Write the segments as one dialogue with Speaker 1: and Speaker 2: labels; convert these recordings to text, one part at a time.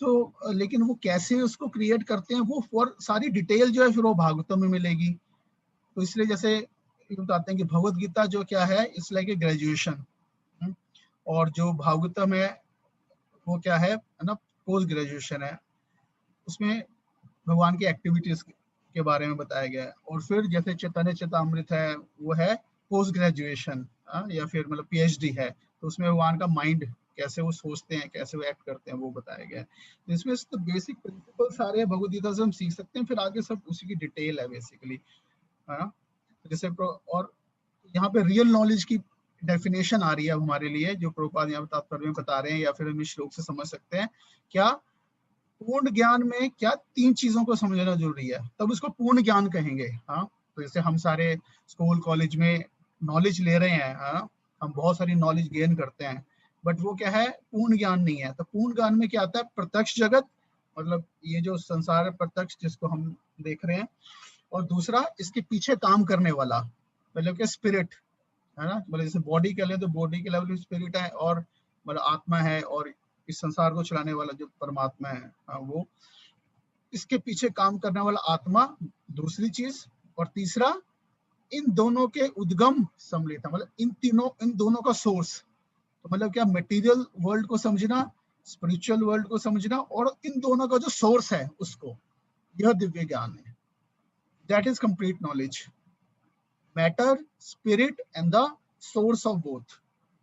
Speaker 1: तो लेकिन वो कैसे उसको क्रिएट करते हैं, वो फॉर सारी डिटेल जो है फिर वो भागवतम में मिलेगी। तो इसलिए जैसे ये बताते हैं कि भगवत गीता जो क्या है, इट्स लाइक ए ग्रेजुएशन, और जो भागवतम है वो क्या है ना, पोस्ट ग्रेजुएशन है। उसमें भगवान की एक्टिविटीज के बारे में बताया गया है। और फिर जैसे चैतन्य चेतामृत है, वो है पोस्ट ग्रेजुएशन, या फिर मतलब पीएचडी है, तो उसमें भगवान का माइंड कैसे वो सोचते हैं, कैसे वो एक्ट करते हैं, वो बताया गया है। तो इसमें तो बेसिक प्रिंसिपल सारे भगवद गीता से हम सीख सकते हैं, फिर आगे सब उसी की डिटेल है बेसिकली, है ना। जैसे और यहाँ पे रियल नॉलेज की डेफिनेशन आ रही है हमारे लिए, जो प्रभुपाद यहाँ तात्पर्य में बता रहे हैं, या फिर हम इस श्लोक से समझ सकते हैं। क्या पूर्ण ज्ञान में क्या 3 चीजों को समझना जरूरी है, तब उसको पूर्ण ज्ञान कहेंगे। हाँ, तो जैसे हम सारे स्कूल कॉलेज में नॉलेज ले रहे हैं, हाँ, हम बहुत सारी नॉलेज गेन करते हैं, बट वो क्या है, पूर्ण ज्ञान नहीं है। तो पूर्ण ज्ञान में क्या आता है, प्रत्यक्ष जगत, मतलब ये जो संसार है प्रत्यक्ष जिसको हम देख रहे हैं, और दूसरा इसके पीछे काम करने वाला, मतलब कि स्पिरिट, है ना। मतलब जैसे बॉडी के लिए तो बॉडी के लेवल में स्पिरिट है, और मतलब आत्मा है, और इस संसार को चलाने वाला जो परमात्मा है, वो इसके पीछे काम करने वाला आत्मा, दूसरी चीज। और तीसरा इन दोनों के उद्गम सम्मिलित है, मतलब इन दोनों का सोर्स। तो मतलब क्या, मटेरियल वर्ल्ड को समझना, स्पिरिचुअल वर्ल्ड को समझना, और इन दोनों का जो सोर्स है उसको, यह दिव्य ज्ञान है। That is complete knowledge. Matter, spirit and the source of both,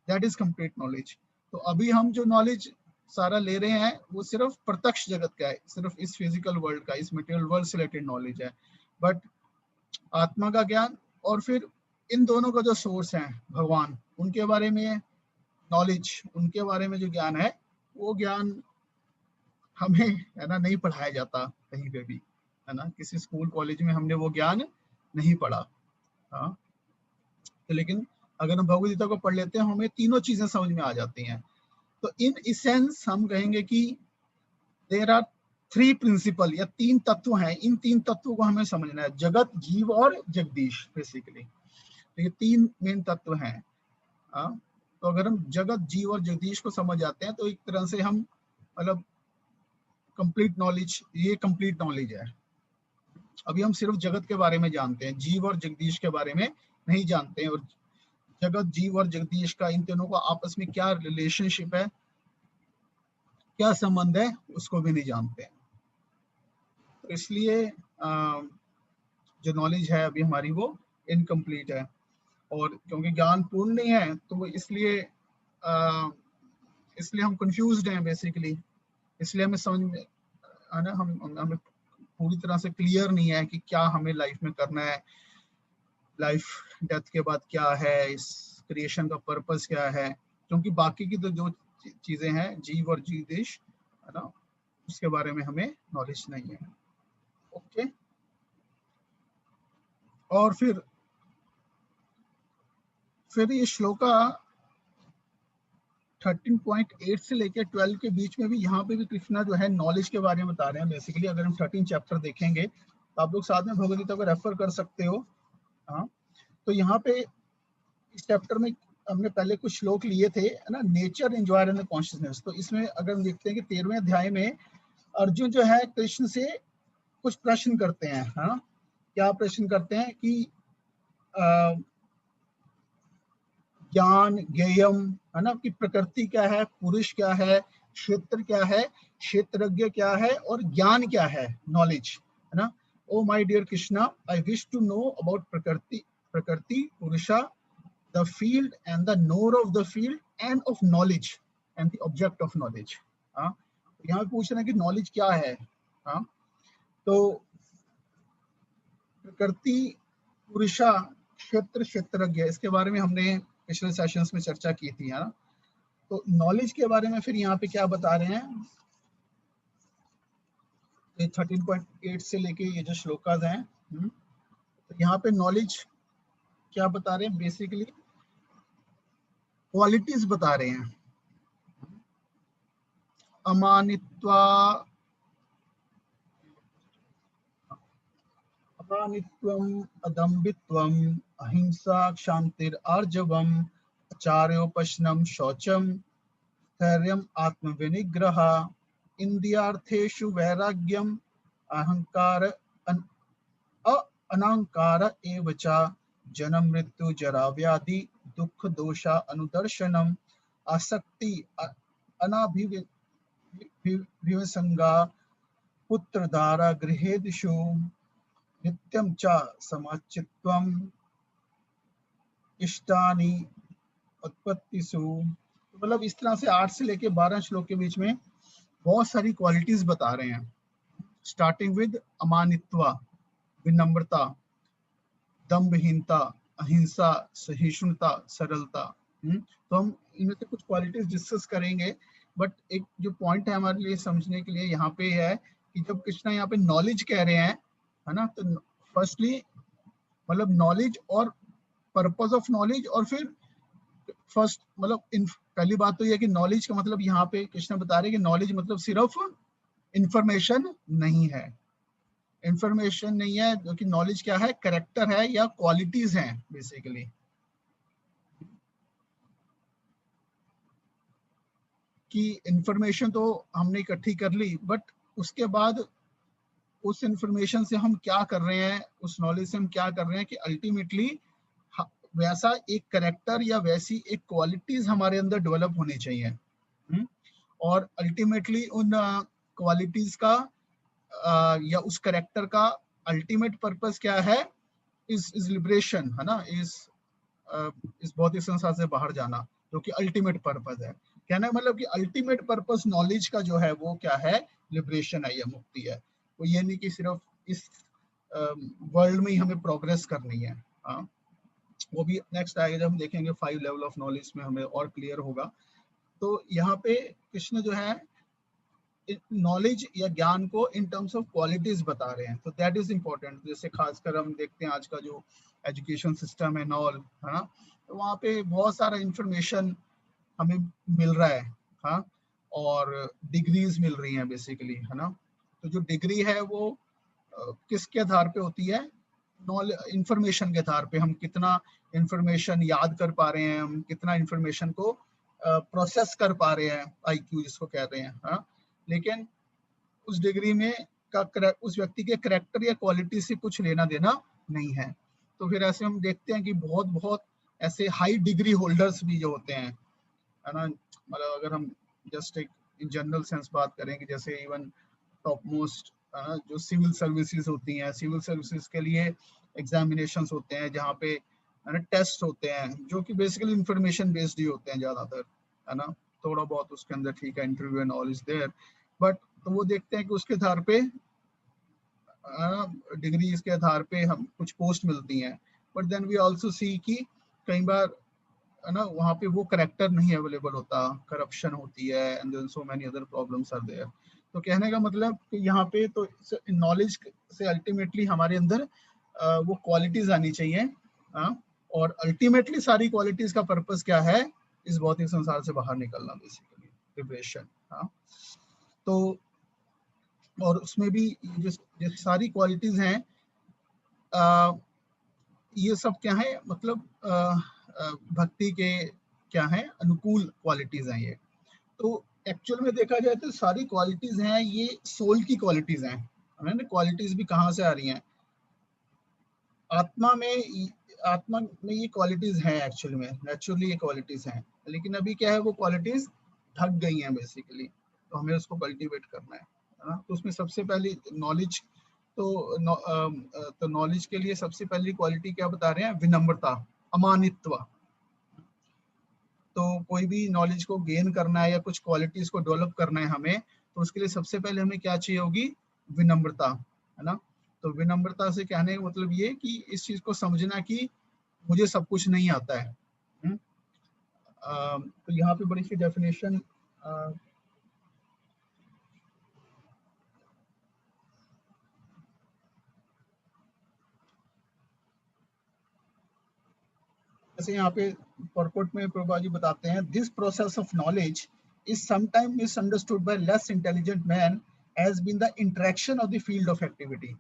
Speaker 1: that is complete knowledge. तो अभी हम जो नॉलेज सारा ले रहे हैं वो सिर्फ प्रत्यक्ष जगत का है, सिर्फ इस फिजिकल वर्ल्ड का, इस मटेरियल वर्ल्ड से रिलेटेड नॉलेज है। बट आत्मा का ज्ञान और फिर इन दोनों का जो सोर्स है भगवान, उनके बारे में नॉलेज, उनके बारे में जो ज्ञान है, वो ज्ञान हमें, है ना, नहीं पढ़ाया जाता कहीं पे भी, है ना। किसी स्कूल कॉलेज में हमने वो ज्ञान नहीं पढ़ा। हाँ, तो लेकिन अगर हम भगवद गीता को पढ़ लेते हैं, हमें तीनों चीजें समझ में आ जाती हैं। तो इन इसेंस हम कहेंगे कि देयर आर 3 प्रिंसिपल, या 3 तत्व हैं। इन 3 तत्वों को हमें समझना है, जगत, जीव और जगदीश बेसिकली। तो ये 3 मेन तत्व हैं। तो अगर हम जगत, जीव और जगदीश को समझ जाते हैं, तो एक तरह से हम मतलब कंप्लीट नॉलेज, ये कंप्लीट नॉलेज है। अभी हम सिर्फ जगत के बारे में जानते हैं, जीव और जगदीश के बारे में नहीं जानते हैं। और जगत, जीव और जगदीश का, इन तीनों का आपस में क्या रिलेशनशिप है, क्या संबंध है, उसको भी नहीं जानते हैं। तो इसलिए जो नॉलेज है अभी हमारी, वो इनकम्प्लीट है। और क्योंकि ज्ञान पूर्ण नहीं है, तो इसलिए इसलिए हम कंफ्यूज्ड हैं बेसिकली। इसलिए हमें समझ में, है ना, हमें पूरी तरह से क्लियर नहीं है कि क्या हमें लाइफ में करना है, लाइफ डेथ के बाद क्या है, इस क्रिएशन का पर्पस क्या है। क्योंकि बाकी की तो जो चीजें हैं, जीव और जगदीश, है ना, उसके बारे में हमें नॉलेज नहीं है। ओके, और फिर ये श्लोका 13.8 से लेकर 12 के बीच में भी, यहाँ पे भी कृष्णा जो है नॉलेज के बारे में बता रहे हैं बेसिकली। अगर हम 13 चैप्टर देखेंगे तो आप लोग साथ में भगवद गीता को रेफर कर सकते हो। हाँ, तो यहाँ पे इस चैप्टर में हमने पहले कुछ श्लोक लिए थे, है ना, नेचर, एंजॉयर एंड कॉन्शियसनेस। तो इसमें अगर हम देखते हैं कि 13वें अध्याय में अर्जुन जो है कृष्ण से कुछ प्रश्न करते हैं। हाँ, क्या प्रश्न करते हैं कि ज्ञान, ज्ञेयम, है ना, कि प्रकृति क्या है, पुरुष क्या है, क्षेत्र क्या है, क्षेत्रज्ञ क्या है, और ज्ञान क्या है, नॉलेज, है ना। O my dear Krishna, I wish to know about prakriti, purusha, the field and the knower of the field and of knowledge and the object of knowledge. हाँ, यहाँ पूछ रहे हैं कि नॉलेज क्या है। हाँ, तो प्रकृति, पुरुषा, क्षेत्र, क्षेत्रज्ञ, इसके बारे में हमने पिछले सेशंस में चर्चा की थी, है ना। तो नॉलेज के बारे में फिर यहाँ पे क्या बता रहे हैं, 13.8 से लेके ये जो श्लोकाज हैं, तो यहाँ पे नॉलेज क्या बता रहे हैं, बेसिकली क्वालिटीज बता रहे हैं। अमानित्वा, अमानित्वम, अदम्बित्वम, अहिंसा, क्षांतिर, आर्जवम, आचार्योपशनम, शौचम, धैर्यम, आत्मविनिग्रह, इंद्रियार्थेषु वैराग्यम अहंकार अनांकार एव च जन्म मृत्यु जरा व्याधि दुख दोषा अनुदर्शनम आसक्ति अनाभिविसंगा पुत्रधारा गृहेदिषु नित्यं च समाचित्वम इष्टानि उत्पत्तिषु। मतलब इस तरह से 8 से लेके 12 श्लोक के बीच में बहुत सारी क्वालिटीज बता रहे हैं, स्टार्टिंग विद अमानित्वा, विनम्रता, दम्भहीनता, अहिंसा, सहिष्णुता, सरलता। तो हम इनमें से कुछ क्वालिटीज डिस्कस करेंगे, बट एक जो पॉइंट है हमारे लिए समझने के लिए यहाँ पे है कि जब कृष्णा यहाँ पे नॉलेज कह रहे हैं, है ना, तो फर्स्टली मतलब नॉलेज और पर्पस ऑफ नॉलेज, और फिर फर्स्ट मतलब पहली बात तो यह कि नॉलेज का मतलब यहाँ पे कृष्ण बता रहे हैं कि नॉलेज मतलब सिर्फ इंफॉर्मेशन नहीं है, इंफॉर्मेशन नहीं है, जो कि नॉलेज क्या है, कैरेक्टर है या क्वालिटीज हैं बेसिकली। कि इंफॉर्मेशन तो हमने इकट्ठी कर ली, बट उसके बाद उस इंफॉर्मेशन से हम क्या कर रहे हैं, उस नॉलेज से हम क्या कर रहे हैं कि अल्टीमेटली वैसा एक कैरेक्टर या वैसी एक क्वालिटीज हमारे अंदर डेवलप होनी चाहिए। और अल्टीमेटली उन क्वालिटीज का या उस कैरेक्टर का अल्टीमेट पर्पस क्या है, इज लिबरेशन, है ना, इस भौतिक संसार से बाहर जाना, जो कि अल्टीमेट पर्पस है। कहना मतलब कि अल्टीमेट पर्पस नॉलेज का जो है वो क्या है, लिबरेशन है या मुक्ति है। वो ये नहीं कि सिर्फ इस वर्ल्ड में ही हमें प्रोग्रेस करनी है। हाँ, वो भी नेक्स्ट आएगा जब हम देखेंगे 5 लेवल ऑफ नॉलेज में हमें और क्लियर होगा। तो यहाँ पे कृष्ण जो है नॉलेज या ज्ञान को इन टर्म्स ऑफ क्वालिटीज बता रहे हैं, तो दैट इज इम्पोर्टेंट। जैसे खासकर हम देखते हैं आज का जो एजुकेशन सिस्टम है नॉल, है ना, तो वहाँ पे बहुत सारा इंफॉर्मेशन हमें मिल रहा है, हाँ, और डिग्रीज मिल रही हैं बेसिकली, है ना। तो जो डिग्री है वो किसके आधार पे होती है, इंफॉर्मेशन के आधार पे, हम कितना इंफॉर्मेशन याद कर पा रहे हैं, हम कितना इंफॉर्मेशन को प्रोसेस कर पा रहे हैं, आईक्यू जिसको कह रहे हैं, हाँ। लेकिन उस डिग्री में उस व्यक्ति के करैक्टर या क्वालिटी से कुछ लेना देना नहीं है। तो फिर ऐसे हम देखते हैं कि बहुत बहुत ऐसे हाई डिग्री होल्डर्स भी जो होते हैं, है ना, मतलब अगर हम जस्ट एक इन जनरल सेंस बात करें कि जैसे इवन टॉप मोस्ट जो सिविल सर्विसेज होती हैं, सिविल सर्विसेज के लिए एग्जामिनेशंस होते हैं जहाँ पे टेस्ट होते हैं जो कि बेसिकली इंफॉर्मेशन बेस्ड ही होते हैं ज़्यादातर, है ना। थोड़ा बहुत उसके अंदर ठीक है interview and all is there, but तो वो देखते हैं कि उसके आधार पे डिग्री के आधार पे हम कुछ पोस्ट मिलती हैं, but then we also see कि कई बार, है ना, वहाँ पे वो करेक्टर नहीं अवेलेबल होता, करप्शन होती है, and then so many other problems are there. तो कहने का मतलब कि यहाँ पे तो नॉलेज से अल्टीमेटली हमारे अंदर वो क्वालिटीज आनी चाहिए, और अल्टीमेटली सारी क्वालिटीज का पर्पस क्या है, इस भौतिक संसार से बाहर निकलना, बेसिकली लिबरेशन। तो और उसमें भी जो सारी क्वालिटीज हैं, ये सब क्या है, मतलब भक्ति के क्या है, अनुकूल क्वालिटीज हैं ये। तो एक्चुअल में देखा जाए तो सारी क्वालिटीज हैं ये सोल की क्वालिटीज हैं, है ना। क्वालिटीज भी कहाँ से आ रही हैं, आत्मा में ये क्वालिटीज हैं, एक्चुअली में नेचुरली ये क्वालिटीज हैं, लेकिन अभी क्या है, वो क्वालिटीज ढक गई हैं बेसिकली, तो हमें उसको कल्टीवेट करना है ना। तो उसमें सबसे पहली नॉलेज, तो नॉलेज के लिए सबसे पहली क्वालिटी क्या बता रहे हैं, विनम्रता, अमानित्व। तो कोई भी नॉलेज को गेन करना है या कुछ क्वालिटीज को डेवलप करना है हमें, तो उसके लिए सबसे पहले हमें क्या चाहिए होगी, विनम्रता, है ना। तो विनम्रता से कहने का मतलब ये कि इस चीज को समझना कि मुझे सब कुछ नहीं आता है। तो यहाँ पे बड़ी सी डेफिनेशन, जैसे यहाँ पे परकोट में प्रभा जी बताते हैं, this process of knowledge is sometime misunderstood by less intelligent man has been the interaction of the field of activity.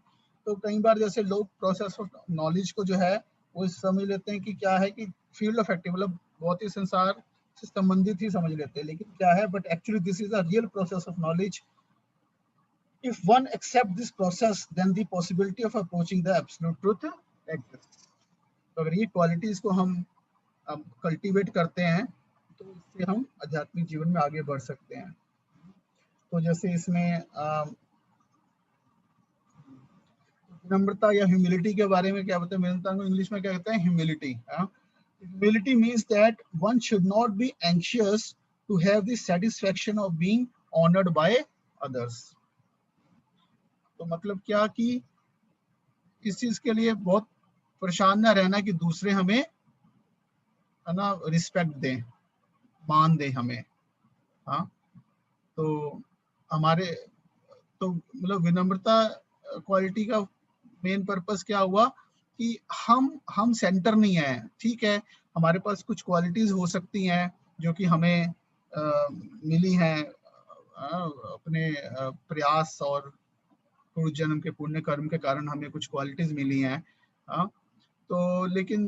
Speaker 1: तो कई बार जैसे लोग प्रोसेस ऑफ नॉलेज को जो है वो समझ लेते हैं कि क्या है कि फील्ड ऑफ एक्टिविटी मतलब बहुत ही संसार से संबंधित ही समझ लेते हैं, लेकिन क्या है, but actually this is a real process of knowledge If one accepts this process, then the possibility of approaching the absolute truth exists. तो अगर ये क्वालिटीज को हम कल्टीवेट करते हैं तो इससे हम आध्यात्मिक जीवन में आगे बढ़ सकते हैं। तो जैसे इसमें विनम्रता या ह्यूमिलिटी के बारे में क्या बताते हैं, विनम्रता को इंग्लिश में क्या कहते हैं, humility. Humility means that one should not be anxious to have the satisfaction of being honoured by others. तो मतलब क्या कि इस चीज के लिए बहुत परेशान ना रहना कि दूसरे हमें है ना रिस्पेक्ट दें, मान दें हमें। हाँ, तो हमारे तो मतलब विनम्रता क्वालिटी का मेन पर्पस क्या हुआ कि हम सेंटर नहीं है। ठीक है, हमारे पास कुछ क्वालिटीज हो सकती हैं जो कि हमें मिली हैं अपने प्रयास और पूर्व जन्म के पुण्य कर्म के कारण हमें कुछ क्वालिटीज मिली हैं। तो लेकिन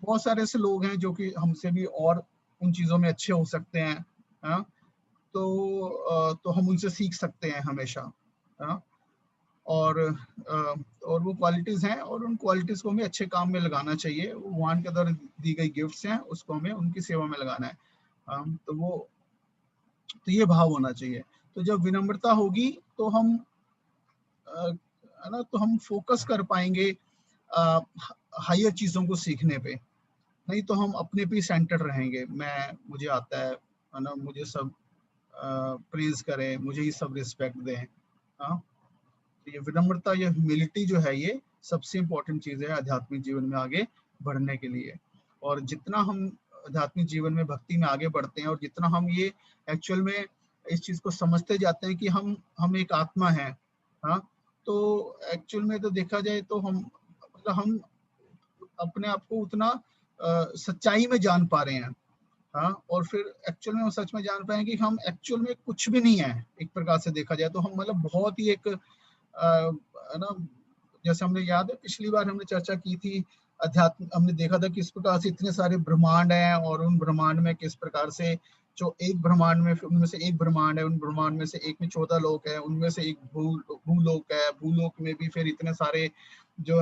Speaker 1: बहुत सारे ऐसे लोग हैं जो कि हमसे भी और उन चीजों में अच्छे हो सकते हैं। तो हम उनसे सीख सकते हैं हमेशा। और वो क्वालिटीज हैं और उन क्वालिटीज को हमें अच्छे काम में लगाना चाहिए। वो भगवान के द्वारा दी गई गिफ्ट्स हैं, उसको हमें उनकी सेवा में लगाना है। तो ये भाव होना चाहिए। तो जब विनम्रता होगी तो हम है ना, तो हम फोकस कर पाएंगे हायर चीजों को सीखने पे। नहीं तो हम अपने पे सेंटर रहेंगे, मुझे आता है ना, मुझे सब प्रेज करें, मुझे ही सब रिस्पेक्ट दें। तो ये विनम्रता या ह्यूमिलिटी जो है ये सबसे इम्पोर्टेंट चीज है आध्यात्मिक जीवन में आगे बढ़ने के लिए। और जितना हम आध्यात्मिक जीवन में भक्ति में आगे बढ़ते हैं और जितना हम ये एक्चुअल में इस चीज को समझते जाते हैं कि हम एक आत्मा है। तो एक्चुअल में तो देखा जाए तो हम अपने आप को उतना सच्चाई में जान पा रहे हैं। और फिर एक्चुअल में हम सच में जान पाए कि हम एक्चुअल में कुछ भी नहीं है। एक प्रकार से देखा जाए तो हम मतलब बहुत ही एक है ना, जैसे हमने याद है पिछली बार हमने चर्चा की थी अध्यात्म, हमने देखा था किस प्रकार से इतने सारे ब्रह्मांड हैं और उन ब्रह्मांड में किस प्रकार से जो एक ब्रह्मांड में उनमें से एक ब्रह्मांड है, उन ब्रह्मांड में से एक में 14 लोक है, उनमें से एक भूलोक है, भूलोक में भी फिर इतने सारे जो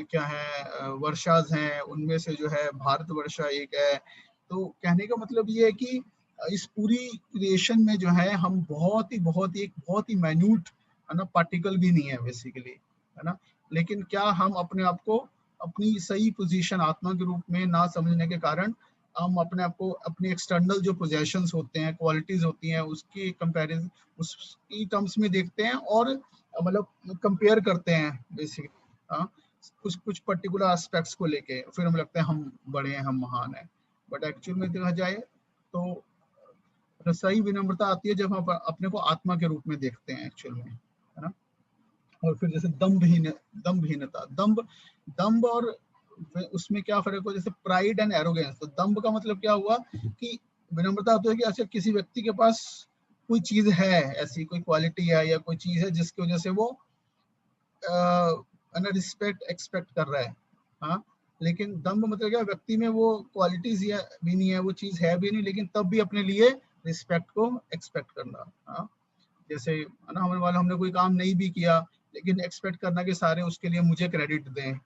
Speaker 1: क्या है वर्षाज हैं, उनमें से जो है भारत वर्षा एक है। तो कहने का मतलब ये है कि इस पूरी क्रिएशन में जो है हम बहुत ही माइन्यूट है ना पार्टिकल भी नहीं है बेसिकली, है ना। लेकिन क्या हम अपने आप को अपनी सही पोजीशन आत्मा के रूप में ना समझने के कारण हम अपने आप को अपने एक्सटर्नल जो पोजेशंस होते हैं, क्वालिटीज होती हैं, उसकी कंपैरिजन उसकी टर्म्स में देखते हैं और मतलब कंपेयर करते हैं बेसिकली कुछ पर्टिकुलर एस्पेक्ट्स को लेके। फिर हमें लगता है हम बड़े हैं, हम महान हैं। बट एक्चुअल में देखा जाए तो सही विनम्रता आती है जब हम अपने को आत्मा के रूप में देखते हैं एक्चुअल में, है ना। और फिर जैसे दम्भहीनता, दम्भ और उसमें क्या फर्क हो, जैसे प्राइड एंड एरोगेंस। तो दम्भ का मतलब क्या हुआ कि विनम्रता होती है कि अच्छा किसी व्यक्ति के पास कोई चीज है, ऐसी कोई क्वालिटी है या कोई चीज है जिसकी वजह से वो रिस्पेक्ट एक्सपेक्ट कर रहा है। लेकिन दम्भ मतलब क्या, व्यक्ति में वो क्वालिटीज भी नहीं है, वो चीज है भी नहीं, लेकिन तब भी अपने लिए रिस्पेक्ट को एक्सपेक्ट करना। जैसे ना हमारे वाले हमने कोई काम नहीं भी किया लेकिन एक्सपेक्ट करना कि सारे उसके लिए मुझे क्रेडिट दें।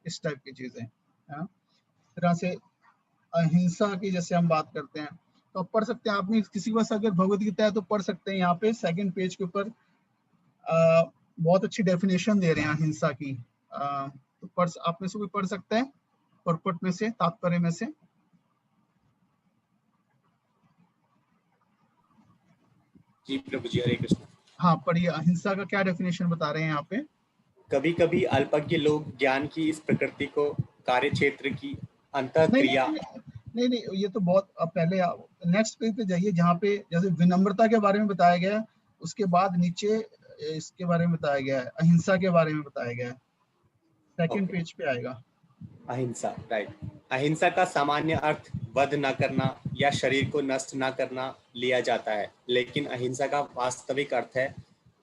Speaker 1: इस टाइप की चीजें। इस तरह से अहिंसा की जैसे हम बात करते हैं तो आप पढ़ सकते हैं, आपने किसी के पास अगर भगवत गीता है तो पढ़ सकते हैं। यहाँ पे सेकंड पेज के ऊपर बहुत अच्छी डेफिनेशन दे रहे हैं अहिंसा की। तो आप में से कोई पढ़ सकता है परपट में से, तात्पर्य में से?
Speaker 2: जी प्रभु जी, हरे कृष्ण।
Speaker 1: हाँ पढ़िए, अहिंसा का क्या डेफिनेशन बता रहे हैं यहाँ पे।
Speaker 2: कभी कभी अल्पज्ञ लोग ज्ञान की इस प्रकृति को कार्य क्षेत्र की अंतःक्रिया
Speaker 1: नहीं, ये तो बहुत, अब पहले नेक्स्ट पेज पे जाइए जहाँ पे जैसे विनम्रता के बारे में बताया गया है, उसके बाद नीचे इसके बारे में बताया गया है, अहिंसा के बारे में बताया गया है। सेकंड पेज पे आएगा
Speaker 2: अहिंसा। राइट। अहिंसा का सामान्य अर्थ वध न करना या शरीर को नष्ट न करना लिया जाता है, लेकिन अहिंसा का वास्तविक अर्थ है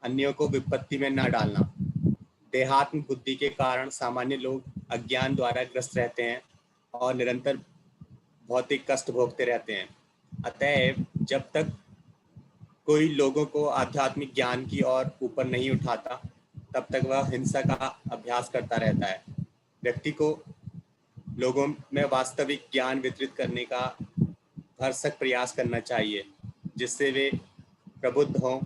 Speaker 2: अन्यों को विपत्ति में न डालना। देहात्म बुद्धि के कारण सामान्य लोग अज्ञान द्वारा ग्रस्त रहते हैं और निरंतर भौतिक कष्ट भोगते रहते हैं। अतएव जब तक कोई लोगों को आध्यात्मिक ज्ञान की ओर ऊपर नहीं उठाता, तब तक वह हिंसा का अभ्यास करता रहता है। व्यक्ति को लोगों में वास्तविक ज्ञान वितरित करने का भरसक प्रयास करना चाहिए, जिससे वे प्रबुद्ध हों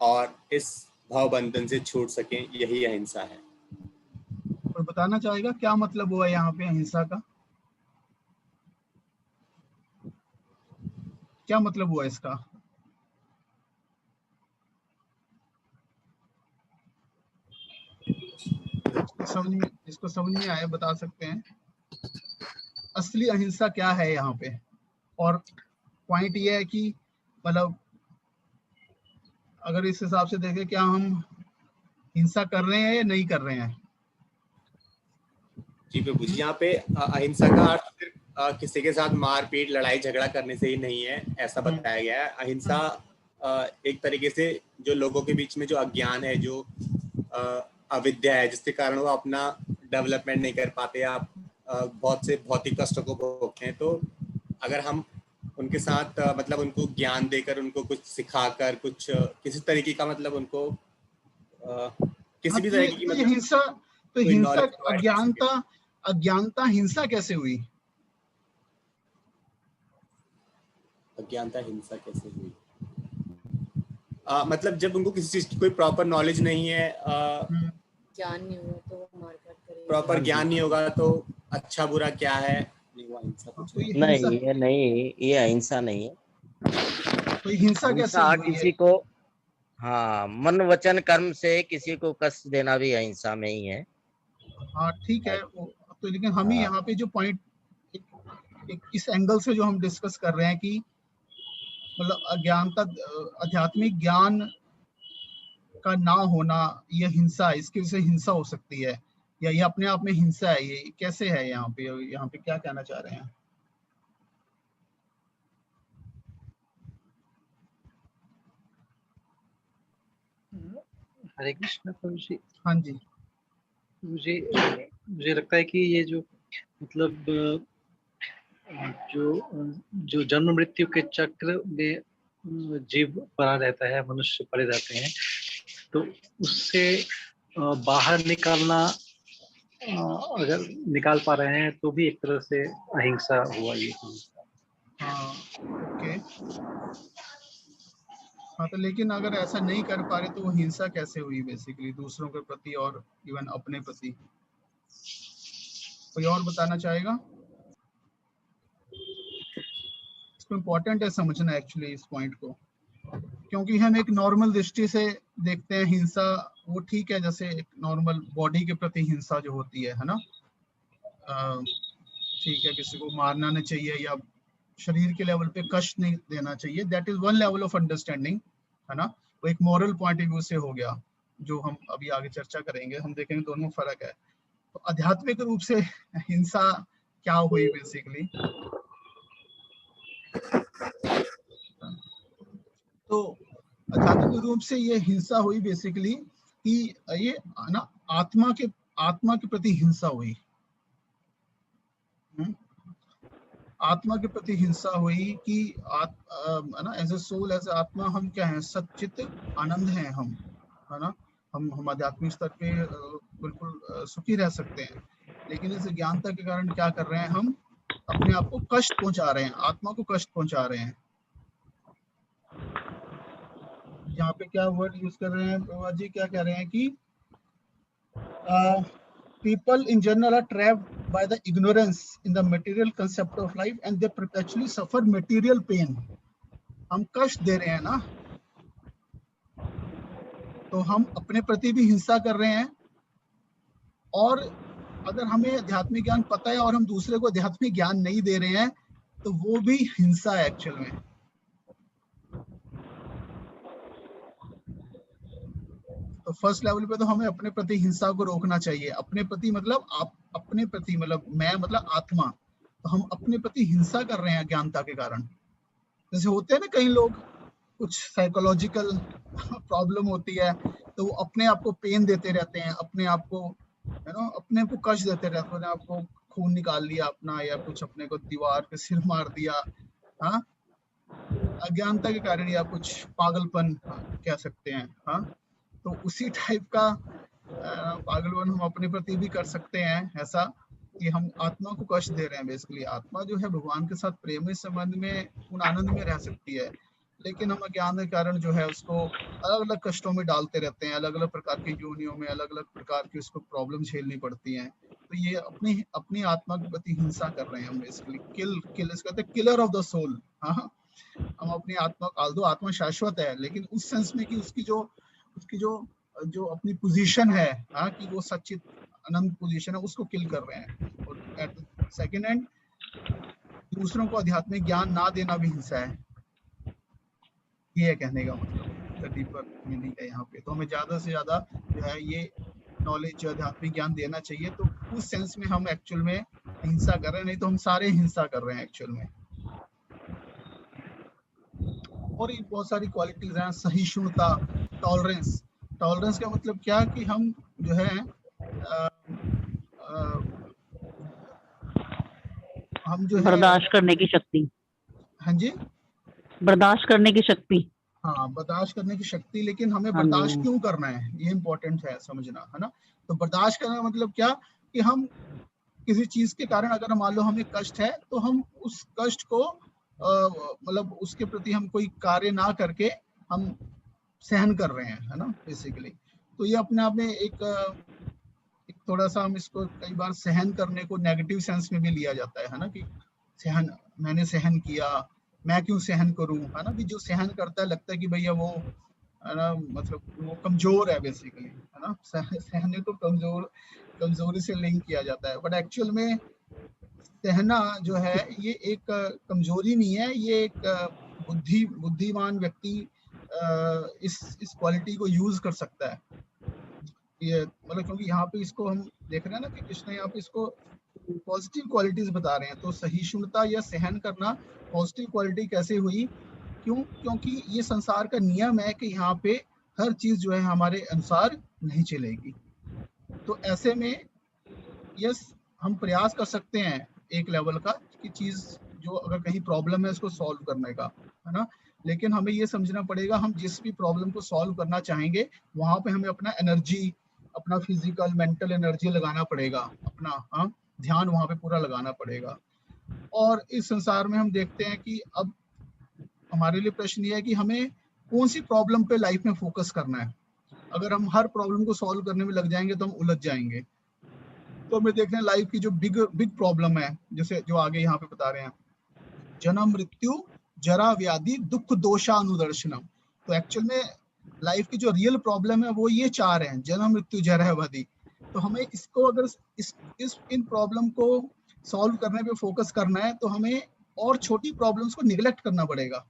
Speaker 2: और इस भावबंधन से छूट सकें। यही अहिंसा है।
Speaker 1: और बताना चाहेगा क्या मतलब हुआ यहाँ पे अहिंसा का? क्या मतलब हुआ इसका? इसको समझ में आया, बता सकते हैं असली अहिंसा क्या है यहाँ पे? और पॉइंट ये है कि मतलब अगर इस हिसाब से देखें, क्या हम हिंसा कर रहे हैं या नहीं कर रहे हैं?
Speaker 2: जी प्रभु जी, यहाँ पे अहिंसा का अर्थ सिर्फ किसी के साथ मारपीट लड़ाई झगड़ा करने से ही नहीं है, ऐसा बताया गया है। अहिंसा एक तरीके से जो लोगों के बीच में जो अज्ञान है, जो अविद्या है, जिसके कारण वो अपना डेवलपमेंट नहीं कर पाते, आप बहुत से भौतिक कष्टों को भोगते हैं, तो अगर हम उनके साथ मतलब उनको ज्ञान देकर, उनको कुछ सिखाकर, कुछ किसी तरीके का मतलब उनको किसी भी तरीके की
Speaker 1: तो ये
Speaker 2: मतलब
Speaker 1: हिंसा, तो
Speaker 2: कोई
Speaker 1: हिंसा
Speaker 2: knowledge provide कर सके।
Speaker 1: अज्ञानता हिंसा कैसे हुई?
Speaker 2: अज्ञानता हिंसा कैसे हुई? मतलब जब उनको किसी चीज की कोई प्रॉपर नॉलेज नहीं है,
Speaker 3: ज्ञान नहीं होगा तो मारकाट करेगा।
Speaker 2: प्रॉपर ज्ञान नहीं होगा तो अच्छा बुरा क्या है,
Speaker 1: तो ये
Speaker 4: नहीं, ये नहीं, ये अहिंसा नहीं है।
Speaker 1: तो हिंसा कैसे
Speaker 4: हिंसा
Speaker 1: हुई है?
Speaker 4: किसी को, हाँ, मन वचन कर्म से किसी को कष्ट देना भी अहिंसा में ही है।
Speaker 1: हाँ ठीक है, तो लेकिन हम ही यहाँ पे जो पॉइंट इस एंगल से जो हम डिस्कस कर रहे हैं कि मतलब अज्ञानता, आध्यात्मिक ज्ञान का ना होना, ये हिंसा है, इसकी वजह से हिंसा हो सकती है, या ये अपने आप में हिंसा है, ये कैसे है? यहाँ पे क्या कहना चाह रहे हैं?
Speaker 5: हरे कृष्ण प्रभु जी।
Speaker 1: हाँ जी।
Speaker 5: मुझे लगता है कि ये जो मतलब जो जन्म मृत्यु के चक्र में जीव पड़ा रहता है, मनुष्य पड़े रहते हैं, तो उससे बाहर निकालना, अगर निकाल पा रहे हैं तो भी एक तरह से अहिंसा हुआ ये।
Speaker 1: हाँ ओके। हाँ तो लेकिन अगर ऐसा नहीं कर पा रहे तो वो हिंसा कैसे हुई बेसिकली, दूसरों के प्रति और इवन अपने प्रति? कोई और बताना चाहेगा? इसको इम्पोर्टेंट है समझना एक्चुअली इस पॉइंट को, क्योंकि हम एक नॉर्मल दृष्टि से देखते हैं हिंसा, वो ठीक है, जैसे एक नॉर्मल बॉडी के प्रति हिंसा जो होती है ना, ठीक है, किसी को मारना नहीं चाहिए या शरीर के लेवल पे कष्ट नहीं देना चाहिए, that is one level of understanding, है ना। वो एक मॉरल पॉइंट ऑफ व्यू से हो गया, जो हम अभी आगे चर्चा करेंगे, हम देखेंगे दोनों में फर्क है। तो आध्यात्मिक रूप से हिंसा क्या हुई बेसिकली? तो आध्यात्मिक रूप से ये हिंसा हुई बेसिकली कि ये ना आत्मा के प्रति हिंसा हुई, आत्मा के प्रति हिंसा हुई कि ना एज ए सोल, एज आत्मा हम क्या है, सच्चित आनंद हैं हम, है ना। हम आध्यात्मिक स्तर पे बिल्कुल सुखी रह सकते हैं, लेकिन इस ज्ञानता के कारण क्या कर रहे हैं, हम अपने आप को कष्ट पहुंचा रहे हैं, आत्मा को कष्ट पहुंचा रहे हैं। यहाँ पे क्या वर्ड यूज कर रहे हैं बाबा जी, क्या कह रहे हैं कि people in general are trapped by the ignorance in the material concept of life and they perpetually suffer material pain. हम कष्ट दे रहे हैं ना, तो हम अपने प्रति भी हिंसा कर रहे हैं, और अगर हमें आध्यात्मिक ज्ञान पता है और हम दूसरे को आध्यात्मिक ज्ञान नहीं दे रहे हैं तो वो भी हिंसा है एक्चुअल में। तो फर्स्ट लेवल पे तो हमें अपने प्रति हिंसा को रोकना चाहिए। अपने प्रति मतलब आप अपने प्रति मतलब मैं मतलब आत्मा, तो हम अपने प्रति हिंसा कर रहे हैं अज्ञानता के कारण। जैसे होते हैं ना कई लोग, कुछ साइकोलॉजिकल प्रॉब्लम होती है तो वो अपने आप को पेन देते रहते हैं, अपने आप को है ना, अपने को कष्ट देते रहते हैं, आपको खून निकाल लिया अपना, या कुछ अपने को दीवार पे सिर मार दिया, हाँ, अज्ञानता के कारण या कुछ पागलपन कह सकते हैं। हाँ, तो उसी टाइप का पागलपन हम अपने प्रति भी कर सकते हैं, ऐसा कि हम आत्मा को कष्ट दे रहे हैं। बेसिकली आत्मा जो है भगवान के साथ प्रेम संबंध में उन आनंद में रह सकती है, लेकिन हम अज्ञान के कारण जो है उसको अलग अलग कष्टों में डालते रहते हैं, अलग अलग प्रकार की योनियों में अलग अलग प्रकार की उसको प्रॉब्लम झेलनी पड़ती हैं। तो ये अपनी अपनी आत्मा के प्रति हिंसा कर रहे हैं हम। बेसिकली किल इसको कहते हैं किलर ऑफ द सोल। हाँ, हम अपनी आत्मा, आल्दो आत्मा शाश्वत है, लेकिन उस सेंस में कि उसकी जो जो अपनी पोजीशन है, हाँ, कि वो सच्चित अनंत पोजीशन है, उसको किल कर रहे हैं। और एट सेकेंड एंड दूसरों को आध्यात्मिक ज्ञान ना देना भी हिंसा है। ये है कहने का मतलब, डीपर मीनिंग है यहाँ पे। तो हमें ज्यादा से ज्यादा जो है ये नॉलेज, आध्यात्मिक ज्ञान देना चाहिए। तो उस सेंस में हम एक्चुअल में हिंसा कर रहे हैं, नहीं तो हम सारे हिंसा कर रहे हैं एक्चुअल में। और ये बहुत सारी क्वालिटीज हैं, सहिष्णुता, टॉलरेंस। टॉलरेंस का मतलब क्या कि हम जो है हम जो है
Speaker 6: बर्दाश्त करने की शक्ति।
Speaker 1: हाँ जी,
Speaker 6: बर्दाश्त करने की शक्ति।
Speaker 1: हाँ, बर्दाश्त करने की शक्ति। लेकिन हमें
Speaker 6: हाँ
Speaker 1: बर्दाश्त
Speaker 6: जी।
Speaker 1: क्यों करना है, ये इम्पोर्टेंट है समझना, है ना। तो बर्दाश्त करना मतलब क्या कि हम किसी चीज के कारण अगर मान लो हमें कष्ट है, तो हम उस कष्ट को मतलब उसके प्रति हम कोई कार्य ना करके हम सहन कर रहे हैं, है ना, बेसिकली। तो ये अपने आप में एक थोड़ा सा हम इसको कई बार सहन करने को नेगेटिव सेंस में भी लिया जाता है ना, कि सहन, मैंने सहन किया, मैं क्यों सहन करूं, है ना। भी जो सहन करता है लगता है कि भैया वो, है ना, मतलब वो कमजोर है बेसिकली, है ना। सहने को कमजोरी से लिंक किया जाता है, बट एक्चुअल में सहना जो है ये एक कमजोरी नहीं है, ये एक बुद्धिमान व्यक्ति इस क्वालिटी को यूज कर सकता है। ये मतलब क्योंकि यहाँ पे इसको हम देख रहे हैं ना कि कृष्ण यहाँ पे इसको पॉजिटिव क्वालिटीज बता रहे हैं। तो सहिष्णुता या सहन करना पॉजिटिव क्वालिटी कैसे हुई? क्योंकि ये संसार का नियम है कि यहाँ पे हर चीज जो है हमारे अनुसार नहीं चलेगी। तो ऐसे में यस, हम प्रयास कर सकते हैं एक लेवल का कि चीज जो अगर कहीं प्रॉब्लम है उसको सॉल्व करने का, है ना। लेकिन हमें ये समझना पड़ेगा हम जिस भी प्रॉब्लम को सॉल्व करना चाहेंगे वहां पे हमें अपना एनर्जी, अपना फिजिकल मेंटल एनर्जी लगाना पड़ेगा, अपना ध्यान वहां पे पूरा लगाना पड़ेगा। और इस संसार में हम देखते हैं कि अब हमारे लिए प्रश्न ये है कि हमें कौन सी प्रॉब्लम पे लाइफ में फोकस करना है। अगर हम हर प्रॉब्लम को सॉल्व करने में लग जाएंगे तो हम उलझ जाएंगे। तो हमें देखते हैं लाइफ की जो बिग प्रॉब्लम है, जैसे जो आगे यहाँ पे बता रहे हैं, जन्म मृत्यु जरा व्याधि दुख दोषानुदर्शनम। तो एक्चुअल में लाइफ की जो रियल प्रॉब्लम है वो ये चार हैं, जन्म मृत्यु जरा व्याधि। तो हमें इसको अगर इन प्रॉब्लम को सॉल्व करने पे फोकस करना है तो हमें और छोटी प्रॉब्लम्स को निगलेक्ट करना पड़ेगा,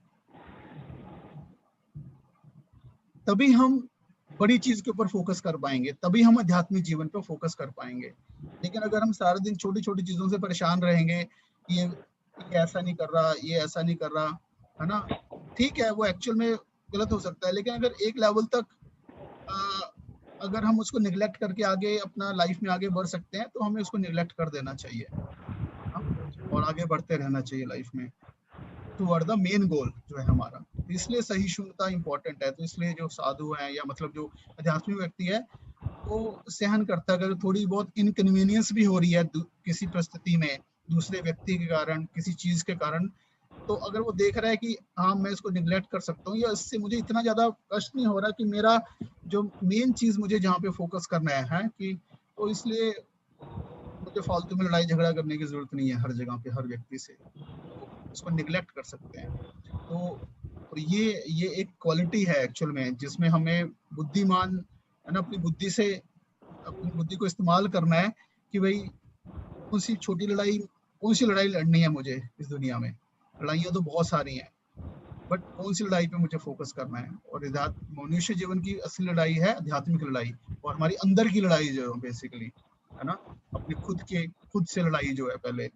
Speaker 1: तभी हम बड़ी चीज के ऊपर फोकस कर पाएंगे, तभी हम आध्यात्मिक जीवन पर फोकस कर पाएंगे। लेकिन अगर हम सारा दिन छोटी छोटी चीजों से परेशान रहेंगे, ये ऐसा नहीं कर रहा, ये ऐसा नहीं कर रहा, है ना, ठीक है वो एक्चुअल में गलत हो सकता है। लेकिन अगर एक लेवल तक अगर हम उसको निगलेक्ट करके आगे अपना लाइफ में आगे बढ़ सकते हैं तो हमें उसको निगलेक्ट कर देना चाहिए और आगे बढ़ते रहना चाहिए लाइफ में टुवर्ड द मेन गोल जो है हमारा। इसलिए सहिष्णुता इंपॉर्टेंट है। तो इसलिए जो साधु है या मतलब जो आध्यात्मिक व्यक्ति है वो सहन करता है। अगर थोड़ी बहुत इनकन्वीनियंस भी हो रही है किसी परिस्थिति में दूसरे व्यक्ति के कारण, किसी चीज के कारण, तो अगर वो देख रहा है कि हाँ मैं इसको निगलेक्ट कर सकता हूँ या इससे मुझे इतना ज्यादा कष्ट नहीं हो रहा कि मेरा जो मेन चीज मुझे जहाँ पे फोकस करना है कि, तो इसलिए मुझे फालतू में लड़ाई झगड़ा करने की जरूरत नहीं है हर जगह पे हर व्यक्ति से, उसको निगलेक्ट कर सकते हैं। तो ये एक क्वालिटी है एक्चुअल में जिसमें हमें बुद्धिमान, है ना, अपनी बुद्धि से अपनी बुद्धि को इस्तेमाल करना है कि भाई कौन सी छोटी लड़ाई, कौन सी लड़ाई लड़नी है मुझे इस दुनिया में। लड़ाइयाँ तो बहुत सारी हैं, बट कौन सी लड़ाई पे मुझे फोकस करना है। और मनुष्य जीवन की असली लड़ाई है आध्यात्मिक लड़ाई और हमारी अंदर की लड़ाई जो है बेसिकली, है ना, अपने खुद से लड़ाई जो है पहले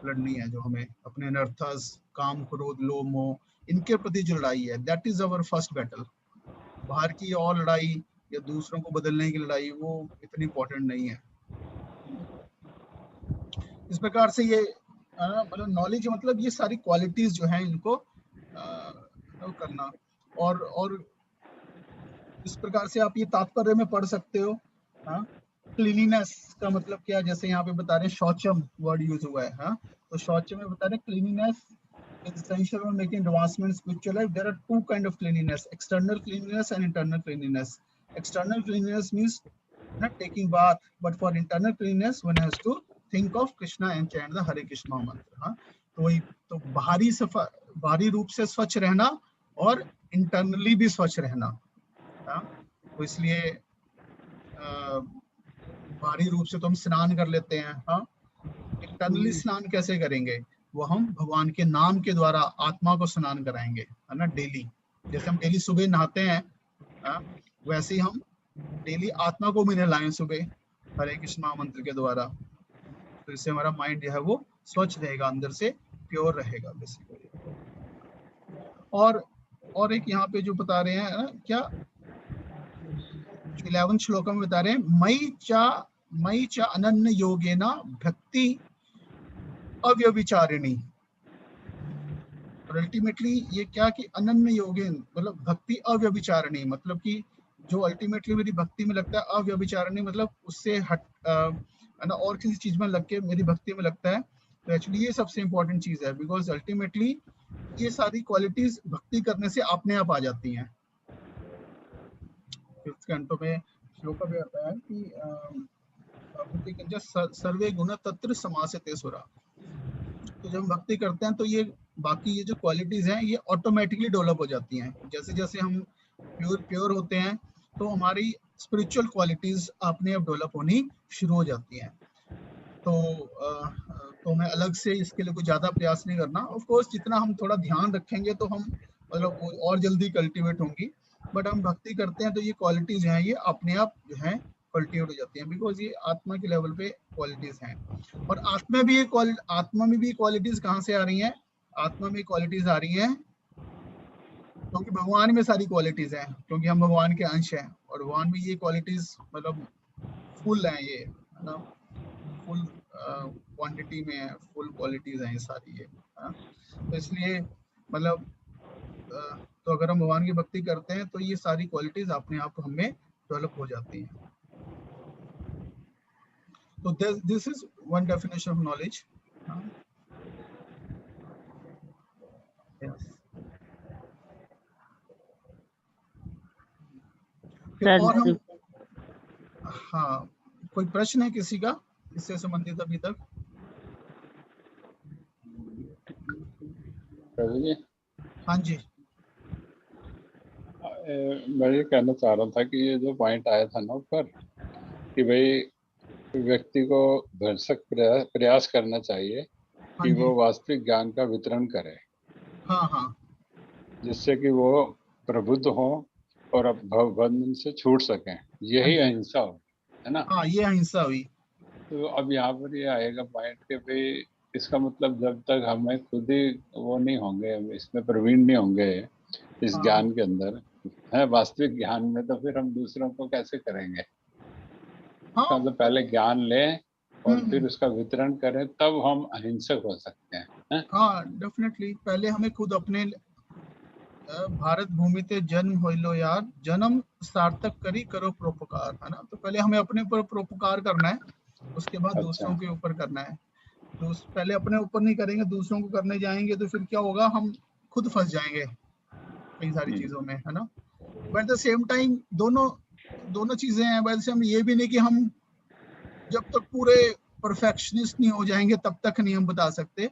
Speaker 1: लड़नी है, जो हमें अपने अनर्थस, काम, क्रोध, लोभ, मोह, इनके प्रति जो लड़ाई है, that is our first battle. बाहर की और लड़ाई या दूसरों को बदलने की लड़ाई वो इतनी इंपॉर्टेंट नहीं है। इस प्रकार से ये मतलब नॉलेज मतलब ये सारी क्वालिटीज जो हैं इनको करना। और इस प्रकार से आप ये तात्पर्य में पढ़ सकते हो। हाँ, क्लीनिनेस का मतलब क्या, जैसे यहाँ पे बता रहे हैं शौचम वर्ड यूज हुआ है। हाँ, तो शौचम में बता रहे हैं cleanliness is essential for making advancement in spiritual life. There are two kind of cleanliness: external cleanliness and internal cleanliness. External cleanliness means not taking bath, but for internal cleanliness one has to think of Krishna and chant the Hare Krishna mantra. हाँ, तो वही, तो बाहरी रूप से स्वच्छ रहना और इंटरनली भी स्वच्छ रहना। हाँ, तो इसलिए बाहरी रूप से तो हम स्नान कर लेते हैं। हाँ, इंटरनली स्नान कैसे करेंगे, वो हम भगवान के नाम के द्वारा आत्मा को स्नान कराएंगे, है ना, डेली। जैसे हम डेली सुबह नहाते हैं, वैसे ही हम डेली आत्मा को भी नहलाएं सुबह हरे कृष्णा मंत्र के द्वारा। तो इससे हमारा माइंड जो है वो स्वच्छ रहेगा, अंदर से प्योर रहेगा बेसिकली। और एक यहाँ पे जो बता रहे हैं ना, क्या 11 श्लोक में बता रहे हैं, मई च अनन्य योगेना भक्ति अव्यभिचारिणी। और अल्टीमेटली ये क्या कि अनन्य योगेन मतलब भक्ति अव्यभिचारिणी, मतलब कि जो अल्टीमेटली मेरी भक्ति में लगता है, अव्यभिचारिणी मतलब उससे हट है ना, और किसी चीज में लग के मेरी भक्ति में लगता है। तो एक्चुअली ये सबसे इंपॉर्टेंट चीज है, बिकॉज अल्टीमेटली ये सारी क्वालिटीज भक्ति करने से अपने आप आ जाती हैं। 5th कैंटो में श्लोक में आता है कि सर्वे गुण तत्र समासते सुरा। तो जब हम भक्ति करते हैं तो ये बाकी ये जो क्वालिटीज हैं ये ऑटोमेटिकली डेवलप हो जाती हैं। जैसे जैसे हम प्योर होते हैं तो हमारी स्पिरिचुअल क्वालिटीज अपने आप डेवलप होनी शुरू हो जाती हैं। तो मैं अलग से इसके लिए कुछ ज्यादा प्रयास नहीं करना। ऑफ कोर्स जितना हम थोड़ा ध्यान रखेंगे तो हम मतलब और जल्दी कल्टीवेट होंगी, बट हम भक्ति करते हैं तो ये क्वालिटीज हैं ये अपने आप जो है कल्टीवेट हो जाती हैं, बिकॉज ये आत्मा के लेवल पे क्वालिटीज हैं। और आत्मा में भी क्वालिटीज कहाँ से आ रही हैं? आत्मा में क्वालिटीज आ रही हैं क्योंकि भगवान में सारी क्वालिटीज हैं, क्योंकि हम भगवान के अंश हैं और भगवान में ये क्वालिटीज मतलब फुल हैं, ये है ना, फुल क्वांटिटी में है, फुल क्वालिटीज हैं ये सारी ये। तो इसलिए मतलब तो अगर हम भगवान की भक्ति करते हैं तो ये सारी क्वालिटीज अपने आप हमें डेवलप हो जाती हैं। तो this is one definition of knowledge. Yes. और हम हाँ, कोई प्रश्न है किसी का इससे संबंधित अभी तक?
Speaker 7: प्रभु जी,
Speaker 1: हाँ जी,
Speaker 7: मैं ये कहना चाह रहा था कि ये जो पॉइंट आया था ना ऊपर कि भाई व्यक्ति को भरसक प्रयास करना चाहिए कि वो वास्तविक ज्ञान का वितरण करे।
Speaker 1: हाँ हाँ,
Speaker 7: जिससे कि वो प्रबुद्ध हो और भवबंधन से छूट सकें। यही अहिंसा हो, है ना?
Speaker 1: हाँ, ये अहिंसा हुई।
Speaker 7: तो अब यहाँ पर ये आएगा पॉइंट के भाई इसका मतलब जब तक हमें खुद ही वो नहीं होंगे, इसमें प्रवीण नहीं होंगे इस ज्ञान के अंदर है, वास्तविक ज्ञान में, तो फिर हम दूसरों को कैसे करेंगे?
Speaker 1: हाँ,
Speaker 7: मतलब पहले ज्ञान लें और फिर उसका वितरण करें, तब हम अहिंसक हो सकते हैं।
Speaker 1: हाँ, डेफिनेटली पहले हमें खुद अपने भारत भूमि ते जन्म होइलो यार, जन्म सार्थक करी करो परोपकार, है ना। तो पहले हमें अपने ऊपर परोपकार करना है, उसके बाद दूसरों के ऊपर करना है। तो पहले अपने ऊपर नहीं करेंगे, दूसरों को करने जाएंगे तो फिर क्या होगा, हम खुद फंस जाएंगे कई सारी चीजों में, है ना। But at the same time दोनों चीजें हैं। वैसे हम ये भी नहीं कि हम जब तक पूरे परफेक्शनिस्ट नहीं हो जाएंगे तब तक नहीं हम बता सकते।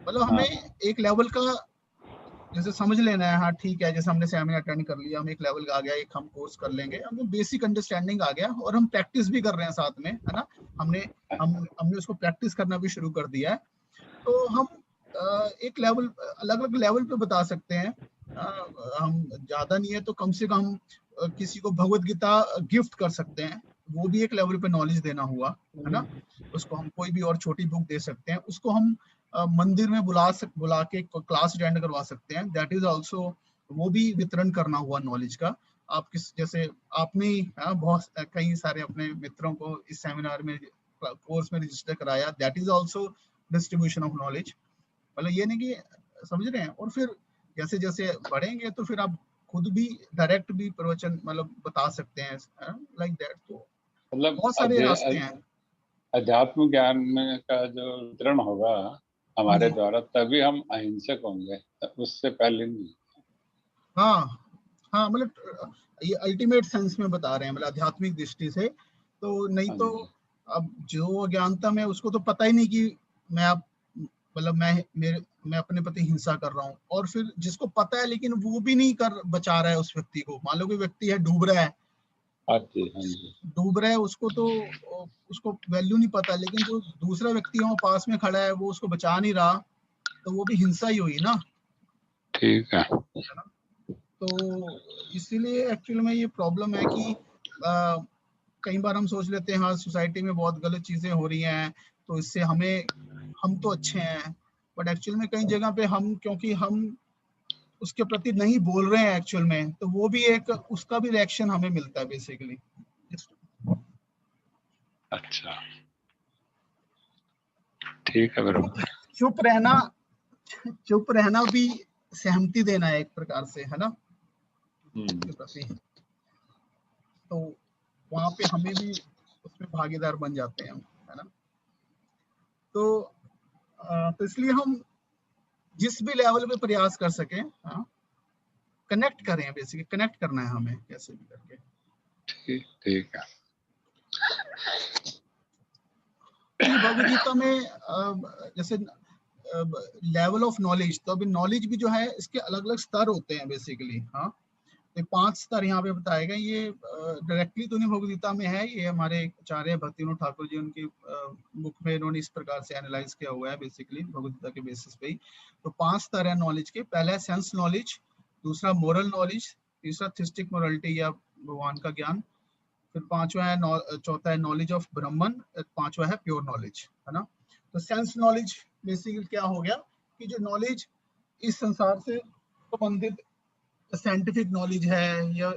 Speaker 1: मतलब हमें एक लेवल का जैसे समझ लेना है, हाँ ठीक है, जैसे हमने सेमिनार अटेंड कर लिया, हम एक लेवल का आ गया, एक हम कोर्स कर लेंगे, हमें बेसिक अंडरस्टैंडिंग आ गया और हम प्रैक्टिस भी कर रहे हैं साथ में, है ना। हमने उसको प्रैक्टिस करना भी शुरू कर दिया है। तो हम एक लेवल, अलग अलग लेवल पे बता सकते हैं। हम ज्यादा नहीं है तो कम से कम किसी को भगवत गीता गिफ्ट कर सकते हैं, वो भी एक लेवल पे नॉलेज देना हुआ, है ना। उसको हम कोई भी और छोटी बुक दे सकते हैं, उसको हम मंदिर में बुला के क्लास अटेंड करवा सकते हैं, दैट इज आल्सो, वो भी वितरण करना हुआ नॉलेज का। आप जैसे आपने बहुत कई सारे अपने मित्रों को इस सेमिनार में कोर्स में रजिस्टर कराया, that is also distribution of knowledge. मतलब ये नहीं कि समझ रहे हैं। और फिर जैसे जैसे बढ़ेंगे तो फिर आप खुद भी डायरेक्ट भी प्रवचन मतलब बता सकते हैं, लाइक दैट। तो
Speaker 7: मतलब
Speaker 1: बहुत सारे रास्ते हैं।
Speaker 7: अध्यात्म ज्ञान का जो वितरण होगा
Speaker 1: हाँ
Speaker 7: हमारे
Speaker 1: जी,
Speaker 7: द्वारा, तभी हम अहिंसक होंगे, उससे पहले नहीं।
Speaker 1: हाँ हाँ, मतलब ये अल्टीमेट सेंस में बता रहे हैं, मतलब आध्यात्मिक दृष्टि से। तो नहीं
Speaker 7: हाँ
Speaker 1: तो
Speaker 7: जी,
Speaker 1: अब जो अज्ञानता में उसको तो पता ही नहीं कि मैं अब मतलब मैं अपने प्रति हिंसा कर रहा हूँ, और फिर जिसको पता है लेकिन वो भी नहीं कर बचा रहा है उस व्यक्ति को। मान लो कोई व्यक्ति है डूब रहा है,
Speaker 7: हाँ जी, हाँ जी,
Speaker 1: डूब रहा है, उसको तो उसको वैल्यू नहीं पता, लेकिन जो दूसरा व्यक्ति वहाँ पास में खड़ा है वो उसको बचा नहीं रहा, तो वो भी हिंसा ही हुई ना,
Speaker 7: ठीक है।
Speaker 1: है ना। तो इसीलिए एक्चुअल में ये प्रॉब्लम है कि कई बार हम सोच लेते हैं हाँ सोसाइटी में बहुत गलत चीजें हो रही हैं, तो इससे हम तो अच्छे हैं, बट एक्चुअल में कई जगह पे हम, क्योंकि हम उसके प्रति नहीं बोल रहे हैं एक्चुअल में, तो वो भी एक उसका भी रिएक्शन हमें मिलता है बेसिकली।
Speaker 7: अच्छा, ठीक है बराबर।
Speaker 1: चुप रहना, चुप रहना भी सहमति देना है एक प्रकार से, है ना, के प्रति। तो वहां पे हमें भी उसमें भागीदार बन जाते हैं हम, है ना। तो तो इसलिए हम जिस भी लेवल पे प्रयास कर सकें, हाँ, कनेक्ट करें, बेसिकली कनेक्ट करना है हमें कैसे भी करके।
Speaker 7: ठीक, ठीक है।
Speaker 1: ये भगवद गीता में जैसे लेवल ऑफ नॉलेज, तो अभी नॉलेज भी जो है इसके अलग अलग स्तर होते हैं बेसिकली। हाँ, तो 5 स्तर यहाँ पे बताए गए। ये डायरेक्टली तो नहीं भगवद गीता में है, ये हमारे आचार्य भक्तिविनोद ठाकुर जी उनकी बुक में इन्होंने इस प्रकार से एनालाइज किया हुआ है बेसिकली भगवद गीता के बेसिस पे ही। तो 5 स्तर है नॉलेज के। पहला है सेंस नॉलेज, दूसरा मोरल नॉलेज, तीसरा थिस्टिक मोरलिटी या भगवान का ज्ञान, फिर पांचवा है चौथा है नॉलेज ऑफ ब्रह्मन, पांचवा है प्योर नॉलेज, है ना। तो सेंस नॉलेज बेसिकली क्या हो गया कि जो नॉलेज इस संसार से संबंधित साइंटिफिक नॉलेज है या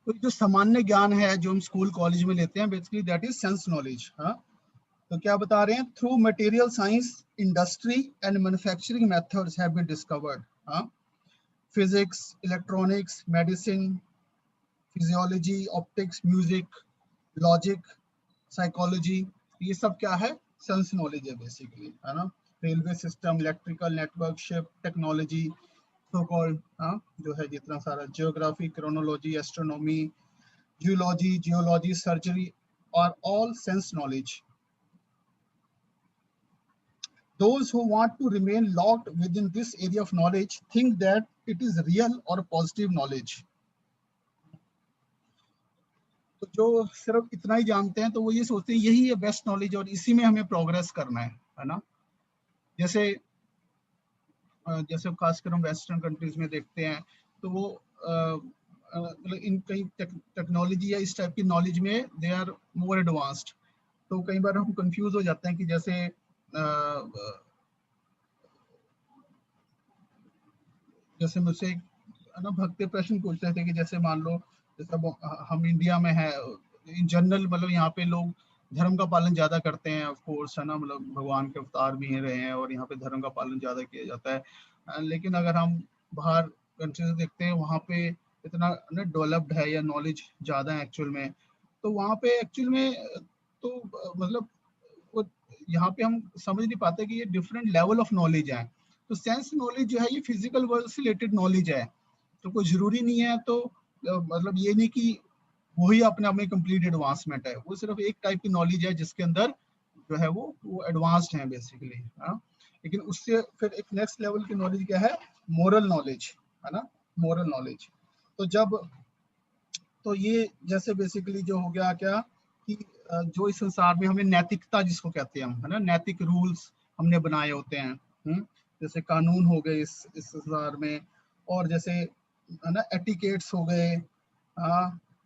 Speaker 1: तो जो सामान्य ज्ञान है जो हम स्कूल कॉलेज में लेते हैं basically that is sense knowledge. हाँ, तो क्या बता रहे हैं, through material science industry and manufacturing methods have been discovered. हाँ, physics, electronics, medicine, physiology, optics, music, logic, psychology, ये सब क्या है, सेंस नॉलेज है बेसिकली, है ना। Railway system, electrical network, ship technology, so called, हाँ, जो है जितना सारा geography, chronology, astronomy, geology, geology, surgery are all sense knowledge. Those who want to remain locked within this area of knowledge think that it is real or positive knowledge. तो जो सिर्फ इतना ही जानते हैं तो वो ये सोचते हैं यही है बेस्ट नॉलेज और इसी में हमें प्रोग्रेस करना है ना। जैसे जैसे खासकर हम वेस्टर्न कंट्रीज में देखते हैं तो वो मतलब इन कई टेक्नोलॉजी या इस टाइप की नॉलेज में दे आर मोर एडवांस्ड। तो कई बार हम कंफ्यूज हो जाते हैं कि जैसे मुझसे है ना भक्त प्रश्न पूछ रहे थे कि जैसे मान लो जैसे हम इंडिया में है, इन जनरल मतलब यहाँ पे लोग धर्म का पालन ज्यादा करते हैं ऑफ कोर्स, है ना, मतलब भगवान के अवतार भी रहे हैं और यहाँ पे धर्म का पालन ज्यादा किया जाता है। लेकिन अगर हम बाहर कंट्री से देखते हैं वहाँ पे इतना ना डेवलप्ड है या नॉलेज ज्यादा है एक्चुअल में, तो वहाँ पे एक्चुअल में तो मतलब वो यहाँ पे हम समझ नहीं पाते कि ये डिफरेंट लेवल ऑफ नॉलेज है। तो सेंस नॉलेज जो है ये फिजिकल वर्ल्ड से रिलेटेड नॉलेज है। तो कोई जरूरी नहीं है, तो मतलब ये नहीं कि वही अपने आप में कंप्लीट एडवांसमेंट है, वो सिर्फ एक टाइप की नॉलेज है जिसके अंदर जो है वो एडवांस्ड है बेसिकली। लेकिन उससे फिर एक नेक्स्ट लेवल की नॉलेज क्या है, मोरल नॉलेज, है ना, मोरल नॉलेज। तो जब तो ये जैसे बेसिकली जो हो गया क्या कि जो इस संसार में हमें नैतिकता जिसको कहते हैं हम, है ना, नैतिक रूल्स हमने बनाए होते हैं, जैसे कानून हो गए इस संसार में, और जैसे है ना एटिकेट्स हो गए,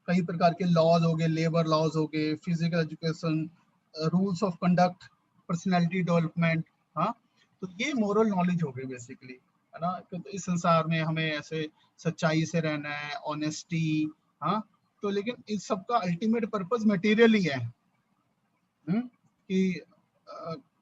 Speaker 1: कई प्रकार के लॉज हो गए, लेबर लॉज हो गए, physical education, rules of conduct, personality development. हाँ, तो ये मोरल नॉलेज हो गई बेसिकली, है ना। तो इस संसार में हमें ऐसे सच्चाई से रहना है, ऑनेस्टी। हाँ, तो लेकिन इस सब का अल्टीमेट पर्पस मटेरियल ही है, कि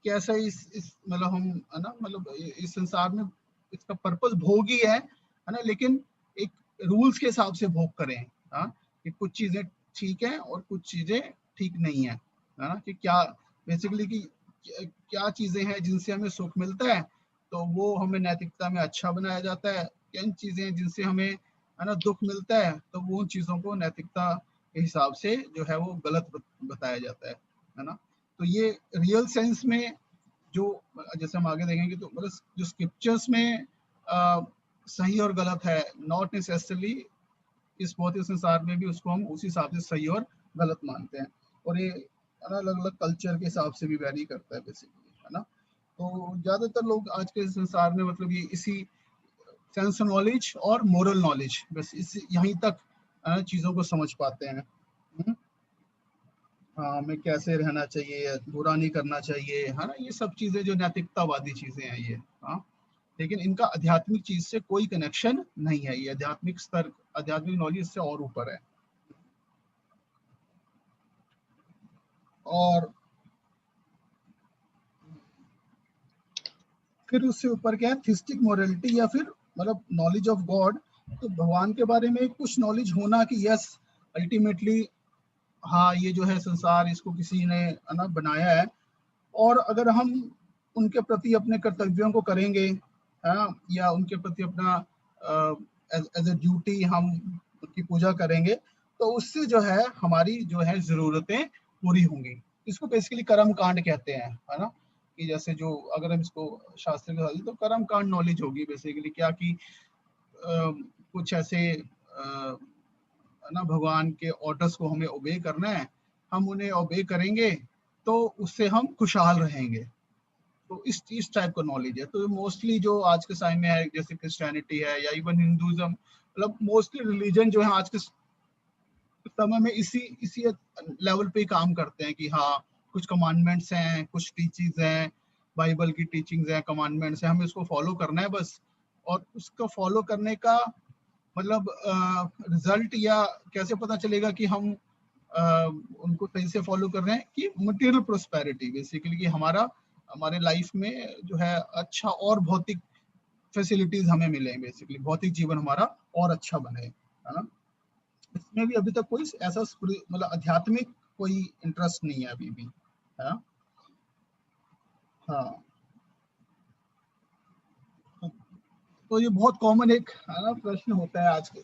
Speaker 1: कैसे इस मतलब हम, है ना, मतलब इस संसार में इसका पर्पस भोग ही है ना, लेकिन एक रूल्स के हिसाब से भोग करें। हाँ, कि कुछ चीजें ठीक है और कुछ चीजें ठीक नहीं है ना, कि क्या बेसिकली कि क्या चीजें हैं जिनसे हमें सुख मिलता है तो वो हमें नैतिकता में अच्छा बनाया जाता है, किन चीजें जिनसे हमें, है ना, दुख मिलता है तो वो उन चीजों को नैतिकता के हिसाब से जो है वो गलत बताया जाता है ना। तो ये रियल सेंस में जो, जैसे हम आगे देखेंगे तो मतलब जो स्क्रिप्चर्स में सही और गलत है, नॉट नेसेसरली इस भौतिक संसार में भी उसको हम उसी हिसाब से सही और गलत मानते हैं, और ये अलग अलग कल्चर के हिसाब से भी वैरी करता है बेसिकली, है ना। तो ज्यादातर लोग आज के संसार में मतलब ये इसी सेंस नॉलेज और मोरल नॉलेज, बस इस यहीं तक चीजों को समझ पाते हैं। हाँ, हमें कैसे रहना चाहिए, बुरा नहीं करना चाहिए, है ना, ये सब चीजें जो नैतिकतावादी चीजें हैं ये। हाँ, लेकिन इनका आध्यात्मिक चीज से कोई कनेक्शन नहीं है, ये आध्यात्मिक स्तर, आध्यात्मिक नॉलेज से और ऊपर है। और फिर उससे ऊपर क्या है, थिस्टिक मोरलिटी या फिर मतलब नॉलेज ऑफ गॉड। तो भगवान के बारे में कुछ नॉलेज होना कि यस अल्टीमेटली हाँ ये जो है संसार इसको किसी ने ना बनाया है, और अगर हम उनके प्रति अपने कर्तव्यों को करेंगे, या उनके प्रति अपना एज ए ड्यूटी हम उनकी पूजा करेंगे तो उससे जो है हमारी जो है जरूरतें पूरी होंगी। इसको बेसिकली कर्म कांड कहते हैं, है ना, कि जैसे जो अगर हम इसको शास्त्र के तो कर्म कांड नॉलेज होगी बेसिकली क्या कि कुछ ऐसे ना भगवान के ऑर्डर्स को हमें ओबे करना है, हम उन्हें ओबे करेंगे तो उससे हम खुशहाल रहेंगे। तो इस टाइप का नॉलेज है। तो मोस्टली जो आज के टाइम में है जैसे क्रिश्चियनिटी है या इवन हिंदुइज्म, मतलब मोस्टली रिलीजन जो है आज के समय में इसी लेवल पे काम करते हैं कि हाँ कुछ कमांडमेंट्स हैं, कुछ टीचिंग्स हैं, बाइबल की टीचिंग्स हैं, कमांडमेंट्स हैं, हमें उसको फॉलो करना है बस। और उसको फॉलो करने का मतलब रिजल्ट या कैसे पता चलेगा कि हम उनको सही से फॉलो कर रहे हैं, कि मटेरियल प्रोस्पेरिटी बेसिकली, कि हमारे लाइफ में जो है अच्छा और भौतिक फैसिलिटीज हमें मिले, बेसिकली भौतिक जीवन हमारा और अच्छा बने, है ना। इसमें भी अभी तक कोई ऐसा मतलब आध्यात्मिक कोई इंटरेस्ट नहीं है अभी भी, है ना। हाँ, तो ये बहुत कॉमन एक है ना प्रश्न होता है आज के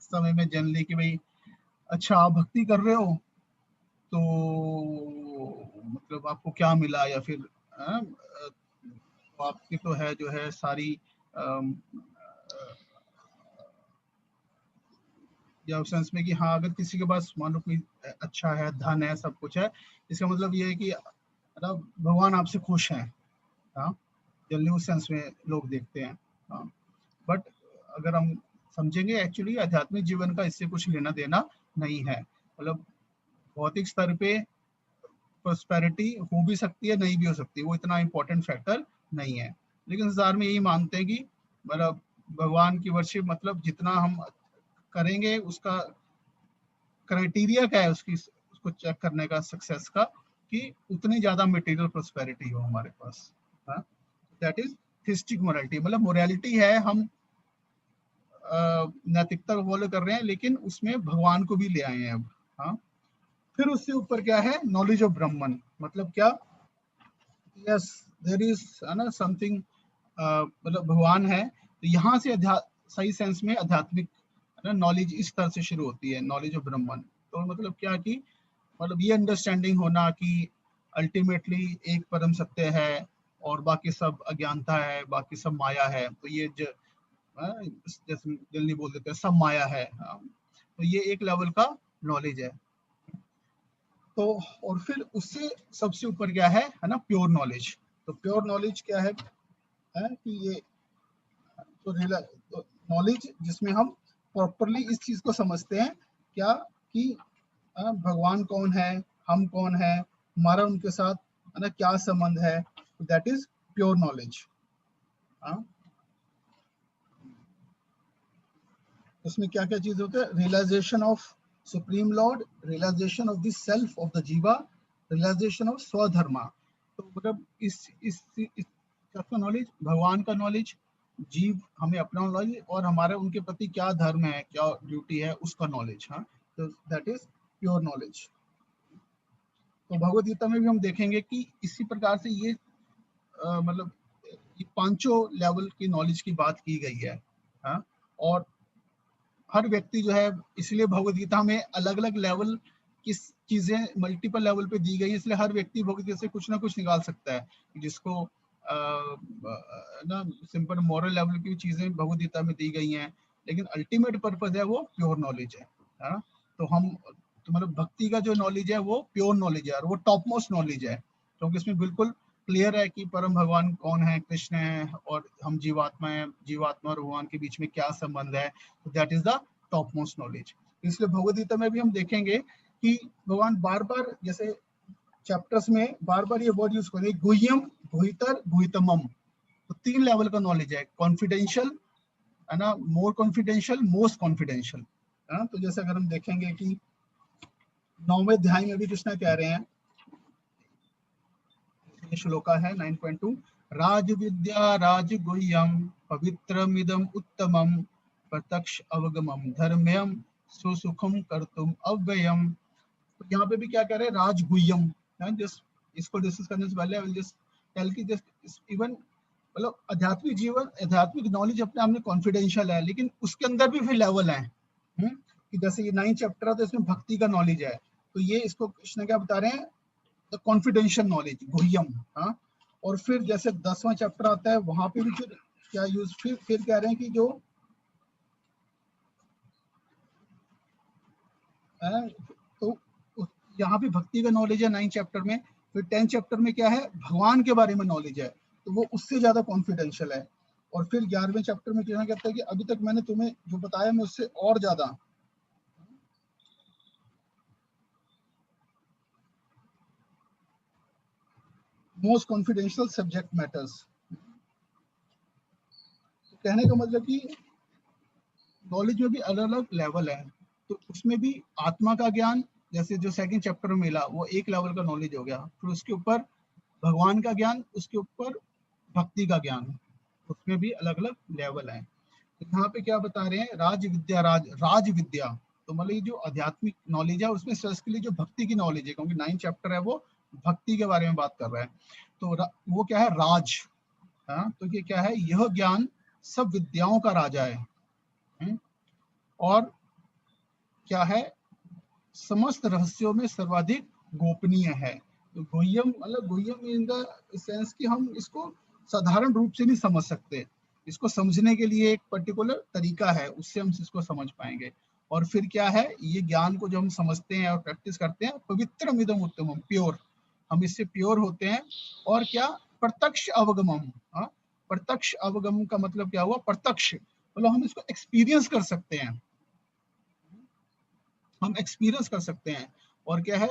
Speaker 1: समय में जनरली कि भाई अच्छा आप भक्ति कर रहे हो तो मतलब आपको क्या मिला, या फिर आपकी तो है जो है सारी या उस सेंस में कि हाँ अगर किसी के पास मान लो कोई अच्छा है, धन है, सब कुछ है, इसका मतलब ये है कि मतलब भगवान आपसे खुश हैं। हाँ, जनरली उस सेंस में लोग देखते हैं। हाँ, बट अगर हम समझेंगे एक्चुअली आध्यात्मिक जीवन का इससे कुछ लेना देना नहीं है। मतलब भौतिक स्तर पे प्रोस्पेरिटी हो भी सकती है, नहीं भी हो सकती, वो इतना इंपॉर्टेंट फैक्टर नहीं है। लेकिन संसार में यही मानते हैं कि मतलब भगवान की वर्शिप मतलब जितना हम करेंगे उसका क्राइटेरिया क्या है उसको चेक करने का सक्सेस का, कि उतनी ज्यादा मटेरियल प्रोस्पेरिटी हो हमारे पास। दैट इज थिस्टिक मोरालिटी, मतलब मोरालिटी है हम नैतिकता को फॉलो कर रहे हैं लेकिन उसमें भगवान को भी ले आए हैं अब। हाँ, फिर उससे ऊपर क्या है, नॉलेज ऑफ ब्रह्मन, मतलब क्या, यस देयर इज ना समथिंग, मतलब भगवान है तो यहाँ से सही सेंस में आध्यात्मिक नॉलेज इस तरह से शुरू होती है, नॉलेज ऑफ ब्रह्मन। तो मतलब क्या कि मतलब ये अंडरस्टैंडिंग होना कि अल्टीमेटली एक परम सत्य है और बाकी सब अज्ञानता है, बाकी सब माया है। तो ये जैसे जल्दी बोल देते हैं सब माया है। तो ये एक लेवल का नॉलेज है। तो और फिर उससे सबसे ऊपर क्या है ना, प्योर नॉलेज। तो प्योर नॉलेज क्या है कि ये तो नॉलेज जिसमें हम प्रॉपरली इस चीज को समझते हैं क्या कि भगवान कौन है, हम कौन है, हमारा उनके साथ है ना क्या संबंध है। That is pure knowledge. उसमें क्या क्या चीज होते हैं, realisation of supreme lord, realisation of the self of the jiva, realisation of svadharma. तो मतलब इस का नॉलेज, भगवान का नॉलेज, जीव हमें अपना नॉलेज, और हमारा उनके प्रति क्या धर्म है, क्या ड्यूटी है, उसका नॉलेज। हाँ, तो दैट इज प्योर नॉलेज। तो भगवद गीता में भी हम देखेंगे कि इसी प्रकार से ये मतलब ये पांचों लेवल की नॉलेज की बात की गई है। हाँ, और हर व्यक्ति जो है, इसलिए भगवद गीता में अलग अलग लेवल की चीजें मल्टीपल लेवल पे दी गई है, इसलिए हर व्यक्ति भगवद गीता से कुछ ना कुछ निकाल सकता है। जिसको ना सिंपल मॉरल लेवल की चीजें भगवद गीता में दी गई हैं, लेकिन अल्टीमेट पर्पज है वो प्योर नॉलेज है। तो हम तो मतलब भक्ति का जो नॉलेज है वो प्योर नॉलेज है और वो टॉप मोस्ट नॉलेज है, क्योंकि इसमें बिल्कुल क्लियर है कि परम भगवान कौन है, कृष्ण है, और हम जीवात्मा है, जीवात्मा और भगवान के बीच में क्या संबंध है। तो that is the top most knowledge. इसलिए भगवद गीता में भी हम देखेंगे कि भगवान बार बार जैसे चैप्टर्स में बार बार ये वर्ड यूज करेंगे, गुह्यम, गुहितर, गुहितमम। तो 3 लेवल का नॉलेज है, कॉन्फिडेंशियल है ना, मोर कॉन्फिडेंशियल, मोस्ट कॉन्फिडेंशियल। तो जैसे अगर हम देखेंगे कि 9वें अध्याय में भी कृष्ण कह रहे हैं, श्लोका है 9.2, राज विद्या राज गुह्यम पवित्रमिदम उत्तमम प्रत्यक्ष अवगमम धर्म्यम सुसुखम कर्तुम अव्ययम। तो यहाँ पे भी क्या कह रहे हैं, राज गुह्यम। जस्ट इसको डिस्कस करने से पहले आई विल जस्ट टेल कि जस्ट इवन मतलब आध्यात्मिक जीवन, आध्यात्मिक नॉलेज अपने आप में कॉन्फिडेंशियल है, लेकिन उसके अंदर भी फिर लेवल है। कि जैसे ये 9 चैप्टर है तो इसमें भक्ति का नॉलेज है, तो ये इसको कृष्ण क्या बता रहे हैं, द कॉन्फिडेंशियल नॉलेज, गुह्यम। हाँ, और फिर जैसे 10वां चैप्टर आता है वहां पे भी फिर क्या यूज, फिर कह रहे हैं कि जो तो यहाँ पे भक्ति का नॉलेज है 9 चैप्टर में। फिर 10 चैप्टर में क्या है, भगवान के बारे में नॉलेज है, तो वो उससे ज्यादा कॉन्फिडेंशियल है। और फिर 11वें चैप्टर में क्या कहता है कि अभी तक मैंने तुम्हें जो बताया मैं उससे और ज्यादा मोस्ट कॉन्फिडेंशियल सब्जेक्ट मैटर्स। कहने का मतलब कि नॉलेज में भी अलग अलग लेवल है। तो उसमें भी आत्मा का ज्ञान, जैसे जो 2nd चैप्टर में मिला वो एक लेवल का नॉलेज हो गया, फिर उसके ऊपर भगवान का ज्ञान, उसके ऊपर भक्ति का ज्ञान, उसमें भी अलग अलग लेवल है। तो यहाँ पे क्या बता रहे हैं, राज विद्या, राज विद्या, तो मतलब ये जो आध्यात्मिक नॉलेज है उसमें स्पेसिफिकली जो भक्ति की नॉलेज है, क्योंकि 9 चैप्टर है वो भक्ति के बारे में बात कर रहा है। तो वो क्या है, राज। तो ये क्या है, यह ज्ञान सब विद्याओं का राजा है, और क्या है, समस्त रहस्यों में सर्वाधिक गोपनीय है। तो गुह्यम मतलब गुह्यम इन द सेंस कि हम इसको साधारण रूप से नहीं समझ सकते, इसको समझने के लिए एक पर्टिकुलर तरीका है, उससे हम इसको समझ पाएंगे। और फिर क्या है, ये ज्ञान को जो हम समझते हैं और प्रैक्टिस करते हैं, पवित्र मिदम उत्तमम, प्योर, हम इससे प्योर होते हैं। और क्या, प्रत्यक्ष अवगमम। प्रत्यक्ष अवगम का मतलब क्या हुआ, प्रत्यक्ष मतलब हम इसको एक्सपीरियंस कर सकते हैं, हम एक्सपीरियंस कर सकते हैं। और क्या है,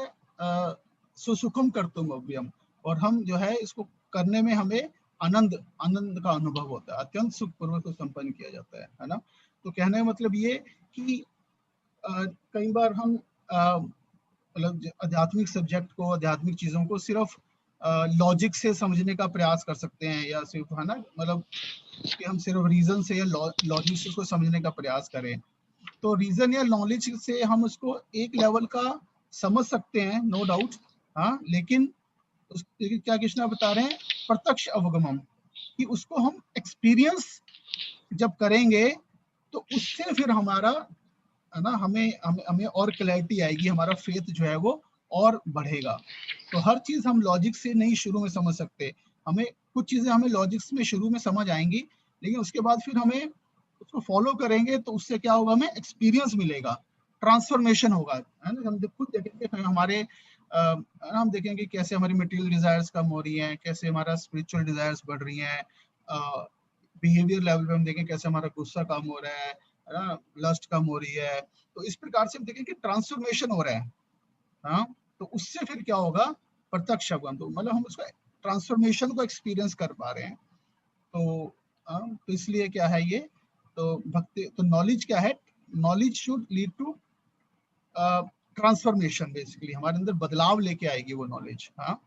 Speaker 1: सुसुखम कर्तुम अव्ययम, और हम जो है इसको करने में हमें आनंद का अनुभव होता है, अत्यंत सुखपूर्वक को संपन्न किया जाता है ना। तो कहने का मतलब ये कि कई बार हम मतलब आध्यात्मिक सब्जेक्ट को, आध्यात्मिक चीजों को सिर्फ लॉजिक से समझने का प्रयास कर सकते हैं, या सिर्फ है ना मतलब कि हम सिर्फ रीजन से या लॉजिक से उसको समझने का प्रयास करें। तो रीजन या नॉलेज से हम उसको एक लेवल का समझ सकते हैं, नो डाउट। हाँ, लेकिन क्या कृष्णा बता रहे हैं, प्रत्यक्ष अवगमम, कि उसको हम एक्सपीरियंस जब करेंगे तो उससे फिर हमारा है ना हमें हमें हमें और क्लैरिटी आएगी, हमारा फेथ जो है वो और बढ़ेगा। तो हर चीज हम लॉजिक से नहीं शुरू में समझ सकते, हमें कुछ चीजें हमें लॉजिक्स में शुरू में समझ आएंगी, लेकिन उसके बाद फिर हमें उसको फॉलो करेंगे तो उससे क्या होगा, हमें एक्सपीरियंस मिलेगा, ट्रांसफॉर्मेशन होगा, है ना। हम खुद देखेंगे हमारे हम देखेंगे कैसे हमारी मटेरियल डिजायर्स कम हो रही हैं, कैसे हमारा स्पिरिचुअल डिजायर्स बढ़ रही हैं, बिहेवियर लेवल पे हम देखें कैसे हमारा गुस्सा कम हो रहा है ना, लस्ट कम हो रही है। तो इस प्रकार से हम देखें कि ट्रांसफॉर्मेशन हो रहा है। हाँ, तो उससे फिर क्या होगा, प्रत्यक्ष अवगम, तो मतलब हम उसको ट्रांसफॉर्मेशन को एक्सपीरियंस कर पा रहे हैं। तो इसलिए क्या है ये, तो भक्ति, तो नॉलेज क्या है, knowledge should lead to transformation, basically हमारे अंदर बदलाव लेके आएगी वो नॉलेज। हाँ,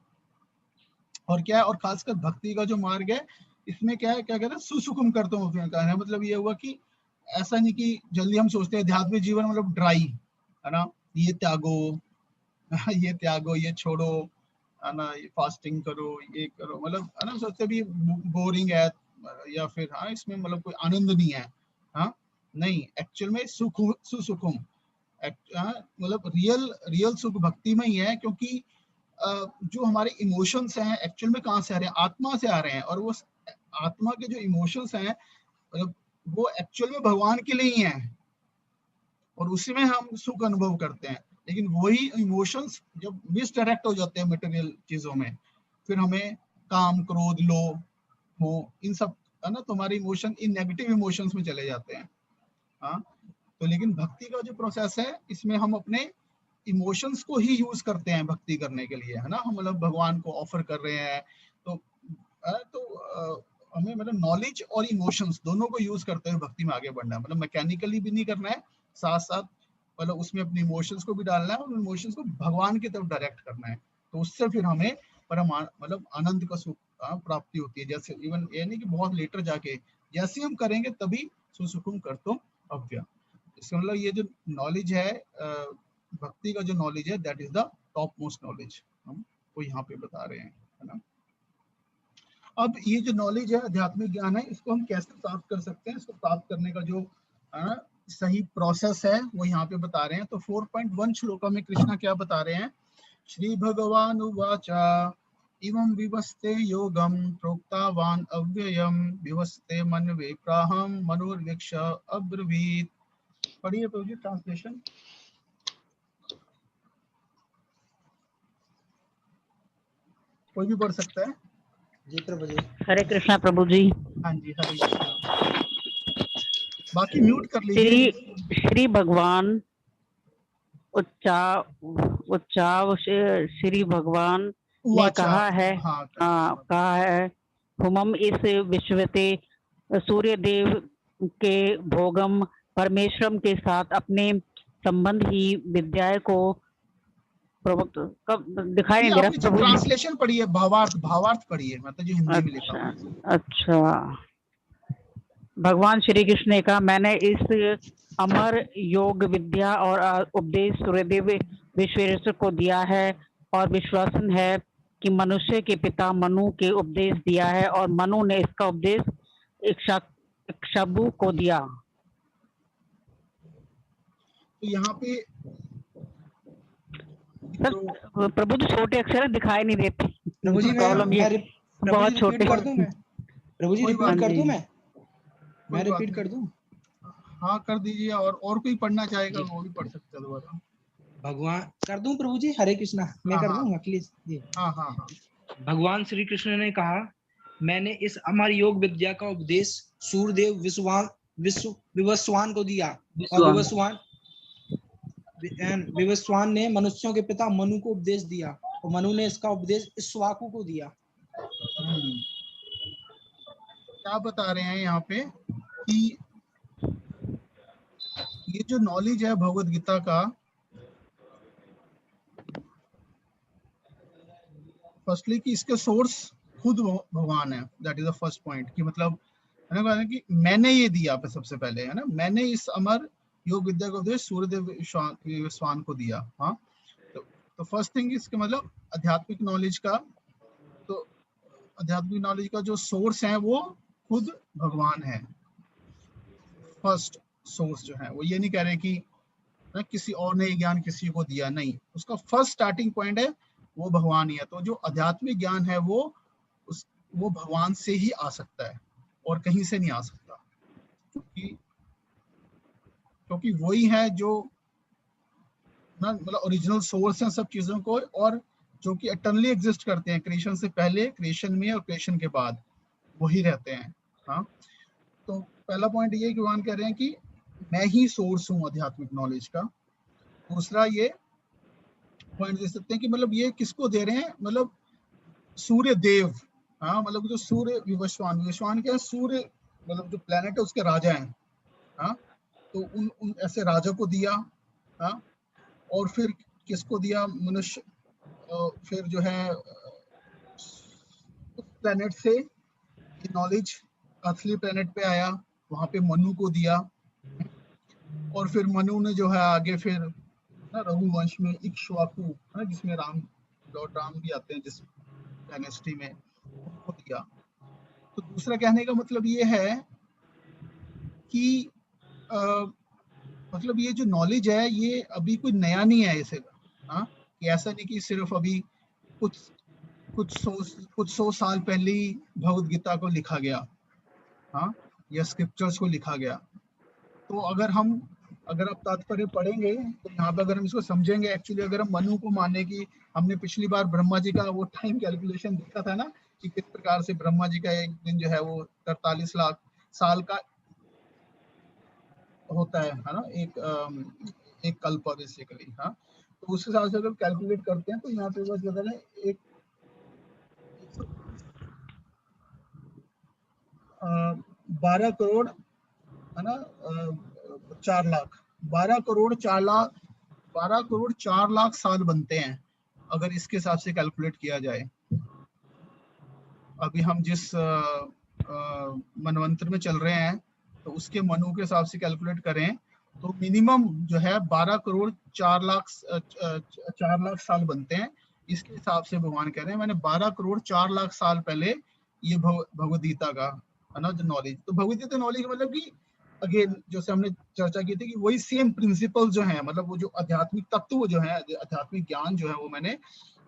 Speaker 1: और क्या है, और खासकर भक्ति का जो मार्ग है इसमें क्या है, क्या कहते हैं, सुसुकुम करता हूँ, कहने मतलब ये हुआ कि ऐसा नहीं कि जल्दी हम सोचते हैं आध्यात्मिक जीवन मतलब ड्राई, है ना, ये त्यागो ये त्यागो, ये छोड़ो, है ना, ये फास्टिंग करो, ये करो, मतलब है ना, सोचते भी बोरिंग है या फिर हाँ इसमें मतलब कोई आनंद नहीं है। हाँ, नहीं, एक्चुअल में सुसुकुम मतलब रियल सुख भक्ति में ही है, क्योंकि जो हमारे इमोशंस हैं एक्चुअल में कहाँ से आ रहे हैं, आत्मा से आ रहे हैं, और वो आत्मा के जो इमोशंस हैं मतलब वो एक्चुअल में भगवान के लिए ही हैं, और उसी में हम सुख अनुभव करते हैं। लेकिन वही इमोशंस जब मिसडायरेक्ट हो जाते हैं मटेरियल चीजों में, फिर हमें काम, क्रोध, लोभ, मोह, इन सब, है ना, तो हमारे इमोशन इन नेगेटिव इमोशंस में चले जाते हैं। हाँ, तो लेकिन भक्ति का जो प्रोसेस है इसमें हम अपने इमोशंस को ही यूज करते हैं भक्ति करने के लिए, है ना, हम मतलब भगवान को ऑफर कर रहे हैं। तो हमें मतलब नॉलेज और इमोशंस दोनों को यूज करते हुए भक्ति में आगे बढ़ना है, मतलब मैकेनिकली भी नहीं करना है, साथ साथ मतलब उसमें अपने इमोशंस को भी डालना है और इमोशंस को भगवान की तरफ डायरेक्ट करना है। तो उससे फिर हमें परम मतलब आनंद का सुख प्राप्ति होती है। जैसे इवन ये नहीं कि बहुत लेटर जाके, जैसे हम करेंगे तभी सुसुकुम कर्तुम अव्ययम्। इसका मतलब ये जो नॉलेज है भक्ति का जो नॉलेज है that is the top most knowledge, हम वो यहाँ पे बता रहे हैं, है ना। अब ये जो नॉलेज है, आध्यात्मिक ज्ञान है, इसको हम कैसे प्राप्त कर सकते हैं, इसको प्राप्त करने का जो सही प्रोसेस है वो यहाँ पे बता रहे हैं। तो 4.1 श्लोका में कृष्णा क्या बता रहे हैं, श्री भगवान उवाचा इमं विवस्ते योगम प्रोक्तावान अव्ययम विवस्ते मनवे प्राहम मनोर्वीक्ष अब्रवीत। पढ़िए प्रभु जी ट्रांसलेशन। कोई भी पढ़ सकता है।
Speaker 8: जी प्रभु जी।
Speaker 6: हरे कृष्णा प्रभु जी।
Speaker 1: हाँ जी, हरे कृष्णा। बाकी म्यूट कर लीजिए।
Speaker 6: श्री भगवान उच्चाव श्री भगवान ने कहा है, कहा है, हुमम इस विश्वते सूर्य देव के भोगम परमेश्वरम के साथ अपने संबंध ही विद्या को प्रवक्त कब दिखाई नहीं दे रहा।
Speaker 1: ट्रांसलेशन पढ़िए, भावार्थ पढ़िए, मतलब जो हिंदी में लिखा है।
Speaker 6: अच्छा, भगवान श्री कृष्ण ने कहा, मैंने इस अमर योग विद्या और उपदेश सूर्यदेव विश्वेश्वर को दिया है, और विश्वासन है कि मनुष्य के पिता मनु के उपदेश दिया है, और मनु ने इसका उपदेश इक्ष्वाकु को दिया।
Speaker 1: तो यहाँ पे
Speaker 6: सर प्रभु जी छोटे अक्षर दिखाई नहीं देते।
Speaker 8: प्रभु जी
Speaker 6: बहुत छोटे
Speaker 8: कर दूं मैं? प्रभु जी रिपीट कर दूं मैं रिपीट कर दूं?
Speaker 1: हाँ कर दीजिए, और कोई पढ़ना चाहेगा वो भी पढ़ सकता है दोबारा।
Speaker 8: भगवान कर दूं प्रभु जी? हरे कृष्णा, मैं कर दूं प्लीज जी।
Speaker 1: हाँ।
Speaker 8: भगवान श्री कृष्ण ने कहा, मैंने इस अमर योग विद्या का उपदेश सूर्यदेव विवस्वान को दिया, और विवस्वान ने मनुष्यों के पिता मनु को उपदेश दिया, और मनु ने इसका उपदेश इक्ष्वाकु को दिया।
Speaker 1: क्या बता रहे हैं यहाँ पे कि ये जो नॉलेज है भगवत गीता का, फर्स्टली कि इसके सोर्स खुद भगवान है, that is the first point. कि मतलब है कि मैंने ये दिया सबसे पहले, है ना, मैंने इस अमर योग विद्या को उपदेश सूर्यदेव विश्वान को दिया। हाँ, तो फर्स्ट थिंग इसके मतलब आध्यात्मिक नॉलेज का, तो आध्यात्मिक नॉलेज का जो सोर्स है वो खुद भगवान है, फर्स्ट सोर्स जो है, वो ये नहीं कह रहे कि ना किसी और ने ज्ञान किसी को दिया, नहीं, उसका फर्स्ट स्टार्टिंग पॉइंट है वो भगवान ही है। तो जो आध्यात्मिक ज्ञान है वो भगवान से ही आ सकता है और कहीं से नहीं आ सकता, क्योंकि वही है जो ना मतलब ओरिजिनल सोर्स है सब चीजों को, और जो कि एटर्नली एग्जिस्ट करते हैं, क्रिएशन से पहले, क्रिएशन में और क्रिएशन के बाद वही रहते हैं। हाँ, तो पहला पॉइंट ये कि भगवान कह रहे हैं कि मैं ही सोर्स हूँ आध्यात्मिक नॉलेज का। दूसरा ये पॉइंट दे सकते हैं कि मतलब ये किसको दे रहे हैं, मतलब सूर्य देव, हाँ, मतलब जो सूर्य विवस्वान क्या है, सूर्य मतलब जो प्लेनेट है उसके राजा हैं। हाँ, तो उन ऐसे राजा को दिया। हाँ, और फिर किसको दिया, मनुष्य, फिर जो है उस प्लेनेट से ये नॉलेज असली प्लेनेट पे आया, वहां पे मनु को दिया, और फिर मनु ने जो है आगे फिर ना रघुवंश में इक्ष्वाकु है, जिसमें लॉर्ड राम भी आते हैं जिस डायनेस्टी में, उनको दिया। तो दूसरा कहने का मतलब ये है कि मतलब ये जो नॉलेज है ये अभी कोई नया नहीं है इसे। हाँ, कि ऐसा नहीं कि सिर्फ अभी कुछ सौ साल पहले ही भगवद गीता को लिखा गया, हाँ, या स्क्रिप्चर्स को लिखा गया। तो अगर आप तात्पर्य पढ़ेंगे तो यहाँ पे अगर हम इसको समझेंगे, एक्चुअली अगर हम मनु को माने कि हमने पिछली बार ब्रह्मा जी का वो टाइम कैलकुलेशन देखा था ना, कि किस प्रकार से ब्रह्मा जी का एक दिन जो है वो 43 लाख साल का होता है ना, एक कल्प बेसिकली। हाँ, तो उस हिसाब से अगर कैलकुलेट करते हैं तो यहाँ पे बस बदल है एक 12 करोड़ है ना, 4 लाख, 12 करोड़ 4 लाख साल बनते हैं अगर इसके हिसाब से कैलकुलेट किया जाए। अभी हम जिस मनवंतर में चल रहे हैं तो उसके मनु के हिसाब से कैलकुलेट करें तो मिनिमम जो है 12 करोड़ 4 लाख साल बनते हैं। इसके हिसाब से भगवान कह रहे हैं मैंने 12 करोड़ 4 लाख साल पहले ये भगवद गीता का है ना जो नॉलेज, तो भगवद गीता नॉलेज मतलब कि अगेन जैसे हमने चर्चा की थी कि वही सेम प्रिंसिपल जो है, मतलब वो जो आध्यात्मिक तत्व जो है, आध्यात्मिक ज्ञान जो है, वो मैंने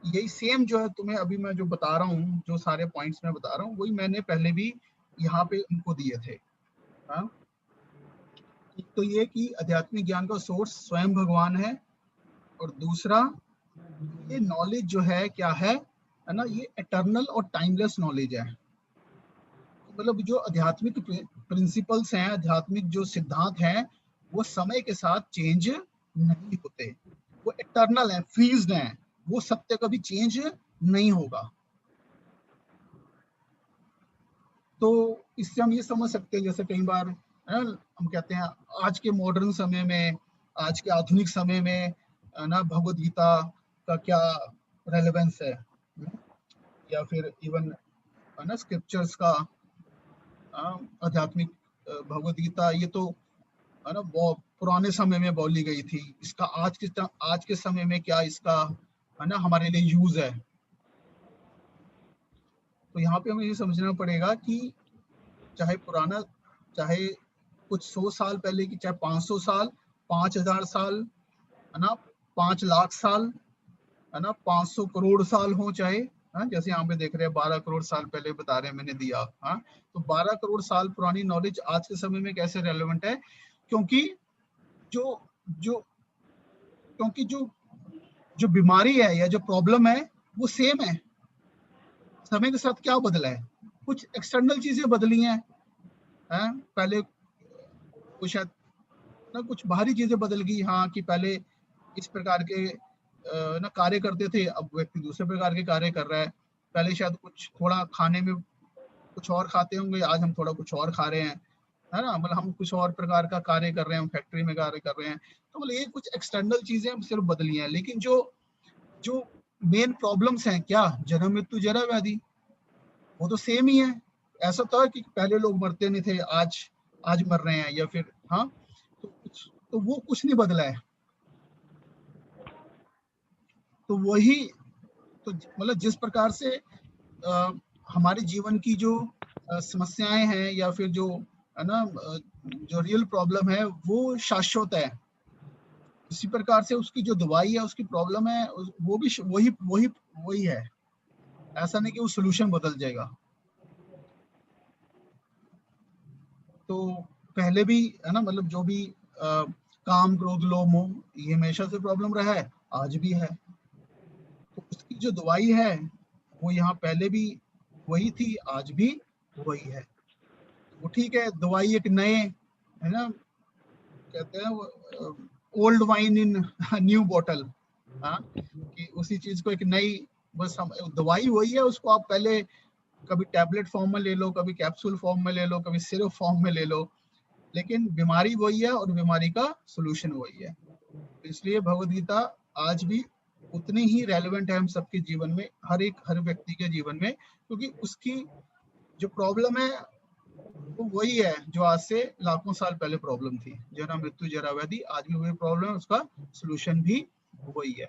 Speaker 1: यही सेम जो है तुम्हें अभी मैं जो बता रहा हूँ, जो सारे पॉइंट्स मैं बता रहा हूँ वही मैंने पहले भी यहाँ पे उनको दिए थे। हाँ, तो ये कि आध्यात्मिक ज्ञान का सोर्स स्वयं भगवान है, और दूसरा ये नॉलेज जो है क्या है ना, ये एटर्नल और टाइमलेस नॉलेज है। मतलब जो आध्यात्मिक प्रिंसिपल्स हैं, आध्यात्मिक जो सिद्धांत हैं, वो समय के साथ चेंज नहीं होते, वो एटर्नल है, फ्रीज्ड हैं, वो सत्य कभी चेंज नहीं होगा। तो इससे हम ये समझ सकते हैं, जैसे कई बार हम कहते हैं आज के मॉडर्न समय में, आज के आधुनिक समय में ना भगवद गीता का क्या रेलेवेंस है, या फिर इवन है ना स्क्रिप्चर्स का, आध्यात्मिक भगवद गीता ये तो है ना बहुत पुराने समय में बोली गई थी, इसका आज के समय में क्या इसका है ना हमारे लिए यूज है। तो यहाँ पे हमें ये समझना पड़ेगा कि चाहे पुराना, चाहे कुछ 100 साल पहले की, चाहे 500 साल, 5000 साल है ना, 5 लाख साल है ना, 500 करोड़ साल हो, चाहे जैसे यहाँ पे देख रहे हैं 12 करोड़ साल पहले बता रहे हैं मैंने दिया। हाँ, तो 12 करोड़ साल पुरानी नॉलेज आज के समय में कैसे रेलेवेंट है, क्योंकि जो बीमारी है या जो प्रॉब्लम है वो सेम है। समय के साथ क्या बदला है, कुछ एक्सटर्नल चीजें बदली हैं, पहले कुछ ना कुछ बाहरी चीजें बदल गई। हाँ, कि पहले इस प्रकार के ना कार्य करते थे, अब व्यक्ति दूसरे प्रकार के कार्य कर रहा है। पहले शायद कुछ थोड़ा खाने में कुछ और खाते होंगे, आज हम थोड़ा कुछ और खा रहे हैं, है ना, मतलब हम कुछ और प्रकार का कार्य कर रहे हैं, हम फैक्ट्री में कार्य कर रहे हैं। तो मतलब ये कुछ एक्सटर्नल चीजें सिर्फ बदली हैं, लेकिन जो मेन प्रॉब्लम्स हैं, क्या जन्म मृत्यु जरा व्याधि, वो तो सेम ही है। ऐसा तो है कि पहले लोग मरते नहीं थे, आज मर रहे हैं, या फिर हाँ, तो वो कुछ नहीं बदला है। तो वही तो मतलब जिस प्रकार से हमारे जीवन की जो समस्याएं हैं, या फिर जो है ना जो रियल प्रॉब्लम है वो शाश्वत है। इसी प्रकार से उसकी जो दवाई है, उसकी प्रॉब्लम है, वो भी वही वही वही है। ऐसा नहीं कि वो सोल्यूशन बदल जाएगा। तो पहले भी है ना, मतलब जो भी काम क्रोध लोभ मोह, ये हमेशा से प्रॉब्लम रहा है, आज भी है। तो उसकी जो दवाई है वो यहाँ पहले भी वही थी, आज भी वही है। वो ठीक है, दवाई एक नए, है ना, कहते हैं old wine in new bottle, हाँ, कि उसी चीज को एक नई, बस हम दवाई वही है, उसको आप पहले कभी टैबलेट फॉर्म में ले लो, कभी कैप्सूल फॉर्म में ले लो, कभी सिरप फॉर्म में ले लो, लेकिन बीमारी वही है और बीमारी का सॉल्यूशन वही है। इसलिए भगवद गीता आज भी उतनी ही रेलेवेंट है हम सबके जीवन में, हर व्यक्ति के जीवन में, क्योंकि उसकी जो प्रॉब्लम है वो वही है जो आज से लाखों साल पहले प्रॉब्लम थी। जरा मृत्यु जरा व्याधि, आज भी वही प्रॉब्लम है, उसका सॉल्यूशन भी वही है।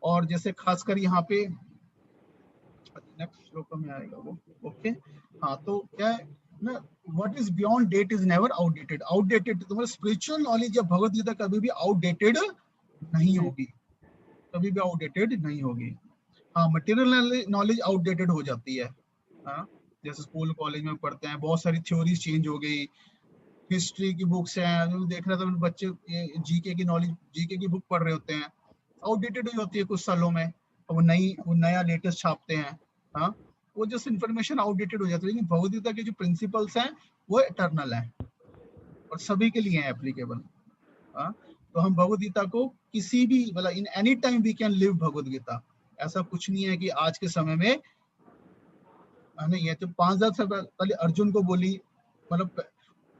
Speaker 1: और जैसे खासकर यहाँ पे नेक्स्ट श्लोक में आएगा वो, ओके, हाँ, तो क्या है ना, what is beyond date is never outdated. Outdated तुम्हारा स्पिरिचुअल नॉलेज या भगवद गीता कभी भी आउटडेटेड नहीं होगी, कभी भी आउटडेटेड नहीं होगी। हाँ, मटेरियल नॉलेज आउटडेटेड हो जाती है, हाँ, जैसे स्कूल कॉलेज में पढ़ते हैं, बहुत सारी थ्योरीज चेंज हो गई, हिस्ट्री की बुक्स हैं, देख रहा था बच्चे जीके की नॉलेज, जीके की बुक पढ़ रहे होते हैं, आउटडेटेड हो जाती है कुछ सालों में, और वो नया लेटेस्ट छापते हैं, हाँ, वो जस्ट इन्फॉर्मेशन आउटडेटेड हो जाती है। लेकिन भगवद गीता के जो प्रिंसिपल्स हैं वो इटर्नल हैं और सभी के लिए हैं एप्लीकेबल, हाँ। तो हम भगवद गीता को किसी भी, मतलब in any time we can live Bhagavad Gita. ऐसा कुछ नहीं है कि आज के समय में, नहीं, ये तो 5000 से पहले अर्जुन को बोली, मतलब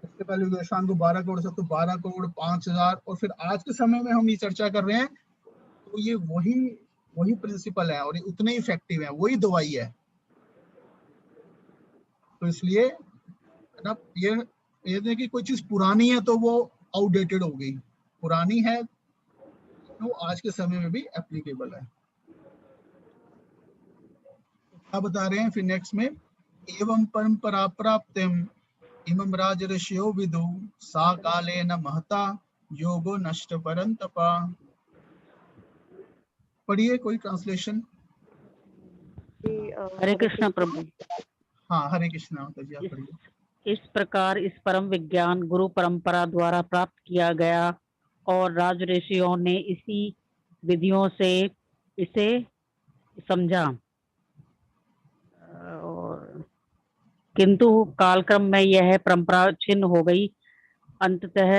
Speaker 1: इससे पहले विदेशान को 12 करोड़ से, तो 12 करोड़ 5000, और फिर आज के समय में हम ये चर्चा कर रहे हैं, तो ये वही प्रिंसिपल है और ये उतने इफेक्टिव है, वही दवाई है। तो इसलिए ना, ये नहीं कि कोई चीज पुरानी है तो वो आउटडेटेड हो गई, पुरानी है तो आज के समय में भी एप्लीकेबल है। क्या बता रहे हैं फिर नेक्स्ट में, एवं परंपरा प्राप्तिम इमं राज ऋषियो विदु सा काले न महता योगो नष्ट परंतपा। पढ़िए कोई ट्रांसलेशन।
Speaker 6: हरे कृष्ण प्रभु।
Speaker 1: हाँ, हरे कृष्णा माता जी, आप पढ़िए।
Speaker 6: इस प्रकार इस परम विज्ञान गुरु परंपरा द्वारा प्राप्त किया गया और राज ऋषियों ने इसी विधियों से इसे समझा, और किंतु कालक्रम में यह परंपरा छिन्न हो गई। अंततः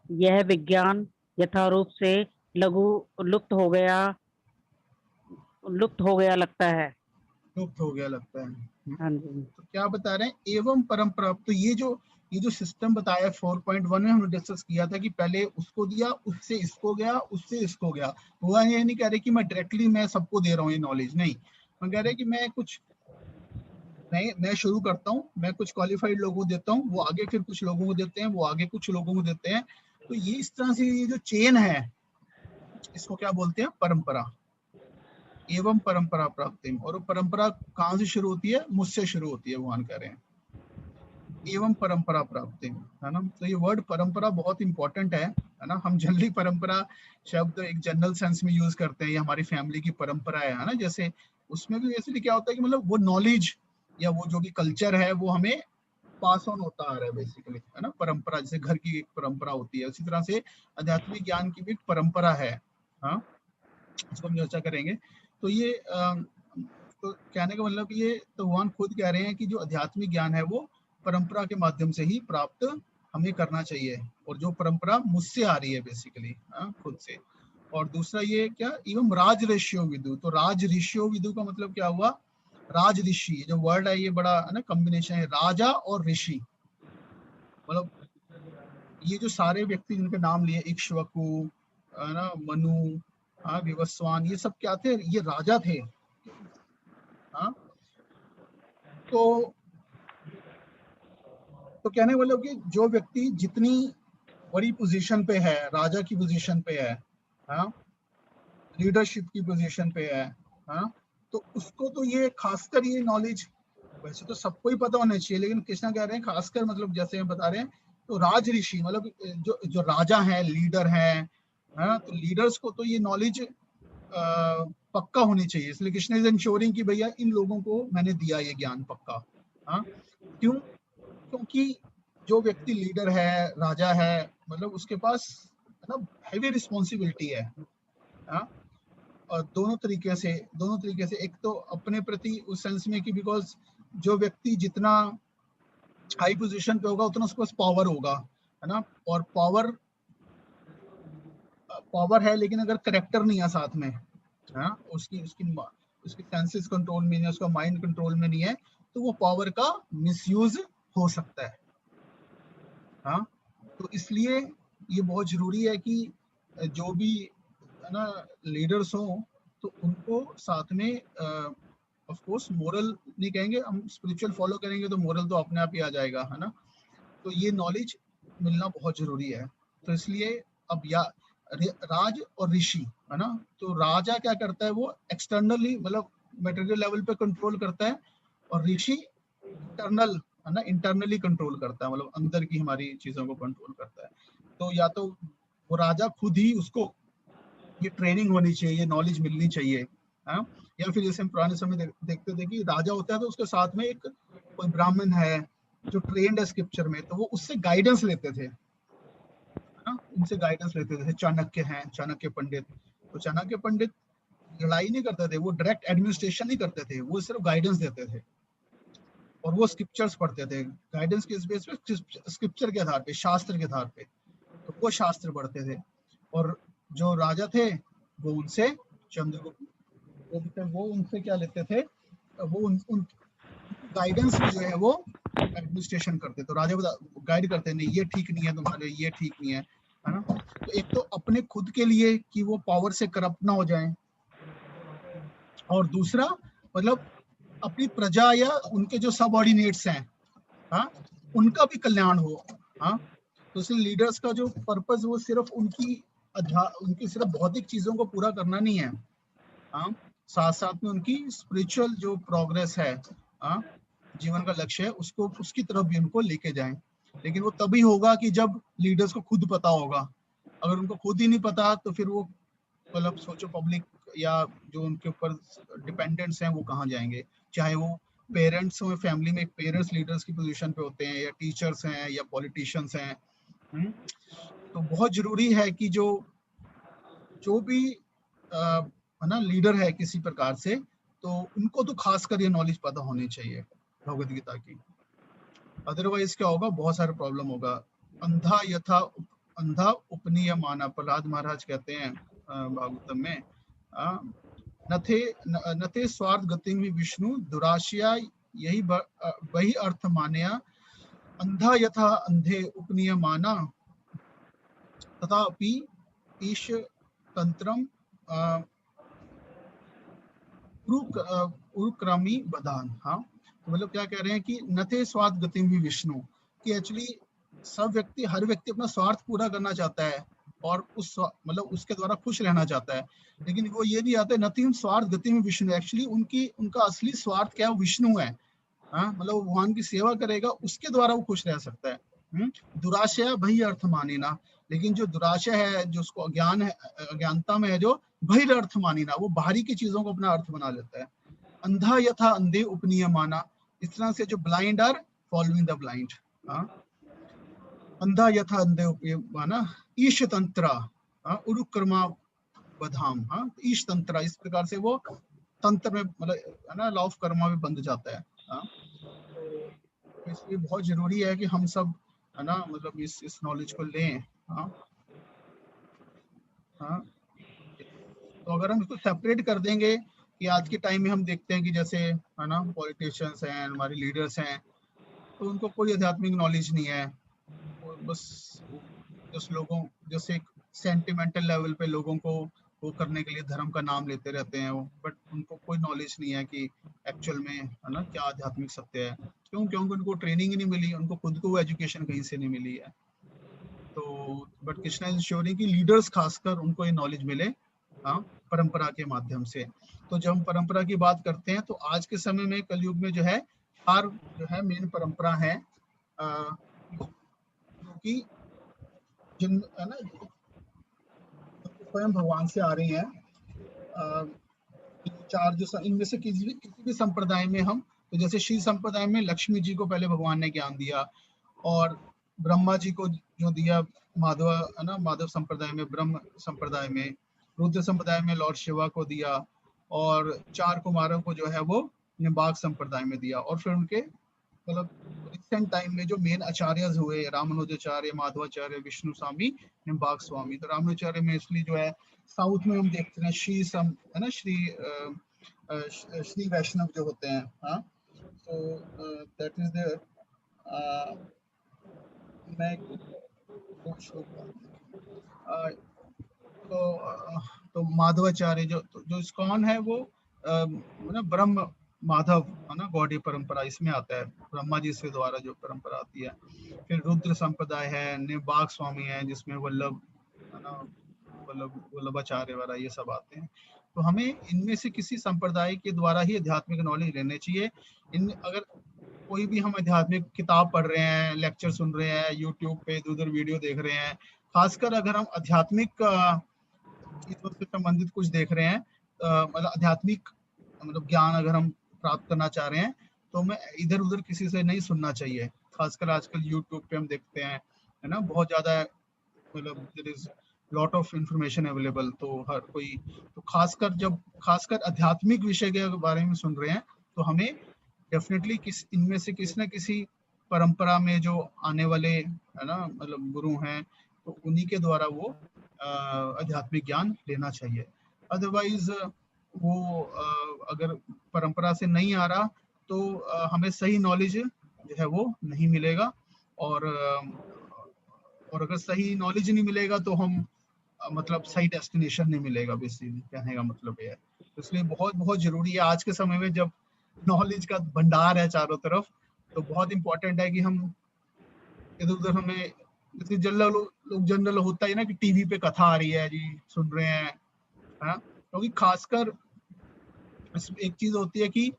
Speaker 6: यह विज्ञान यथारूप से लुप्त हो गया लगता है।
Speaker 1: लुप्त हो गया लगता है।
Speaker 6: हाँ जी।
Speaker 1: तो क्या बता रहे हैं, एवं परंपरा। तो ये जो सिस्टम बताया 4.1 में हमने डिस्कस किया था कि पहले उसको दिया, उससे इसको गया, उससे इसको गया। वो ये नहीं कह रहे कि मैं डायरेक्टली मैं सबको दे रहा हूँ ये नॉलेज, नहीं, मैं कह रहे कि मैं शुरू करता हूँ, मैं कुछ क्वालिफाइड लोगों को देता हूँ, वो आगे फिर कुछ लोगों को देते हैं, वो आगे कुछ लोगों को देते हैं। तो ये इस तरह से ये जो चेन है, इसको क्या बोलते हैं, परंपरा। एवं परंपरा प्राप्ति, और वो परंपरा कहाँ से शुरू होती है, मुझसे शुरू होती है, भगवान कह रहे हैं एवं परंपरा प्राप्ति, है ना। तो ये वर्ड परंपरा बहुत इंपॉर्टेंट है ना। हम जनरली परंपरा शब्द एक जनरल सेंस में यूज करते हैं, ये हमारी फैमिली की परंपरा है ना, जैसे उसमें भी वैसे क्या होता है कि मतलब वो नॉलेज या वो जो भी कल्चर है वो हमें पास ऑन होता आ रहा है बेसिकली, है ना। परंपरा जैसे घर की एक परंपरा होती है, उसी तरह से आध्यात्मिक ज्ञान की भी एक परंपरा है, हाँ, इसको हम चर्चा करेंगे। तो ये तो कहने का मतलब ये तो भगवान खुद कह रहे हैं कि जो आध्यात्मिक ज्ञान है वो परंपरा के माध्यम से ही प्राप्त हमें करना चाहिए, और जो परंपरा मुझसे आ रही है बेसिकली, खुद से। और दूसरा ये क्या, एवं राज ऋषियों विदु। तो राज ऋषियों विदु का मतलब क्या हुआ, राज ऋषि जो वर्ड है ये बड़ा है ना कॉम्बिनेशन है, राजा और ऋषि, मतलब ये जो सारे व्यक्ति जिनके नाम लिए, इक्ष्वाकु, है ना, मनु, हाँ, विवस्वान, ये सब क्या थे, ये राजा थे, हाँ। तो कहने वाले कि जो व्यक्ति जितनी बड़ी पोजीशन पे है, राजा की पोजीशन पे है, हाँ, लीडरशिप की पोजीशन पे है, हाँ, तो उसको तो ये खासकर ये नॉलेज वैसे तो सबको ही पता होना चाहिए, लेकिन कृष्णा कह रहे हैं खासकर मतलब जैसे हम बता रहे हैं तो राज ऋषि मतलब जो राजा है, लीडर है, तो लीडर्स को तो ये नॉलेज पक्का होनी चाहिए। इसलिए कृष्ण इज इंश्योरिंग कि भैया इन लोगों को मैंने दिया ये ज्ञान पक्का। हाँ, क्यों? क्योंकि जो व्यक्ति लीडर है, राजा है, मतलब उसके पास मतलब हैवी रिस्पॉन्सिबिलिटी है। हाँ, और दोनों तरीके से एक तो अपने प्रति उस सेंस में कि बिकॉज जो व्यक्ति जितना हाई पोजीशन पे होगा उतना उसके पास पावर होगा, है ना। और पावर है, लेकिन अगर करेक्टर नहीं है साथ में, हाँ, उसकी सेंसेस कंट्रोल में नहीं, उसका माइंड कंट्रोल में नहीं है, तो वो पावर का मिसयूज हो सकता है। हाँ, तो इसलिए ये बहुत जरूरी है कि जो भी है ना लीडर्स हो तो उनको साथ में ऑफ कोर्स मोरल नहीं कहेंगे हम, स्पिरिचुअल फॉलो करेंगे तो मोरल तो अपने आप ही आ जाएगा, है ना। तो ये नॉलेज मिलना बहुत जरूरी है। तो इसलिए अब राज और ऋषि, है ना, तो राजा क्या करता है, वो एक्सटर्नली मतलब मटेरियल लेवल पे कंट्रोल करता है, और ऋषि इंटरनल, है ना, इंटरनली कंट्रोल करता है, मतलब अंदर की हमारी चीजों को कंट्रोल करता है। तो या तो वो राजा खुद ही, उसको ये ट्रेनिंग होनी चाहिए, ये नॉलेज मिलनी चाहिए, हाँ, या फिर जैसे हम पुराने समय देखते थे कि राजा होता है तो उसके साथ में एक कोई ब्राह्मण है जो ट्रेंड है स्क्रिप्चर में, तो वो उससे गाइडेंस लेते थे, उनसे गाइडेंस लेते थे। चाणक्य हैं, चाणक्य पंडित, तो चाणक्य पंडित लड़ाई नहीं करते थे, वो डायरेक्ट एडमिनिस्ट्रेशन नहीं करते थे, वो सिर्फ गाइडेंस देते थे और वो स्क्रिप्चर्स पढ़ते थे। गाइडेंस किस बेस पे? स्क्रिप्चर के आधार पे, शास्त्र के आधार पे, तो वो शास्त्र पढ़ते थे। और जो राजा थे वो उनसे चंद्रगुप्त, वो उनसे क्या लेते थे, वो उन गाइडेंस में जो है वो एडमिनिस्ट्रेशन करते, तो राजा गाइड करते, नहीं ये ठीक नहीं है तुम्हारे, ये ठीक नहीं है ना। तो एक तो अपने खुद के लिए कि वो पावर से करप्ट ना हो जाए, और दूसरा मतलब अपनी प्रजा या उनके जो सबऑर्डिनेट्स हैं, हाँ, उनका भी कल्याण हो। हाँ, तो इसलिए लीडर्स का जो पर्पस वो सिर्फ उनकी सिर्फ भौतिक चीजों को पूरा करना नहीं है, हाँ, साथ साथ में उनकी स्पिरिचुअल जो प्रोग्रेस है, हाँ, जीवन का लक्ष्य है, उसकी तरफ भी उनको लेके जाएं। लेकिन वो तभी होगा कि जब लीडर्स को खुद पता होगा। अगर उनको खुद ही नहीं पता तो फिर वो मतलब सोचो पब्लिक या जो उनके ऊपर डिपेंडेंट्स हैं वो कहाँ जाएंगे, चाहे वो पेरेंट्स हो, फैमिली में पेरेंट्स लीडर्स की पोजीशन पे होते हैं, या टीचर्स हैं, या पॉलिटिशियंस हैं। तो बहुत जरूरी है कि जो भी है ना लीडर है किसी प्रकार से, तो उनको तो खासकर ये नॉलेज पता होनी चाहिए भगवद गीता की। अदरवाइज क्या होगा, बहुत सारे प्रॉब्लम होगा। अंधा उपनीय माना, प्रहलाद महाराज कहते हैं भागवतम में, नथे स्वार्थ गति में विष्णु दुराशया, यही वही अर्थ मानया, अंधा यथा अंधे उपनीय माना, तथापि ईश तंत्रम उरुक्रमी बदान। हाँ, तो मतलब क्या कह रहे हैं कि नथे स्वार्थ गति में विष्णु, कि एक्चुअली हर व्यक्ति अपना स्वार्थ पूरा करना चाहता है और मतलब उसके द्वारा खुश रहना चाहता है, लेकिन वो ये नहीं आता है नथिंग स्वार्थ गति में विष्णु, एक्चुअली उनका असली स्वार्थ क्या है, विष्णु है। हाँ, मतलब वो भगवान की सेवा करेगा, उसके द्वारा वो खुश रह सकता है। दुराशय भई अर्थ मानिना, लेकिन जो दुराशय है, जो उसको अज्ञान है, अज्ञानता में है, जो भई अर्थ मानिना, वो बाहरी की चीजों को अपना अर्थ बना लेता है। अंधा यथा अंधे उपनीय माना, इस तरह से जो blind are following the blind. अंधा यथा अंधे उपनीय माना, ईश तंत्रा उरुक्रमा बधाम। हाँ, ईश तंत्रा, इस प्रकार से वो तंत्र में मतलब है ना, लॉ ऑफ कर्मा में बंध जाता है। हाँ, तो इसलिए बहुत जरूरी है कि हम सब है ना मतलब इस नॉलेज को लें। हाँ, हाँ, तो अगर हम इसको सेपरेट कर देंगे कि आज के टाइम में हम देखते हैं कि जैसे है ना पॉलिटिशियंस हैं, हमारे लीडर्स हैं, तो उनको कोई आध्यात्मिक नॉलेज नहीं है, बस लोगों जैसे एक सेंटिमेंटल लेवल पे लोगों को वो करने के लिए धर्म का नाम लेते रहते हैं वो, बट उनको कोई नॉलेज नहीं है कि एक्चुअल में है ना क्या आध्यात्मिक सत्य है। क्योंकि उनको ट्रेनिंग ही नहीं मिली, उनको खुद को वो एजुकेशन कहीं से नहीं मिली है। तो बट कृष्णा इज इंश्योरिंग कि लीडर्स खासकर उनको ये नॉलेज मिले, हाँ, परंपरा के माध्यम से। तो जब हम परंपरा की बात करते हैं तो आज के समय में कलयुग में जो है चार जो है मेन परंपरा है जो कि जिन है ना स्वयं भगवान से आ रही हैं। चार जो इनमें से किसी भी संप्रदाय में हम, तो जैसे श्री संप्रदाय में लक्ष्मी जी को पहले भगवान ने ज्ञान दिया, और ब्रह्मा जी को जो दिया माधव है ना, माधव संप्रदाय में, ब्रह्म संप्रदाय में, रुद्र संप्रदाय में लॉर्ड शिवा को दिया, और चार कुमारों को जो है वो निम्बार्क संप्रदाय में दिया। और फिर उनके मतलब रिसेंट टाइम में जो मेन आचार्य हुए, रामानुजाचार्य, माधवाचार्य, विष्णु स्वामी, निम्बार्क स्वामी। तो रामानुजाचार्य में इसलिए जो है साउथ में हम देखते हैं श्री है ना, श्री वैष्णव जो होते हैं। हाँ, तो दैट इज देयर। मैं तो माधवाचार्य जो इस्कॉन है वो ब्रह्म माधव है ना, गौड़ी परंपरा इसमें आता है, ब्रह्मा जी से द्वारा जो परंपरा आती है। फिर रुद्र संप्रदाय है, निम्बार्क स्वामी है जिसमें वल्लभ है ना, वल्लभाचार्य वगैरह ये सब आते हैं। तो हमें इनमें से किसी संप्रदाय के द्वारा ही आध्यात्मिक नॉलेज लेने चाहिए। इन अगर कोई भी हम आध्यात्मिक किताब पढ़ रहे हैं, लेक्चर सुन रहे हैं, यूट्यूब पे इधर उधर वीडियो देख रहे हैं, खासकर अगर हम आध्यात्मिक चीजों से संबंधित कुछ देख रहे हैं, मतलब आध्यात्मिक मतलब ज्ञान अगर हम प्राप्त करना चाह रहे हैं, तो हमें इधर उधर किसी से नहीं सुनना चाहिए। खासकर आजकल यूट्यूब पे हम देखते हैं है ना, बहुत ज्यादा मतलब there is lot of information available. तो हर कोई, तो खासकर आध्यात्मिक विषय के बारे में सुन रहे हैं, तो हमें डेफिनेटली इनमें से किसी न किसी परंपरा में जो आने वाले है ना मतलब गुरु हैं, तो उन्हीं के द्वारा वो आध्यात्मिक ज्ञान लेना चाहिए। अदरवाइज वो अगर परंपरा से नहीं आ रहा तो हमें सही नॉलेज जो है वो नहीं मिलेगा, और अगर सही नॉलेज नहीं मिलेगा तो हम मतलब सही डेस्टिनेशन नहीं मिलेगा, बेसिकली कहने का मतलब ये है। इसलिए बहुत बहुत जरूरी है आज के समय में, जब नॉलेज का भंडार है चारों तरफ, तो बहुत इंपॉर्टेंट है कि हम इधर उधर हमें जैसे जनरल होता है ना कि टीवी पे कथा आ रही है जी, सुन रहे हैं, है, क्योंकि खासकर एक चीज होती है कि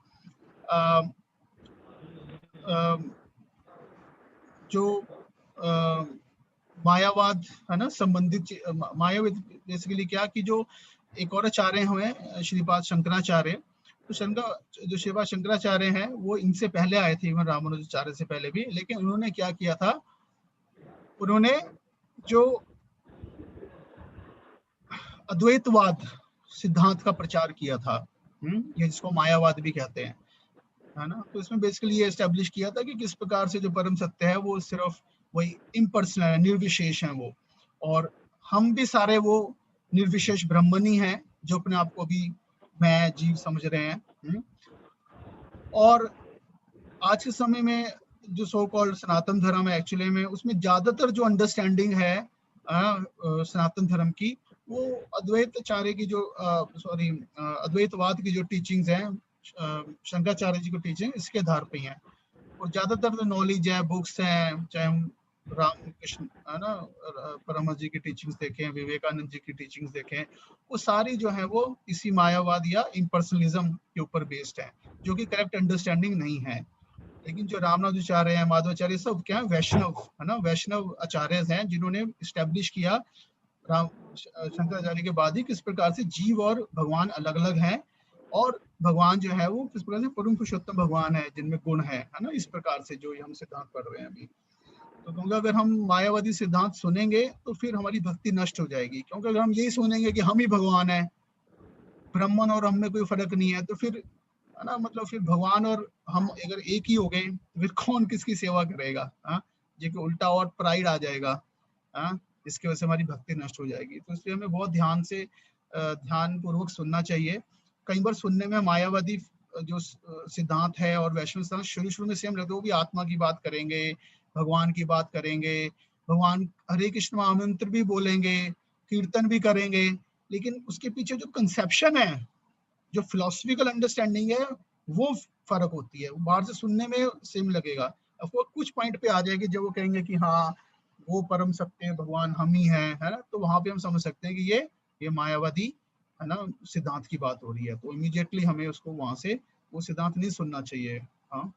Speaker 1: जो मायावाद है ना संबंधित, मायावाद बेसिकली क्या कि जो एक और आचार्य हुए श्रीपाद शंकराचार्य, तो जो श्रीपाद शंकराचार्य हैं वो इनसे पहले आए थे, इवन रामानुजाचार्य से पहले भी। लेकिन उन्होंने क्या किया था, उन्होंने जो अद्वैतवाद सिद्धांत का प्रचार किया था, ये जिसको मायावाद भी कहते हैं, है ना। तो इसमें बेसिकली ये एस्टेब्लिश किया था कि किस प्रकार से जो परम सत्य है वो सिर्फ वही इम्पर्सनल है, निर्विशेष है वो, और हम भी सारे वो निर्विशेष ब्रह्मनी हैं जो अपने आप को भी मैं जीव समझ रहे हैं। और आज के समय में जो सो कॉल्ड सनातन धर्म है, एक्चुअली में उसमें ज्यादातर जो अंडरस्टैंडिंग है सनातन धर्म की, वो अद्वैताचार्य की जो अद्वैतवाद की जो टीचिंग्स हैं, शंकराचार्य जी को टीचिंग इसके आधार पे हैं। और ज्यादातर जो नॉलेज है, बुक्स हैं, चाहे हम रामकृष्ण है ना परमहंस जी की टीचिंग्स देखें, विवेकानंद जी की टीचिंग्स देखें, वो सारी जो है वो इसी मायावाद या इम्पर्सनलिज्म के ऊपर बेस्ड है, जो कि करेक्ट अंडरस्टैंडिंग नहीं है। लेकिन जो रामानुजाचार्य हैं, माधवाचार्य, सब क्या है, वैष्णव है ना, वैष्णव आचार्य हैं जिन्होंने स्टैब्लिश किया शंकराचार्य के बाद ही किस प्रकार से जीव और भगवान अलग अलग हैं, और भगवान जो है वो किस प्रकार से परम पुरुषोत्तम भगवान है जिनमें गुण है ना, इस प्रकार से जो हम सिद्धांत पढ़ रहे हैं अभी। तो क्योंकि अगर हम मायावादी सिद्धांत सुनेंगे तो फिर हमारी भक्ति नष्ट हो जाएगी, क्योंकि अगर हम यही सुनेंगे कि हम ही भगवान है, ब्राह्मण और हम में कोई फर्क नहीं है, तो फिर है ना मतलब फिर भगवान और हम अगर एक ही हो गए तो फिर कौन किसकी सेवा करेगा, जो उल्टा और प्राइड आ जाएगा, इसकी वजह से हमारी भक्ति नष्ट हो जाएगी। तो इसलिए हमें बहुत ध्यान पूर्वक सुनना चाहिए। कई बार सुनने में मायावादी जो सिद्धांत है और वैष्णव सिद्धांत शुरू में से हम लगता है वो भी आत्मा की बात करेंगे, भगवान की बात करेंगे, भगवान हरे कृष्ण महामंत्र भी बोलेंगे, कीर्तन भी करेंगे, लेकिन उसके पीछे जो कंसेप्शन है, जो फिलोसफिकल अंडरस्टैंडिंग है, वो फर्क होती है। बाहर से सुनने में सेम लगेगा, वो कुछ पॉइंट पे आ जाएगी जब वो कहेंगे कि हाँ वो परम सत्य भगवान हम ही हैं, है ना, तो वहां पे हम समझ सकते हैं कि ये मायावादी है ना सिद्धांत की बात हो रही है। तो इमीडिएटली हमें उसको वहां से वो सिद्धांत नहीं सुनना चाहिए। हाँ,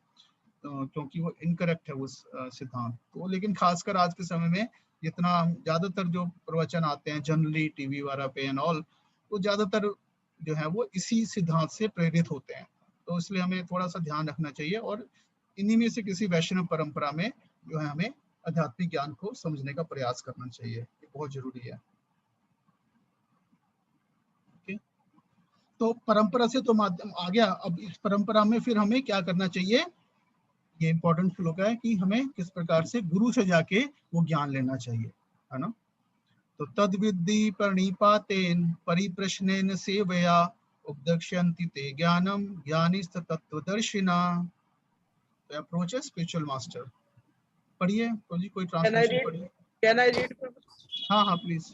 Speaker 1: क्योंकि वो इनकरेक्ट है वो सिद्धांत। तो लेकिन खासकर आज के समय में जितना ज्यादातर जो प्रवचन आते हैं जनरली टीवी वगैरह पे एंड ऑल, वो ज्यादातर जो है वो इसी सिद्धांत से प्रेरित होते हैं। तो इसलिए हमें थोड़ा सा ध्यान रखना चाहिए और इन्हीं में से किसी वैष्णव परंपरा में जो है हमें आध्यात्मिक ज्ञान को समझने का प्रयास करना चाहिए, ये बहुत जरूरी है। ओके, तो परंपरा से तो माध्यम आ गया। अब इस परंपरा में फिर हमें क्या करना चाहिए, ये इंपॉर्टेंट श्लोक है कि हमें किस प्रकार से गुरु से जाके वो ज्ञान लेना चाहिए, है ना। तो तद विद्धि प्रणिपातेन परिप्रश्नेन सेवया उपदक्ष्यन्ति ते ज्ञानम ज्ञानिस्त तत्वदर्शिना। तो अप्रोच है स्पिरिचुअल मास्टर। पढ़िए तो जी, कोई ट्रांसलेशन पढ़िए।
Speaker 9: Can I read?
Speaker 1: हाँ हाँ प्लीज।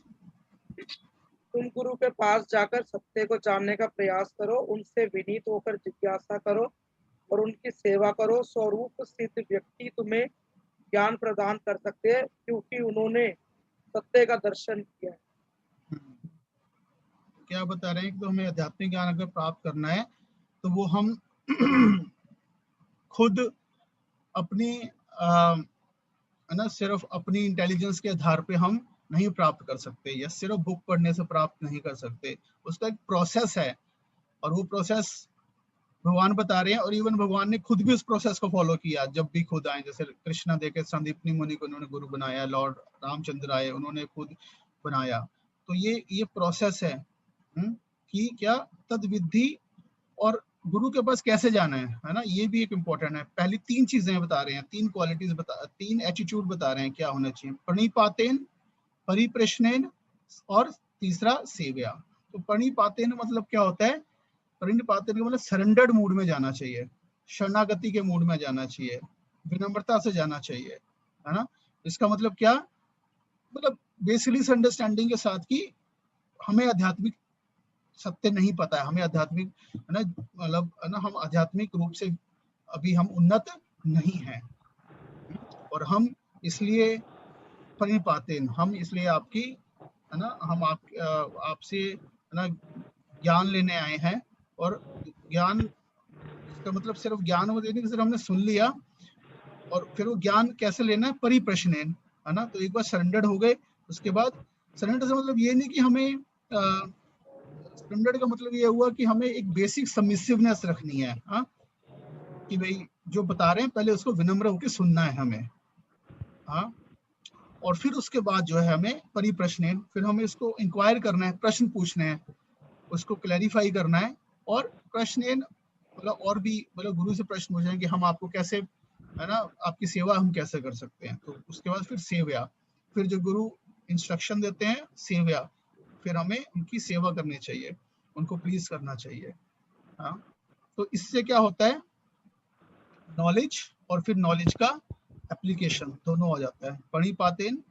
Speaker 9: तुम गुरु के पास जाकर सत्य को जानने का प्रयास करो, उनसे विनीत होकर जिज्ञासा करो और उनकी सेवा करो। स्वरूप सिद्ध व्यक्ति तुम्हें ज्ञान प्रदान कर सकते हैं, क्योंकि उन्होंने सत्य का दर्शन किया है।
Speaker 1: क्या बता रहे हैं कि तो हमें आध्यात्मिक ज्ञान अगर प्राप्त करना है तो वो हम खुद अपनी है ना, सिर्फ अपनी इंटेलिजेंस के आधार पे हम नहीं प्राप्त कर सकते, या सिर्फ बुक पढ़ने से प्राप्त नहीं कर सकते। उसका एक प्रोसेस है और वो प्रोसेस भगवान बता रहे हैं, और इवन भगवान ने खुद भी उस प्रोसेस को फॉलो किया जब भी खुद आए। जैसे कृष्णा देखे संदीपनी मुनि को उन्होंने गुरु बनाया, लॉर्ड रामचंद्र आए उन्होंने खुद बनाया। तो ये प्रोसेस है कि क्या तद विद्धि, और गुरु के पास कैसे जाना है ना, ये भी एक इम्पोर्टेंट है। पहली 3 चीजें बता रहे हैं, 3 क्वालिटीज 3 एटीट्यूड बता रहे हैं क्या होना चाहिए। प्रणिपातेन, परिप्रश्नेन और तीसरा सेव्या। तो प्रणिपातेन मतलब क्या होता है, प्रणिपातेन का मतलब सरेंडर्ड मूड में जाना चाहिए, शरणागति के मूड में जाना चाहिए, विनम्रता से जाना चाहिए, है ना। इसका मतलब क्या, मतलब बेसिकली अंडरस्टैंडिंग के साथ कि हमें आध्यात्मिक सत्य नहीं पता है, हमें आध्यात्मिक है ना, मतलब है ना, हम आध्यात्मिक रूप से अभी हम उन्नत नहीं हैं, और हम इसलिए परिपातेन, हम इसलिए आपकी है ना, हम आपसे है ना ज्ञान लेने आए हैं। और ज्ञान इसका मतलब सिर्फ ज्ञान वो देने, सिर्फ हमने सुन लिया, और फिर वो ज्ञान कैसे लेना है, परिप्रश्नेन, है ना। तो एक बार सरेंडर्ड हो गए, उसके बाद सरेंडर से मतलब ये नहीं कि हमें सरेंडर का मतलब ये हुआ कि हमें एक बेसिक सबमिसिवनेस रखनी है, हाँ, कि भाई जो बता रहे हैं पहले उसको विनम्र होकर सुनना है हमें, हाँ। और फिर उसके बाद जो है हमें परिप्रश्नेन, फिर हमें इसको इंक्वायर करना है, प्रश्न पूछने हैं, उसको क्लैरिफाई करना है। और प्रश्नेन मतलब और भी मतलब गुरु से प्रश्न पूछे कि हम आपको कैसे, है ना, आपकी सेवा हम कैसे कर सकते हैं। तो उसके बाद फिर सेव्या, फिर जो गुरु इंस्ट्रक्शन देते हैं सेव्या, फिर हमें उनकी सेवा करनी चाहिए, उनको प्लीज करना चाहिए, हाँ। तो इससे क्या होता है, नॉलेज और फिर नॉलेज का एप्लीकेशन दोनों आ जाता है। प्रणिपातेन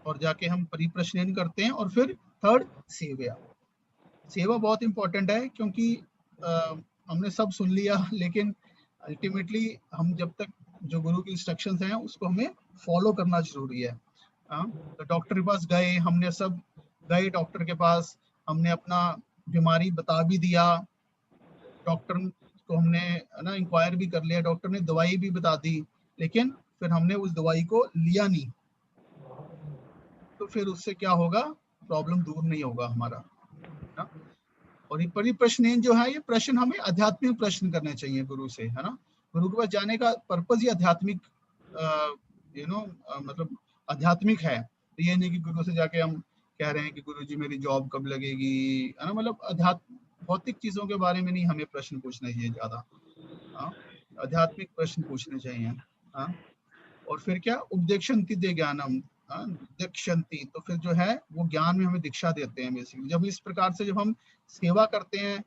Speaker 1: और जाके हम परिप्रश्नेन करते हैं, और फिर थर्ड सेव्या। सेवा बहुत इंपॉर्टेंट है, क्योंकि हमने सब सुन लिया, लेकिन अल्टीमेटली हम जब तक जो गुरु की इंस्ट्रक्शंस हैं उसको हमें फॉलो करना जरूरी है, हाँ। तो डॉक्टर के पास गए, हमने सब गए डॉक्टर के पास, हमने अपना बीमारी बता भी दिया, डॉक्टर को हमने है ना इंक्वायर भी कर लिया, डॉक्टर ने दवाई भी बता दी, लेकिन फिर हमने उस दवाई को लिया नहीं, तो फिर उससे क्या होगा, प्रॉब्लम दूर नहीं होगा हमारा, ना। और ये परिप्रश्नेन जो है, ये प्रश्न हमें आध्यात्मिक प्रश्न करने चाहिए गुरु से, है ना। गुरु के पास जाने का पर्पज ही आध्यात्मिक मतलब आध्यात्मिक है। तो ये नहीं कि गुरु से जाके हम कह रहे हैं कि गुरु जी मेरी जॉब कब लगेगी, है ना, मतलब भौतिक चीजों के बारे में नहीं हमें प्रश्न पूछना चाहिए ज्यादा, हाँ, आध्यात्मिक प्रश्न पूछने चाहिए, हाँ। और फिर क्या, उपदेक्षन्ति दे ज्ञानम, दीक्षन्ति, तो फिर जो है वो ज्ञान में हमें दीक्षा देते हैं बेसिकली। जब इस प्रकार से जब हम सेवा करते हैं,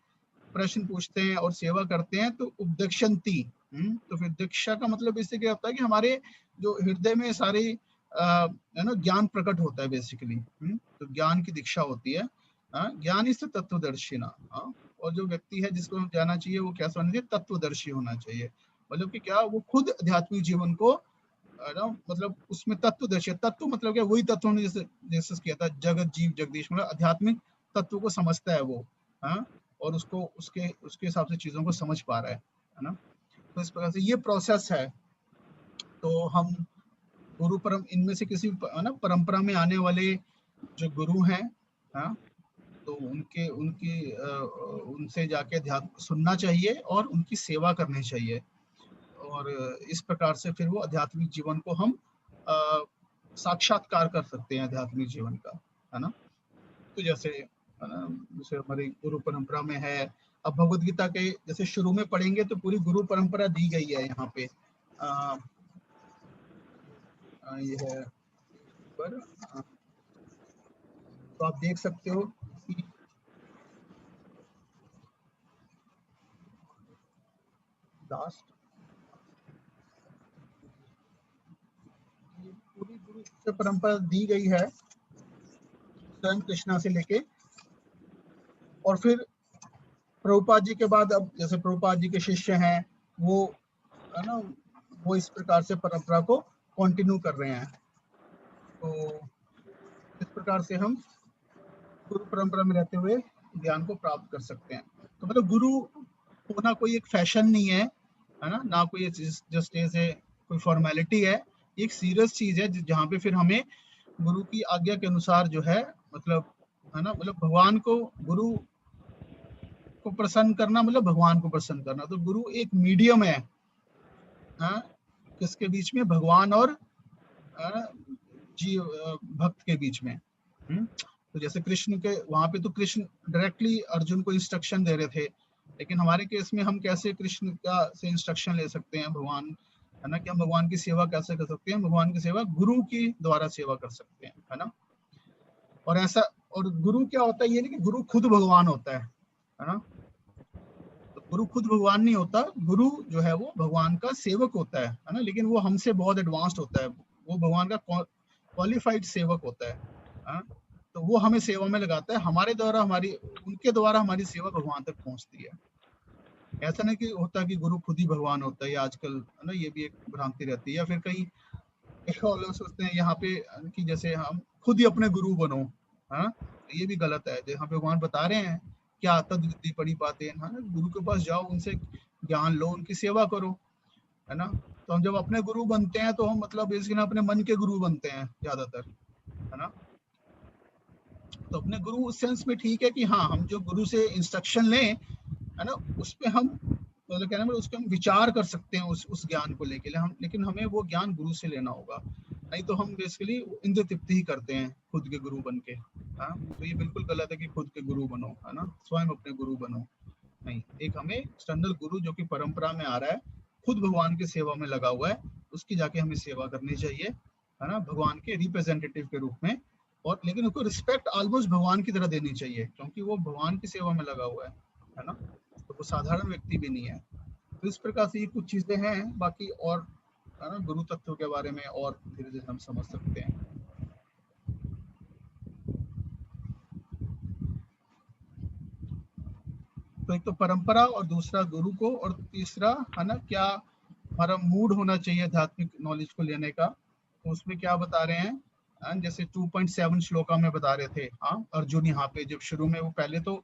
Speaker 1: प्रश्न पूछते हैं और सेवा करते हैं, तो उपदेक्षन्ति, तो फिर दीक्षा का मतलब इससे क्या होता है कि हमारे जो हृदय में सारे है ना ज्ञान प्रकट होता है बेसिकली, तो ज्ञान की दीक्षा होती है, ज्ञान इस तत्वदर्शिना, और जो व्यक्ति है जिसको जाना चाहिए वो कैसा होना चाहिए, तत्वदर्शी होना चाहिए। मतलब कि क्या, वो खुद आध्यात्मिक जीवन को मतलब उसमें तत्वदर्शी, तत्व मतलब क्या, वही तत्व ने जैसे किया था, जगत जीव जगदीश, मतलब आध्यात्मिक तत्व को समझता है वो, हाँ, और उसको उसके हिसाब से चीजों को समझ पा रहा है ना। तो इस प्रकार से ये प्रोसेस है। तो हम गुरु परम इनमें से किसी ना परंपरा में आने वाले जो गुरु हैं, हाँ, तो उनसे जाके अध्यात्म सुनना चाहिए और उनकी सेवा करनी चाहिए, और इस प्रकार से फिर वो आध्यात्मिक जीवन को हम साक्षात्कार कर सकते हैं आध्यात्मिक जीवन का, है ना। तो जैसे हमारी गुरु परंपरा में है, अब भगवद गीता के जैसे शुरू में पढ़ेंगे तो पूरी गुरु परंपरा दी गई है यहाँ पे। ये है पर तो आप देख सकते हो कि लास्ट पूरी गुरु से परंपरा दी गई है स्वयं कृष्णा से लेके, और फिर प्रभुपाद जी के बाद अब जैसे प्रभुपाद जी के शिष्य हैं वो, है ना, वो इस प्रकार से परंपरा को कंटिन्यू कर रहे हैं। तो इस प्रकार से हम गुरु परंपरा में रहते हुए ज्ञान को प्राप्त कर सकते हैं। तो मतलब गुरु होना कोई एक फैशन नहीं है, है ना कोई जस्ट ऐसे कोई फॉर्मेलिटी है, एक सीरियस चीज है जहाँ पे फिर हमें गुरु की आज्ञा के अनुसार जो है मतलब, है ना, मतलब भगवान को, गुरु को प्रसन्न करना मतलब भगवान को प्रसन्न करना। तो गुरु एक मीडियम है, किसके बीच में, भगवान और जीव भक्त के बीच में। तो जैसे कृष्ण के वहां पे तो कृष्ण डायरेक्टली अर्जुन को इंस्ट्रक्शन दे रहे थे, लेकिन हमारे केस में हम कैसे कृष्ण का से इंस्ट्रक्शन ले सकते हैं, भगवान, है ना, कि हम भगवान की सेवा कैसे कर सकते हैं, भगवान की सेवा गुरु की द्वारा सेवा कर सकते हैं, है ना। और ऐसा, और गुरु क्या होता है, ये नहीं कि गुरु खुद भगवान होता है ना, तो गुरु खुद भगवान नहीं होता, गुरु जो है वो भगवान का सेवक होता है ना, लेकिन वो हमसे बहुत एडवांस्ड होता है, वो भगवान का क्वालिफाइड सेवक होता है, तो वो हमें सेवा में लगाता है, हमारे द्वारा उनके द्वारा हमारी सेवा भगवान तक पहुंचती है। ऐसा नहीं कि होता कि गुरु खुद ही भगवान होता है, आजकल है ना ये भी एक भ्रांति रहती है, या फिर कई लोग सोचते हैं यहाँ पे कि जैसे हम खुद ही अपने गुरु बनो, है ना, ये भी गलत है। जहाँ पे भगवान बता रहे हैं क्या तद्विधि पड़ी बातें, है ना, गुरु के पास जाओ, उनसे ज्ञान लो, उनकी सेवा करो, है ना। तो हम जब अपने गुरु बनते हैं तो हम मतलब बेसिकली अपने मन के गुरु बनते हैं ज्यादातर, है ना। तो अपने गुरु उस सेंस में ठीक है कि हाँ, हम जो गुरु से इंस्ट्रक्शन लें, है ना, उस पे हम मतलब कहना उस पे हम विचार कर सकते हैं उस ज्ञान को लेके, लेकिन हमें वो ज्ञान गुरु से लेना होगा, नहीं तो हम बेसिकली इंद्र तृप्ति ही करते हैं खुद के गुरु बन के। हाँ, तो ये बिल्कुल गलत है कि खुद के गुरु बनो, है ना, स्वयं अपने गुरु बनो, नहीं, एक हमें एक्सटर्नल गुरु जो कि परंपरा में आ रहा है, खुद भगवान की सेवा में लगा हुआ है, उसकी जाके हमें सेवा करनी चाहिए, है ना, भगवान के रिप्रेजेंटेटिव के रूप में, और लेकिन उसको रिस्पेक्ट ऑलमोस्ट भगवान की तरह देनी चाहिए, क्योंकि वो भगवान की सेवा में लगा हुआ है ना, तो वो साधारण व्यक्ति भी नहीं है। तो इस प्रकार से ये कुछ चीजें हैं, बाकी और, है ना, गुरु तत्व के बारे में और धीरे धीरे हम समझ सकते हैं। तो एक तो परंपरा, और दूसरा गुरु को, और तीसरा, है ना, क्या हमारा मूड होना चाहिए आध्यात्मिक नॉलेज को लेने का। तो उसमें क्या बता रहे हैं, जैसे 2.7 श्लोका में बता रहे थे, हाँ, अर्जुन यहाँ पे जब शुरू में वो पहले तो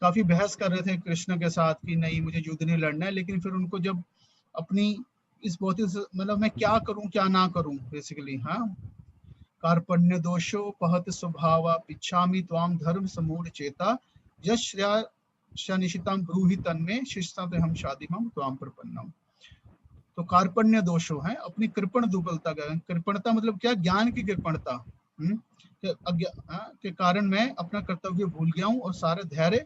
Speaker 1: काफी बहस कर रहे थे कृष्ण के साथ कि नहीं मुझे युद्ध नहीं लड़ना है, लेकिन फिर उनको जब अपनी इस बहुत ही मतलब मैं क्या करूं क्या ना करूं बेसिकली, हाँ, कार्पण्य दोषो पहत स्वभाव पिच्छामि त्वाम धर्म समूढ़ चेता यश्यानिशिताम ब्रूहि तन्मे शिष्टा हम शादिमम त्वाम प्रपन्नम। तो कार्पण्य दोषो है अपनी कृपण दुर्बलता का, कृपणता मतलब क्या, ज्ञान की कृपणता, के कारण मैं अपना कर्तव्य भूल गया हूँ और सारा धैर्य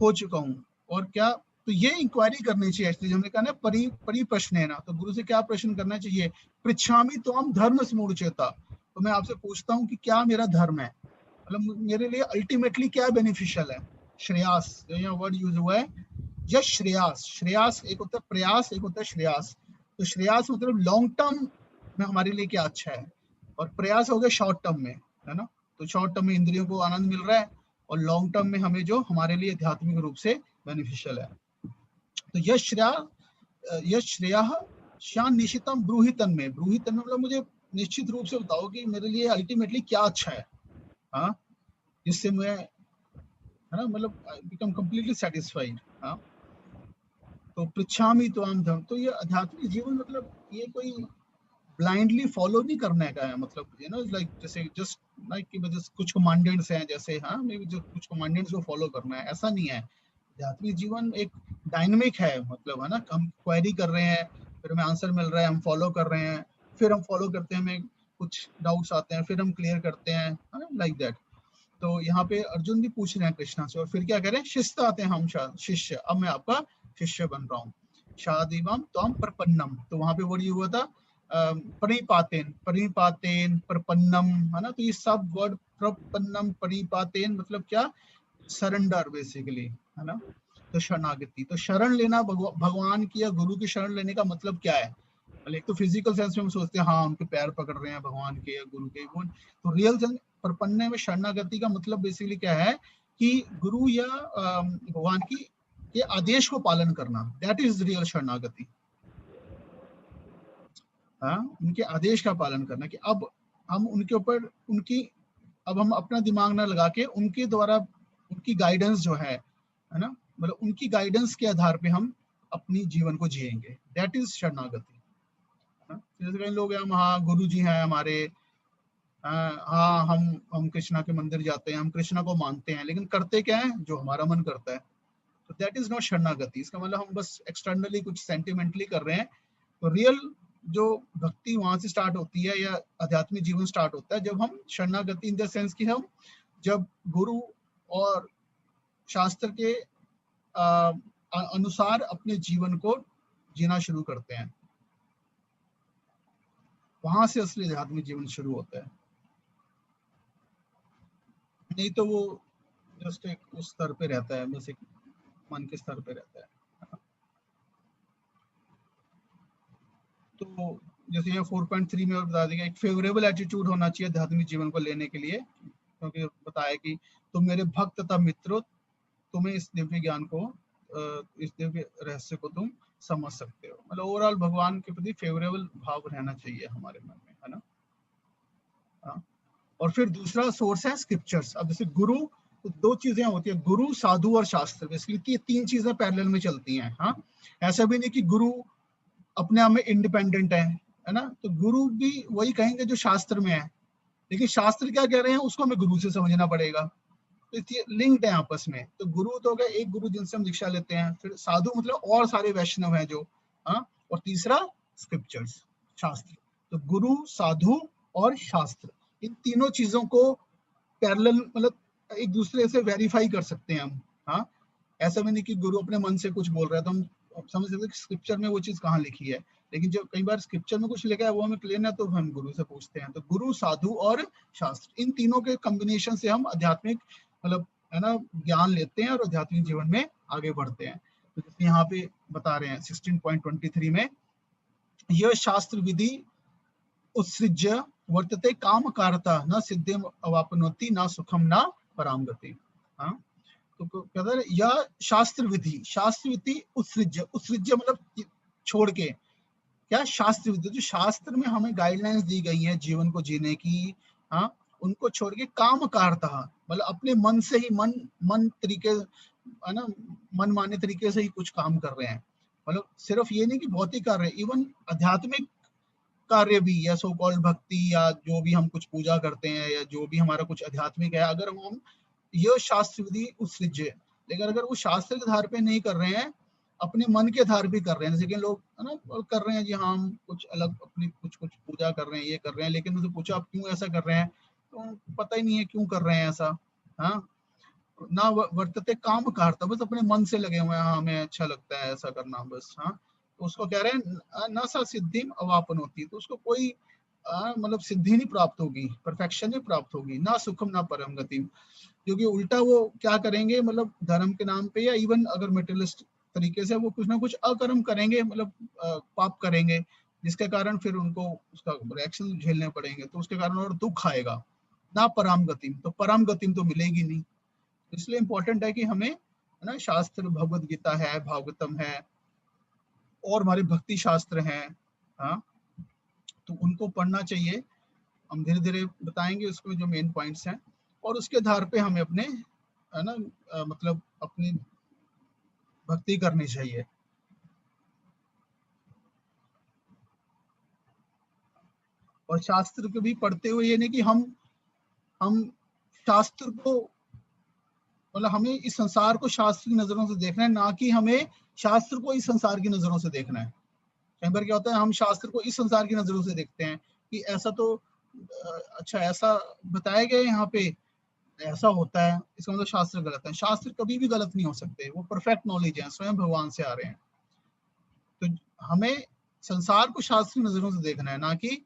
Speaker 1: खो चुका हूँ। और क्या, तो ये इंक्वायरी करनी चाहिए एक्चुअली, हमने कहा ना परिप्रश्न है ना, तो गुरु से क्या प्रश्न करना चाहिए, पृच्छामि त्वाम धर्म समूढ़ चेता, तो मैं आपसे पूछता हूँ कि क्या मेरा धर्म है, मतलब मेरे लिए अल्टीमेटली क्या बेनिफिशियल है, श्रेयास, जो यहाँ वर्ड यूज हुआ है, यश श्रेयास, श्रेयास एक होता है प्रयास, एक होता है श्रेयास। तो श्रेयास मतलब लॉन्ग टर्म में हमारे लिए क्या अच्छा है, और प्रयास हो गया शॉर्ट टर्म में, है ना, तो शॉर्ट टर्म में इंद्रियों को आनंद मिल रहा है, और लॉन्ग टर्म में हमें जो हमारे लिए आध्यात्मिक रूप से बेनिफिशियल है। तो यश श्रेया श्यान निशितम ब्रूहि तन्मे, ब्रूहि तन्मे मतलब मुझे निश्चित रूप से बताओ कि मेरे लिए अल्टीमेटली क्या अच्छा है, हाँ, जिससे मैं, है ना, मतलब बिकम कंप्लीटली सेटिस्फाइड। हाँ, तो पृच्छामि त्वाम धर्म, तो ये आध्यात्मिक जीवन मतलब ये कोई ब्लाइंडली फॉलो नहीं करने का है, मतलब यू नो लाइक जैसे जस्ट लाइक कि जस्ट कुछ कमांडेंट्स हैं जैसे, हाँ मे बी जो कुछ कमांडेंट्स को फॉलो करना है, ऐसा नहीं है। आध्यात्मिक जीवन एक डायनामिक है, मतलब है ना, हम क्वेरी कर रहे हैं, फिर हमें आंसर मिल रहा है, हम फॉलो कर रहे हैं, फिर हम फॉलो करते हैं, हमें कुछ डाउट्स आते हैं, फिर हम क्लियर करते हैं, लाइक दैट। तो यहाँ पे अर्जुन भी पूछ रहे हैं कृष्णा से, और फिर क्या करें, शिष्य आते हैं, हम शिष्य, अब मैं आपका शिष्य बन रहा हूँ। शादीवम त्वम प्रपन्नम, तो वहां पे वर्ड ये हुआ था परिपातेन, परिपातेन, प्रपन्नम, है ना। तो ये सब वर्ड प्रपन्नम, परिपातेन मतलब क्या, सरेंडर बेसिकली, है ना। तो शरणागति, तो शरण लेना भगवान की या गुरु की शरण लेने का मतलब क्या है। मतलब एक तो फिजिकल सेंस में हम सोचते हैं हाँ उनके पैर पकड़ रहे हैं भगवान के या गुरु के, वो तो रियल प्रपन्ने में शरणागति का मतलब बेसिकली क्या है कि गुरु या भगवान की के आदेश को पालन करना, दैट इज रियल शरणागति। हाँ, उनके आदेश का पालन करना कि अब हम उनके ऊपर अब हम अपना दिमाग ना लगा के उनके द्वारा उनकी गाइडेंस जो है ना, मतलब उनकी गाइडेंस के आधार पे हम अपनी जीवन को जिएंगे, दैट इज शरणागति। जैसे कई लोग हैं, हम हाँ गुरु जी हैं हमारे, हाँ हम कृष्णा के मंदिर जाते हैं, हम कृष्णा को मानते हैं, लेकिन करते क्या है, जो हमारा मन करता है, तो दैट इज नॉट शरणागति। इसका मतलब हम बस एक्सटर्नली कुछ सेंटिमेंटली कर रहे हैं। तो रियल जो भक्ति वहां से स्टार्ट होती है या आध्यात्मिक जीवन स्टार्ट होता है जब हम शरणागति इन द सेंस कि हम जब गुरु और शास्त्र के अनुसार अपने जीवन को जीना शुरू करते हैं, वहां से असली आध्यात्मिक जीवन शुरू होता है। नहीं तो वो जस्ट एक उस स्तर पे रहता है, बस एक मन के स्तर पे रहता है। तो जैसे यहाँ 4.3 में और बता देगा, एक फेवरेबल एटीट्यूड होना चाहिए आध्यात्मिक जीवन को लेने के लिए, क्योंकि बताया कि तुम मेरे भक्त तथा मित्रों, तुम्हें इस दिव्य ज्ञान को, इस दिव्य रहस्य को तुम समझ सकते हो। मतलब ओवरऑल भगवान के प्रति फेवरेबल भाव रहना चाहिए हमारे मन में, है ना। हाँ। और फिर दूसरा सोर्स है स्क्रिप्चर्स। अब जैसे गुरु, तो दो चीजें होती है, गुरु, साधु और शास्त्र, बेसिकली तीन चीजें पैरेलल में चलती हैं। हाँ, ऐसा भी नहीं कि गुरु अपने आप में इंडिपेंडेंट है ना। तो गुरु भी वही कहेंगे जो शास्त्र में है, लेकिन शास्त्र क्या कह रहे हैं उसको हमें गुरु से समझना पड़ेगा। तो ये लिंक्ड है आपस में। तो गुरु तो हो गया एक गुरु जिनसे हम दीक्षा लेते हैं, फिर साधु मतलब और सारे वैष्णव हैं जो, हाँ, और तीसरा स्क्रिप्चर्स, शास्त्र। तो गुरु, साधु और शास्त्र, इन तीनों चीजों को पैरेलल, मतलब एक दूसरे से वेरीफाई कर सकते हैं हम। हाँ, ऐसा भी नहीं कि गुरु अपने मन से कुछ बोल रहा है तो हम समझ सकते कि स्क्रिप्चर में वो चीज कहाँ लिखी है, लेकिन जो कई बार स्क्रिप्चर में कुछ लिखा है वो हमें क्लियर ना, तो हम गुरु से पूछते हैं। तो गुरु, साधु और शास्त्र, इन तीनों के कॉम्बिनेशन से हम आध्यात्मिक मतलब है ना ज्ञान लेते हैं और आध्यात्मिक जीवन में आगे बढ़ते हैं। तो जैसे यहाँ पे बता रहे हैं 16.23 में, यह शास्त्र विधि उत्सृज्य वर्तते काम कारता न सिद्धिम अवापनोति न सुखम न पराम गति। हाँ, तो कहता है यह शास्त्र विधि उत्सृज्य, उत्सृज्य मतलब छोड़ के, क्या शास्त्र विधि, जो शास्त्र में हमें गाइडलाइंस दी गई है जीवन को जीने की, हाँ, उनको छोड़ के काम कारता, मतलब अपने मन से ही मन तरीके, है ना, मन माने तरीके से ही कुछ काम कर रहे हैं। मतलब सिर्फ ये नहीं कि भौतिक कार्य, इवन आध्यात्मिक कार्य भी, या सो कॉल्ड भक्ति, या जो भी हम कुछ पूजा करते हैं या जो भी हमारा कुछ आध्यात्मिक है, अगर हम यह शास्त्र विधि उत्सृज्य, लेकिन अगर वो शास्त्र के आधार पे नहीं कर रहे हैं, अपने मन के आधार पे कर रहे हैं, जैसे कि लोग है ना कर रहे हैं जी, हाँ हम कुछ अलग अपनी कुछ पूजा कर रहे हैं, ये कर रहे हैं, लेकिन उनसे पूछा आप क्यों ऐसा कर रहे हैं, तो पता ही नहीं है क्यों कर रहे हैं ऐसा। हाँ, ना वर्तते काम कारता, बस अपने मन से लगे हुए हैं, हाँ हमें अच्छा लगता है ऐसा करना बस। हाँ, तो उसको कह रहे हैं न सा सिद्धि अवापन होती, तो उसको कोई मतलब सिद्धि नहीं प्राप्त होगी, परफेक्शन नहीं प्राप्त होगी, ना सुखम ना परम गति, क्योंकि उल्टा वो क्या करेंगे, मतलब धर्म के नाम पे या इवन अगर मेटेरियलिस्ट तरीके से वो कुछ ना कुछ अकर्म करेंगे, मतलब पाप करेंगे, जिसके कारण फिर उनको उसका रिएक्शन झेलने पड़ेंगे, तो उसके कारण और दुख आएगा। ना पराम गति, तो परम गति तो मिलेगी नहीं। इसलिए इंपॉर्टेंट है कि हमें है ना शास्त्र, भगवत गीता है, भागवतम है, और हमारे भक्ति शास्त्र हैं, हाँ, तो उनको पढ़ना चाहिए। हम धीरे धीरे बताएंगे उसमें जो मेन पॉइंट्स हैं, और उसके आधार पे हमें अपने है ना मतलब अपनी भक्ति करनी चाहिए। और शास्त्र को भी पढ़ते हुए ये नहीं कि हम शास्त्र को, मतलब हमें इस संसार को शास्त्र की नजरों से देखना है, ना कि हमें शास्त्र को इस संसार की नजरों से देखना है। कई बार क्या होता है, हम शास्त्र को इस संसार की नजरों से देखते हैं कि ऐसा तो अच्छा ऐसा बताया गया यहाँ पे, ऐसा होता है, इसका मतलब शास्त्र गलत है। शास्त्र कभी भी गलत नहीं हो सकते, वो परफेक्ट नॉलेज है, स्वयं भगवान से आ रहे हैं। तो हमें संसार को शास्त्र की नजरों से देखना है, ना कि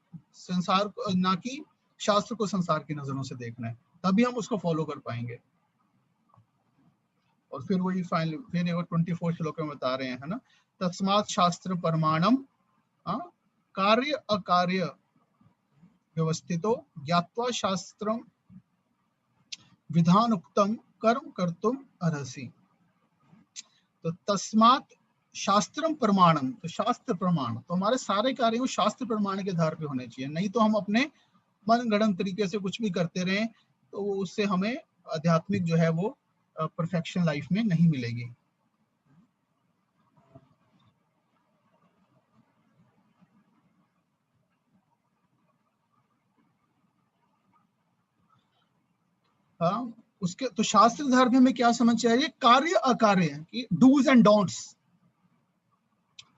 Speaker 1: ना कि शास्त्र को संसार की नजरों से देखना है, तभी हम उसको फॉलो कर पाएंगे। और फिर वही फाइनल फिर 24 श्लोक में बता रहे हैं, है ना, तस्मात् शास्त्र परमाणम कार्य अकार्य व्यवस्थितो ज्ञात्वा शास्त्रम विधान उक्तम कर्म कर्तुम अर्हसि। तो तस्मात् शास्त्रम प्रमाणम, तो शास्त्र प्रमाण, तो हमारे सारे कार्य शास्त्र प्रमाण के आधार पे होने चाहिए, नहीं तो हम अपने मन गढ़ंत तरीके से कुछ भी करते रहें तो उससे हमें आध्यात्मिक जो है वो परफेक्शन लाइफ में नहीं मिलेगी। हाँ, उसके तो शास्त्र के आधार पे हमें क्या समझ चाहिए, कार्य अकार्य की डूज एंड डोंट्स।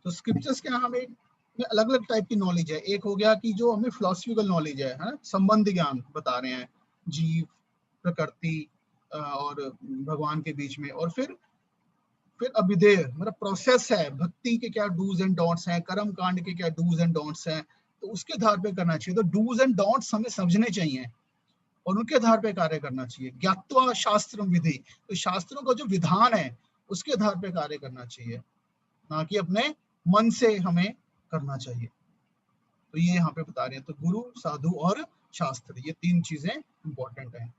Speaker 1: तो स्क्रिप्चर्स के यहाँ हमें अलग अलग टाइप की नॉलेज है। एक हो गया कि जो हमें फिलोसफिकल नॉलेज है ना, संबंध ज्ञान बता रहे हैं जीव, प्रकृति और भगवान के बीच में। और फिर अभिधेय मतलब प्रोसेस है, भक्ति के क्या डूज एंड डोंट्स हैं, कर्म कांड के क्या डूज एंड डोंट्स हैं, तो उसके आधार पे करना चाहिए। तो डूज एंड डोंट्स हमें समझने चाहिए और उनके आधार पे कार्य करना चाहिए। ज्ञात्वा शास्त्र विधि, तो शास्त्रों का जो विधान है उसके आधार पे कार्य करना चाहिए, ना कि अपने मन से हमें करना चाहिए। तो ये यहाँ पे बता रहे हैं। तो गुरु, साधु और शास्त्र, ये तीन चीजें इंपॉर्टेंट हैं।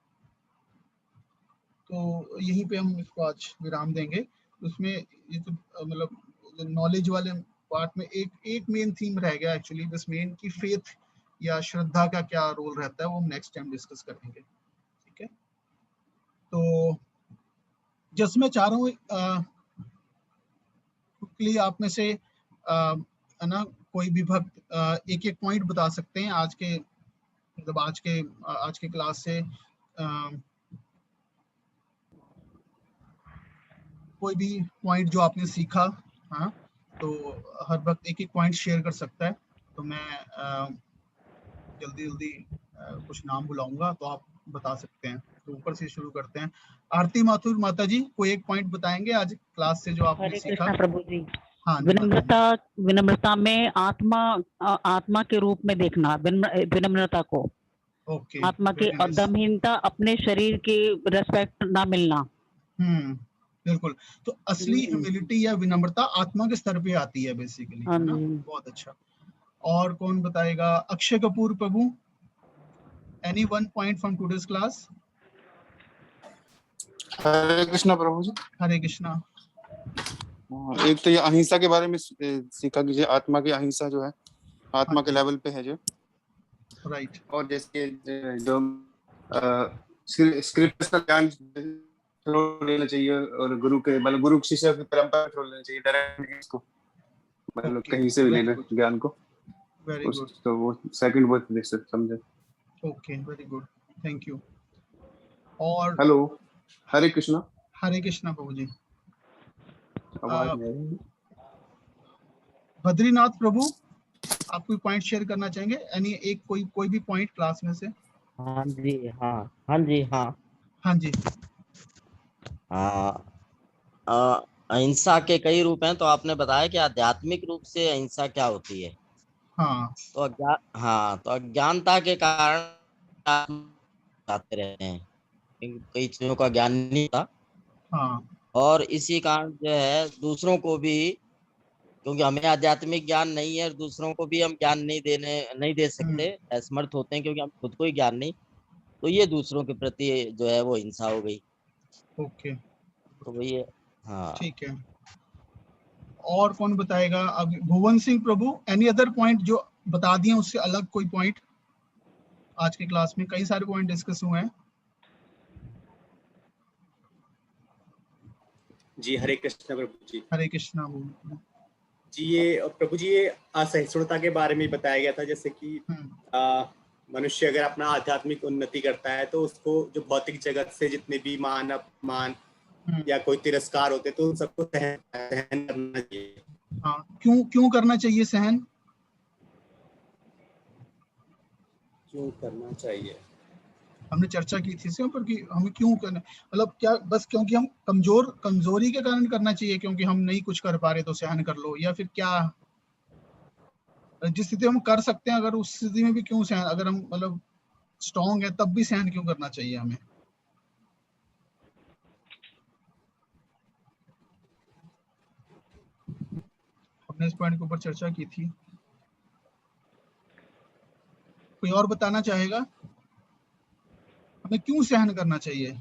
Speaker 1: तो यहीं पे हम इसको आज विराम देंगे। उसमें ये तो मतलब नॉलेज वाले पार्ट में एक मेन थीम रह गया एक्चुअली, बस मेन की फेथ या श्रद्धा का क्या रोल रहता है वो हम नेक्स्ट टाइम डिस्कस करेंगे। ठीक है, तो जस्ट मैं चाह रहा हूँ क्विकली आप में से है ना, कोई भी भक्त एक एक पॉइंट बता सकते हैं आज के, मतलब आज के क्लास से कोई भी पॉइंट जो आपने सीखा। हाँ, तो हर वक्त एक एक पॉइंट शेयर कर सकता है। तो मैं जल्दी कुछ नाम बुलाऊंगा तो आप बता सकते हैं। तो ऊपर से शुरू करते हैं। आरती माथुर माता जी, कोई एक पॉइंट बताएंगे आज क्लास से जो आपने
Speaker 6: हरे
Speaker 1: सीखा?
Speaker 6: कृष्णा प्रभु जी।
Speaker 1: हाँ,
Speaker 6: विनम्रता में आत्मा के रूप में देखना, विनम्रता को।
Speaker 1: ओके,
Speaker 6: आत्मा की अदमहीनता, अपने शरीर की रेस्पेक्ट ना मिलना।
Speaker 1: बिल्कुल। तो असली ह्यूमिलिटी या विनम्रता आत्मा के स्तर पे आती है बेसिकली, है ना। बहुत अच्छा। और कौन बताएगा? Akshay Kapoor Prabhu, any one point from today's class?
Speaker 10: Hare Krishna Prabhu ji.
Speaker 1: Hare Krishna.
Speaker 10: एक तो ये अहिंसा के बारे में सीखा कि आत्मा की अहिंसा जो है आत्मा के लेवल पे है जो,
Speaker 1: राइट।
Speaker 10: और जैसे जो स्क्रिप्ट का ज्ञान लेना चाहिए और गुरु के मतलब गुरु शिष्य की परंपरा छोड़ लेना चाहिए, डायरेक्ट इसको मतलब कहीं से भी लेना ज्ञान को।
Speaker 1: Very good.
Speaker 10: तो वो सेकंड वो समझे।
Speaker 1: Okay, very good, thank you. और
Speaker 10: हेलो, हरे कृष्णा।
Speaker 1: हरे कृष्णा प्रभु जी।
Speaker 10: आवाज
Speaker 1: बद्रीनाथ प्रभु, आप कोई पॉइंट शेयर करना चाहेंगे? यानी एक कोई भी पॉइंट क्लास में से?
Speaker 4: हाँ जी, हाँ जी,
Speaker 1: हाँ जी।
Speaker 4: अहिंसा के कई रूप हैं, तो आपने बताया कि आध्यात्मिक रूप से अहिंसा क्या होती है।
Speaker 1: हाँ,
Speaker 4: तो तो अज्ञानता के कारण आते रहते हैं, कई चीजों का ज्ञान नहीं था।
Speaker 1: हाँ।
Speaker 4: और इसी कारण जो है दूसरों को भी, क्योंकि हमें आध्यात्मिक ज्ञान नहीं है, दूसरों को भी हम ज्ञान नहीं दे सकते, असमर्थ होते हैं क्योंकि हम खुद को ही ज्ञान नहीं, तो ये दूसरों के प्रति जो है वो हिंसा हो गई।
Speaker 1: ओके,
Speaker 4: तो वही है। हाँ,
Speaker 1: ठीक है। और कौन बताएगा? अब भुवन सिंह प्रभु, एनी अदर पॉइंट जो बता दिए उससे अलग कोई पॉइंट? आज की क्लास में कई सारे पॉइंट डिस्कस हुए हैं।
Speaker 2: जी हरे कृष्ण प्रभु जी।
Speaker 1: हरे कृष्णा।
Speaker 2: जी ये प्रभु जी ये असहिष्णुता के बारे में बताया गया था, जैसे कि मनुष्य अगर अपना आध्यात्मिक उन्नति करता है तो उसको जो भौतिक जगत से जितने भी मान अपमान या कोई तिरस्कार होते तो उन सबको सहन करना चाहिए।
Speaker 1: हाँ, क्यों करना चाहिए सहन?
Speaker 2: क्यों करना चाहिए,
Speaker 1: हमने चर्चा की थी इसके ऊपर कि हमें क्यों करना, मतलब क्या बस क्योंकि हम कमजोरी के कारण करना चाहिए, क्योंकि हम नहीं कुछ कर पा रहे तो सहन कर लो, या फिर क्या जिस स्थिति हम कर सकते हैं अगर उस स्थिति में भी क्यों सहन, अगर हम मतलब स्ट्रॉन्ग है तब भी सहन क्यों करना चाहिए हमें? हमने इस पॉइंट के ऊपर चर्चा की थी। कोई और बताना चाहेगा हमें क्यों सहन करना चाहिए,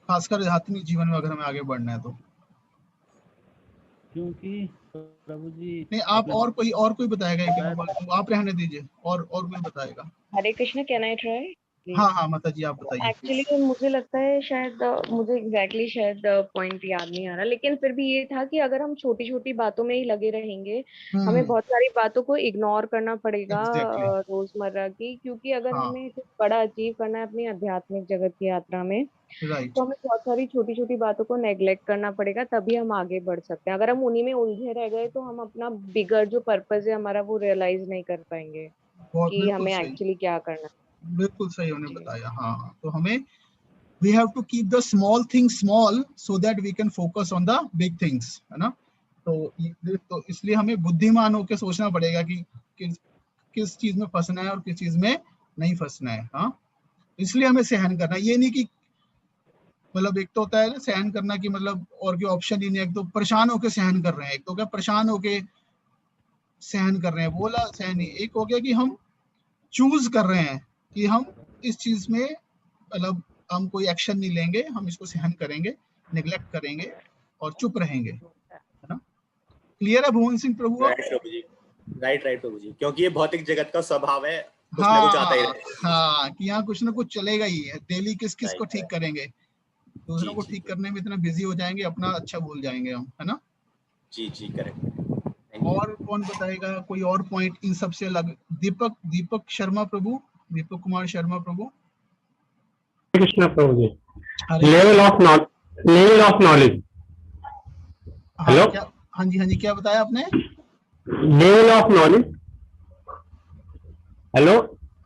Speaker 1: खासकर आध्यात्मिक जीवन में अगर हमें आगे बढ़ना है तो?
Speaker 11: क्योंकि प्रभु जी
Speaker 1: नहीं, आप और कोई बताएगा कि आप रहने दीजिए, और कोई बताएगा।
Speaker 12: हरे कृष्ण, कैन आई ट्राई?
Speaker 1: हाँ माता जी आप बताइए।
Speaker 12: एक्चुअली मुझे लगता है शायद मुझे एग्जैक्टली शायद पॉइंट याद नहीं आ रहा, लेकिन फिर भी ये था कि अगर हम छोटी छोटी बातों में ही लगे रहेंगे, हमें बहुत सारी बातों को इग्नोर करना पड़ेगा रोजमर्रा की, क्योंकि अगर हमें कुछ बड़ा अचीव करना है अपनी आध्यात्मिक जगत की यात्रा में, तो हमें बहुत सारी छोटी छोटी बातों को नेग्लेक्ट करना पड़ेगा, तभी हम आगे बढ़ सकते हैं। अगर हम उन्हीं में उलझे रह गए तो हम अपना बिगर जो पर्पस है हमारा वो रियलाइज नहीं कर पाएंगे कि हमें एक्चुअली क्या करना है।
Speaker 1: बिल्कुल सही उन्होंने बताया। हाँ, तो हमें we have to keep the small things small so that we can focus on the big things, है ना? तो इसलिए हमें बुद्धिमान होकर सोचना पड़ेगा कि किस चीज में फंसना है और किस चीज में नहीं फंसना है। हाँ, इसलिए हमें सहन करना, ये नहीं कि मतलब एक तो होता है ना सहन करना कि मतलब और कोई ऑप्शन ही नहीं, एक तो परेशान होकर सहन कर रहे हैं, एक तो क्या परेशान होके सहन कर रहे हैं, बोला सहन ही, एक हो गया कि हम चूज कर रहे हैं कि हम इस चीज में मतलब हम कोई एक्शन नहीं लेंगे, हम इसको सहन करेंगे, निगलेक्ट करेंगे और चुप रहेंगे, है ना? क्लियर है भुवन सिंह प्रभु?
Speaker 2: राइट प्रभु जी, क्योंकि ये भौतिक जगत का स्वभाव है, कुछ ना कुछ आता ही रहेगा।
Speaker 1: हाँ, कि यहाँ कुछ ना कुछ चलेगा ही है, डेली किस को ठीक करेंगे, दूसरों को ठीक करने में इतना बिजी हो जाएंगे, अपना अच्छा भूल जाएंगे हम, है ना?
Speaker 2: जी करेक्ट।
Speaker 1: और कौन बताएगा कोई और पॉइंट इन सबसे अलग? दीपक शर्मा प्रभु, दीपक कुमार शर्मा प्रभु।
Speaker 13: कृष्ण प्रभु जी, लेवल ऑफ नॉलेज। हेलो,
Speaker 1: हाँ जी क्या बताया आपने?
Speaker 13: Level of knowledge. हेलो,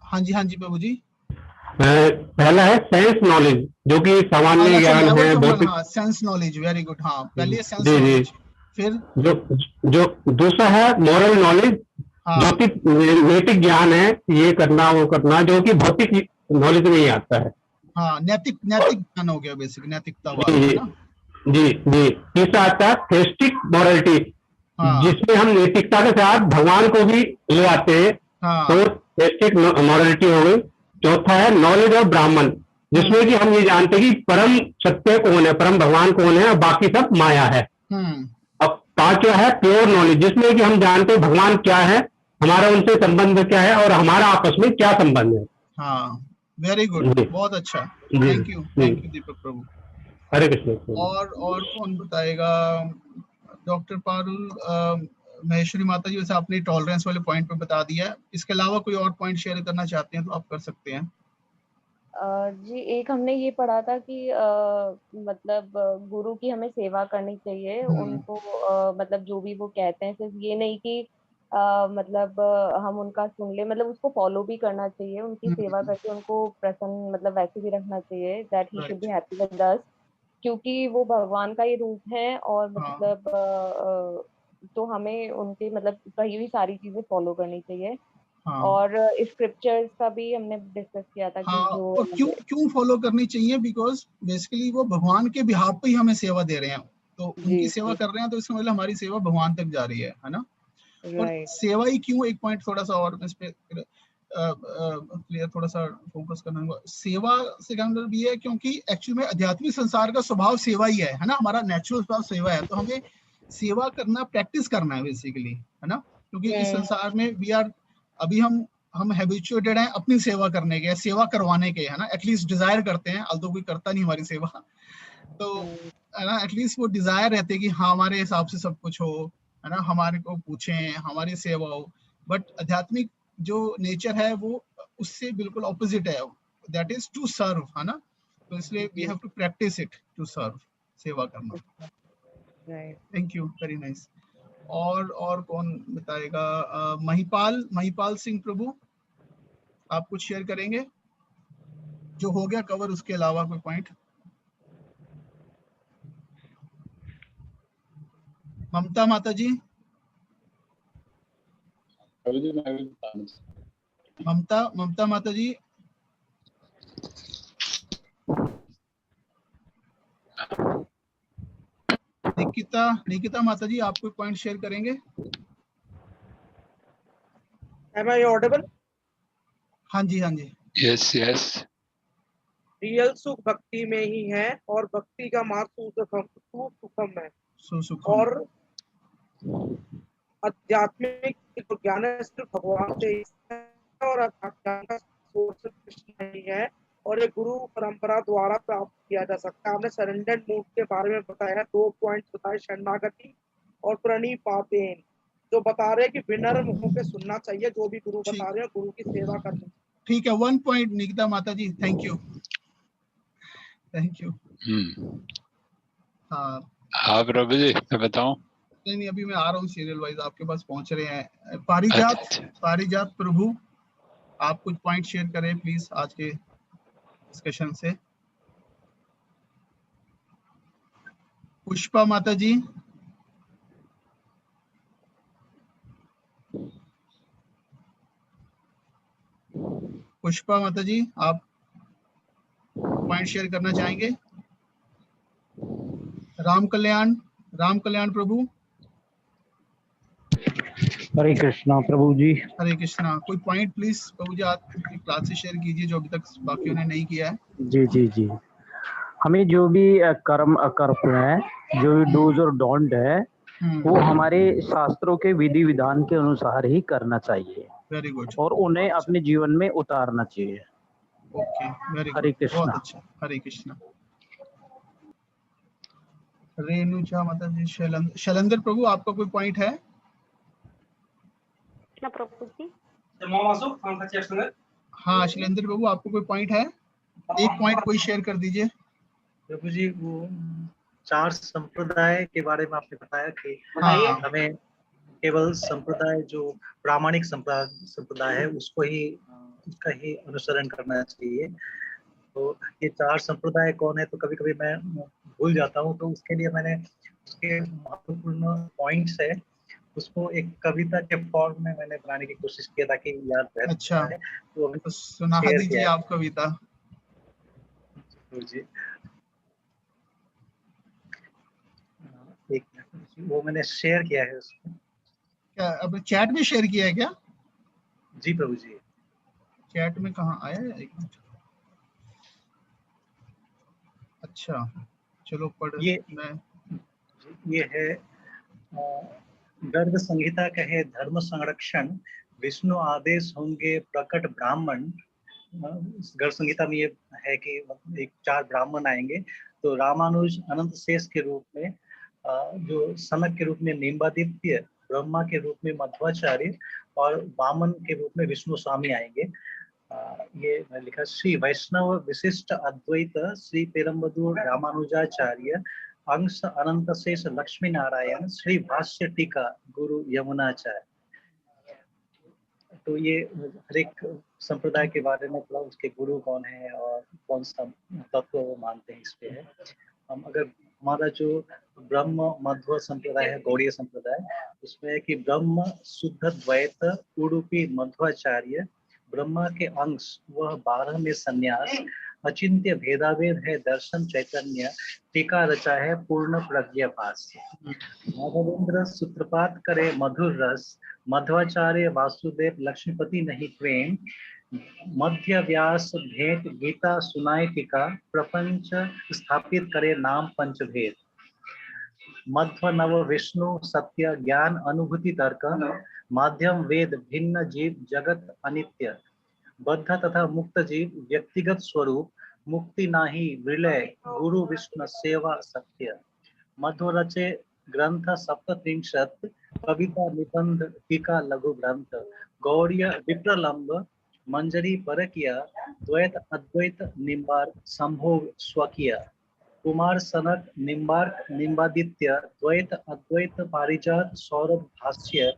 Speaker 13: हाँ
Speaker 1: जी प्रभु जी।
Speaker 13: पहला है सेंस नॉलेज, जो कि सामान्य ज्ञान है, भौतिक
Speaker 1: सेंस नॉलेज। Very good. हाँ, पहले सेंस नॉलेज, फिर
Speaker 13: जो दूसरा है मॉरल नॉलेज, जो कि नैतिक ज्ञान है, ये करना वो करना, जो कि भौतिक नॉलेज में ही आता है।
Speaker 1: हाँ, नैतिक ज्ञान हो गया, बेसिक नैतिकता वाला, है ना?
Speaker 13: जी। तीसरा आता है थेस्टिक मॉरलिटी, जिसमें हम नैतिकता के साथ भगवान को भी ले आते हैं, तो थेस्टिक मॉरलिटी हो गई। चौथा है नॉलेज ऑफ ब्राह्मण, जिसमें कि हम ये जानते हैं कि परम सत्य कौन है, परम भगवान कौन है और बाकी सब माया है। अब पांचवा है प्योर नॉलेज, जिसमें कि हम जानते हैं भगवान क्या है, हमारा उनसे संबंध क्या है और हमारा आपस में क्या संबंध है।
Speaker 1: हाँ, वेरी गुड, बहुत अच्छा, थैंक यू दीपक प्रभु।
Speaker 13: हरे कृष्ण।
Speaker 1: और कौन बताएगा? डॉक्टर पारुल महेश्वरी माता जी, वैसे आपने टॉलरेंस वाले पॉइंट पे बता दिया, इसके अलावा कोई और पॉइंट शेयर करना चाहते हैं तो आप कर सकते हैं।
Speaker 12: जी, एक हमने ये पढ़ा था कि मतलब गुरु की हमें सेवा करनी चाहिए, उनको मतलब जो भी वो कहते हैं, सिर्फ ये नहीं कि मतलब हम उनका सुन ले, मतलब उसको फॉलो भी करना चाहिए, उनकी सेवा करके उनको प्रसन्न मतलब वैसे भी रखना चाहिए, that he should be happy with us, क्योंकि वो भगवान का ही रूप है। और मतलब तो हमें उनके मतलब कही हुई सारी चीजें फॉलो करनी चाहिए। और स्क्रिप्चर्स का भी हमने डिस्कस किया था कि जो
Speaker 1: और क्यों फॉलो करनी चाहिए, बिकॉज बेसिकली वो भगवान के बिहाफ पे ही हमें सेवा दे रहे हैं, तो उनकी सेवा कर रहे हैं, तो इसका मतलब हमारी सेवा भगवान तक जा रही है ना? और सेवा ही क्यों, एक पॉइंट थोड़ा सा और इस पे क्लियर थोड़ा सा फोकस करना होगा। सेवा से क्या मतलब ये है, क्योंकि एक्चुअली में आध्यात्मिक संसार का स्वभाव सेवा ही है ना? हमारा नेचुरल स्वभाव सेवा है, तो हमें सेवा करना, प्रैक्टिस करना है बेसिकली, है ना? क्योंकि इस संसार में अभी हम हम हैबिचुएटेड हैं अपनी सेवा करने के, सेवा करवाने के, है ना, एटलीस्ट डिजायर करते हैं, अल्दो कोई करता नहीं हमारी सेवा, तो है ना, एटलीस्ट वो डिजायर रहते हैं कि हाँ हमारे हिसाब से सब कुछ हो, है ना, हमारे को पूछें, हमारी सेवा हो। बट आध्यात्मिक जो नेचर है वो उससे बिल्कुल ऑपोजिट है, दैट इज टू सर्व, है ना, तो इसलिए we have to practise it, to serve, सेवा करना। Thank you, very nice. और कौन बताएगा? महिपाल सिंह प्रभु, आप कुछ शेयर करेंगे जो हो गया कवर, उसके अलावा कोई पॉइंट? ममता माता जी, ममता माता जी, निकिता माता जी, आप कोई पॉइंट शेयर करेंगे?
Speaker 9: Am I audible?
Speaker 1: हाँ जी, हाँ जी।
Speaker 7: Yes yes.
Speaker 9: रियल सुख भक्ति में ही है और भक्ति का मार्ग सुखम है। और आध्यात्मिक जो ज्ञान है सिर्फ भगवान से ही है और ज्ञान का सोर्स कृष्ण ही है और ये गुरु परंपरा द्वारा प्राप्त किया जा सकता है। आपने सरेंडर्ड मूड के बारे में बताया, 2 पॉइंट्स बताए, शरणागति और प्रणिपातेन, जो बता रहे हैं कि विनम्र होकर सुनना चाहिए जो भी गुरु बता रहे हैं, गुरु की सेवा करनी।
Speaker 1: ठीक है, 1 पॉइंट निकिता माता जी, थैंक यू, थैंक यू।
Speaker 7: हाँ प्रभु जी, मैं बताऊं?
Speaker 1: नहीं, अभी मैं आ रहा हूँ, सीरियल वाइज आपके पास पहुंच रहे हैं। पारिजात प्रभु, आप कुछ पॉइंट शेयर करें प्लीज आज के डिस्कशन से। पुष्पा माता जी, आप पॉइंट शेयर करना चाहेंगे? राम कल्याण प्रभु।
Speaker 11: हरे कृष्णा प्रभु जी।
Speaker 1: हरे कृष्णा। कोई पॉइंट प्लीज प्रभु जी आप क्लास से शेयर कीजिए जो अभी तक बाकियों ने नहीं किया है।
Speaker 11: जी जी जी, हमें जो भी कर्म अकर्म है, जो भी डूज और डोंट है, वो हमारे शास्त्रों के विधि विधान के अनुसार ही करना चाहिए।
Speaker 1: Very good.
Speaker 11: और उन्हें अपने जीवन में उतारना चाहिए।
Speaker 1: ओके, वेरी गुड,
Speaker 11: हरे कृष्णा।
Speaker 1: बहुत अच्छा, हरे कृष्णा। रेणुजा माता जी, शैलेंद्र प्रभु, आपका कोई पॉइंट है?
Speaker 12: प्रभु जी,
Speaker 1: हाँ शैलेंद्र प्रभु, आपको कोई पॉइंट है? एक पॉइंट कोई शेयर कर दीजिए।
Speaker 5: प्रभु जी, वो 4 संप्रदाय के बारे में आपने बताया कि हमें केवल संप्रदाय जो प्रामाणिक संप्रदाय है उसको ही उसका ही अनुसरण करना चाहिए। तो ये 4 संप्रदाय कौन है, तो कभी कभी मैं भूल जाता हूँ, तो उसके लिए मैंने उसके महत्वपूर्ण पॉइंट्स है उसको एक कविता के फॉर्म में मैंने बनाने की कोशिश किया ताकि याद रहे।
Speaker 1: अच्छा,
Speaker 5: तो
Speaker 1: सुना दीजिए आप कविता।
Speaker 5: जी, एक वो मैंने शेयर किया है उसको।
Speaker 1: क्या अब चैट में शेयर किया है क्या?
Speaker 5: जी प्रभु जी।
Speaker 1: चैट में कहाँ आया है? एक मिनट। अच्छा, चलो पढ़।
Speaker 5: ये है गर्ग संहिता कहे धर्म संरक्षण, विष्णु आदेश होंगे प्रकट ब्राह्मण। गर्ग संहिता में ये है कि एक 4 ब्राह्मण आएंगे, तो रामानुज अनंत शेष के रूप में, जो सनक के रूप में निम्बादित्य, ब्रह्मा के रूप में मध्वाचार्य और वामन के रूप में विष्णु स्वामी आएंगे। ये मैं लिखा, श्री वैष्णव विशिष्ट अद्वैत श्री पेरम्बदूर रामानुजाचार्य अंश अनंत शेष लक्ष्मी नारायण श्री भाष्य टीका गुरु यमुनाचार्य। तो ये हर एक संप्रदाय के बारे में थोड़ा उसके गुरु कौन है और कौन सा तत्व वो मानते हैं इस पे है। हम अगर हमारा जो ब्रह्म मध्व संप्रदाय है, गौड़ीय संप्रदाय, उसमें है कि ब्रह्म शुद्ध द्वैत उडुपी मध्वाचार्य, ब्रह्मा के अंश वह 12 में संन्यास, अचिंत्य भेदाभेद है दर्शन चैतन्य, टीका रचा है पूर्ण प्रज्ञापास। माधवेंद्र सूत्रपात करे मधुर रस, मध्वाचार्य वासुदेव लक्ष्मीपति नहीं प्रेम, मध्य व्यास भेंट गीता सुनाए टीका, प्रपंच स्थापित करे नाम पंचभेद। मध्व नव विष्णु सत्य ज्ञान अनुभूति तर्क माध्यम वेद भिन्न जीव जगत अनित्य बद्ध तथा मुक्त जीव व्यक्तिगत स्वरूप मुक्ति नाही विलय गुरु विष्णु सेवा सत्य मध्व रचे ग्रंथ सप्तत्रिंशत् कविता निबंध टीका लघु ग्रंथ गौड़ीय विप्रलंब मंजरी परकिया द्वैत अद्वैत निम्बार संभोग स्वकीय कुमार सनक निम्बार्क निम्बादित्य द्वैत अद्वैत पारिजात सौरभ भाष्य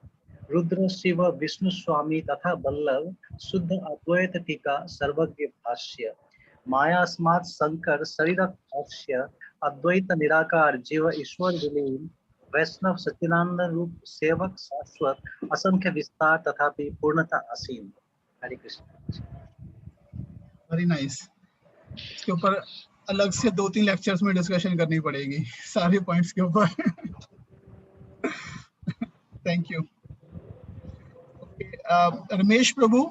Speaker 5: रुद्र शिव विष्णु स्वामी तथा वल्लभ शुद्ध अद्वैत टीका सर्वज्ञ भाष्य मायास्मात् शंकर शरीर भाष्य अद्वैत निराकार जीव ईश्वर विलीन वैष्णव सच्चिदानंद रूप सेवक शाश्वत असंख्य विस्तार तथापि पूर्णता असीम। हरे कृष्ण।
Speaker 1: Very nice. इसके ऊपर अलग से 2-3 लेक्चर्स में डिस्कशन करनी पड़ेगी सारे पॉइंट्स के ऊपर। Thank you. रमेश प्रभु।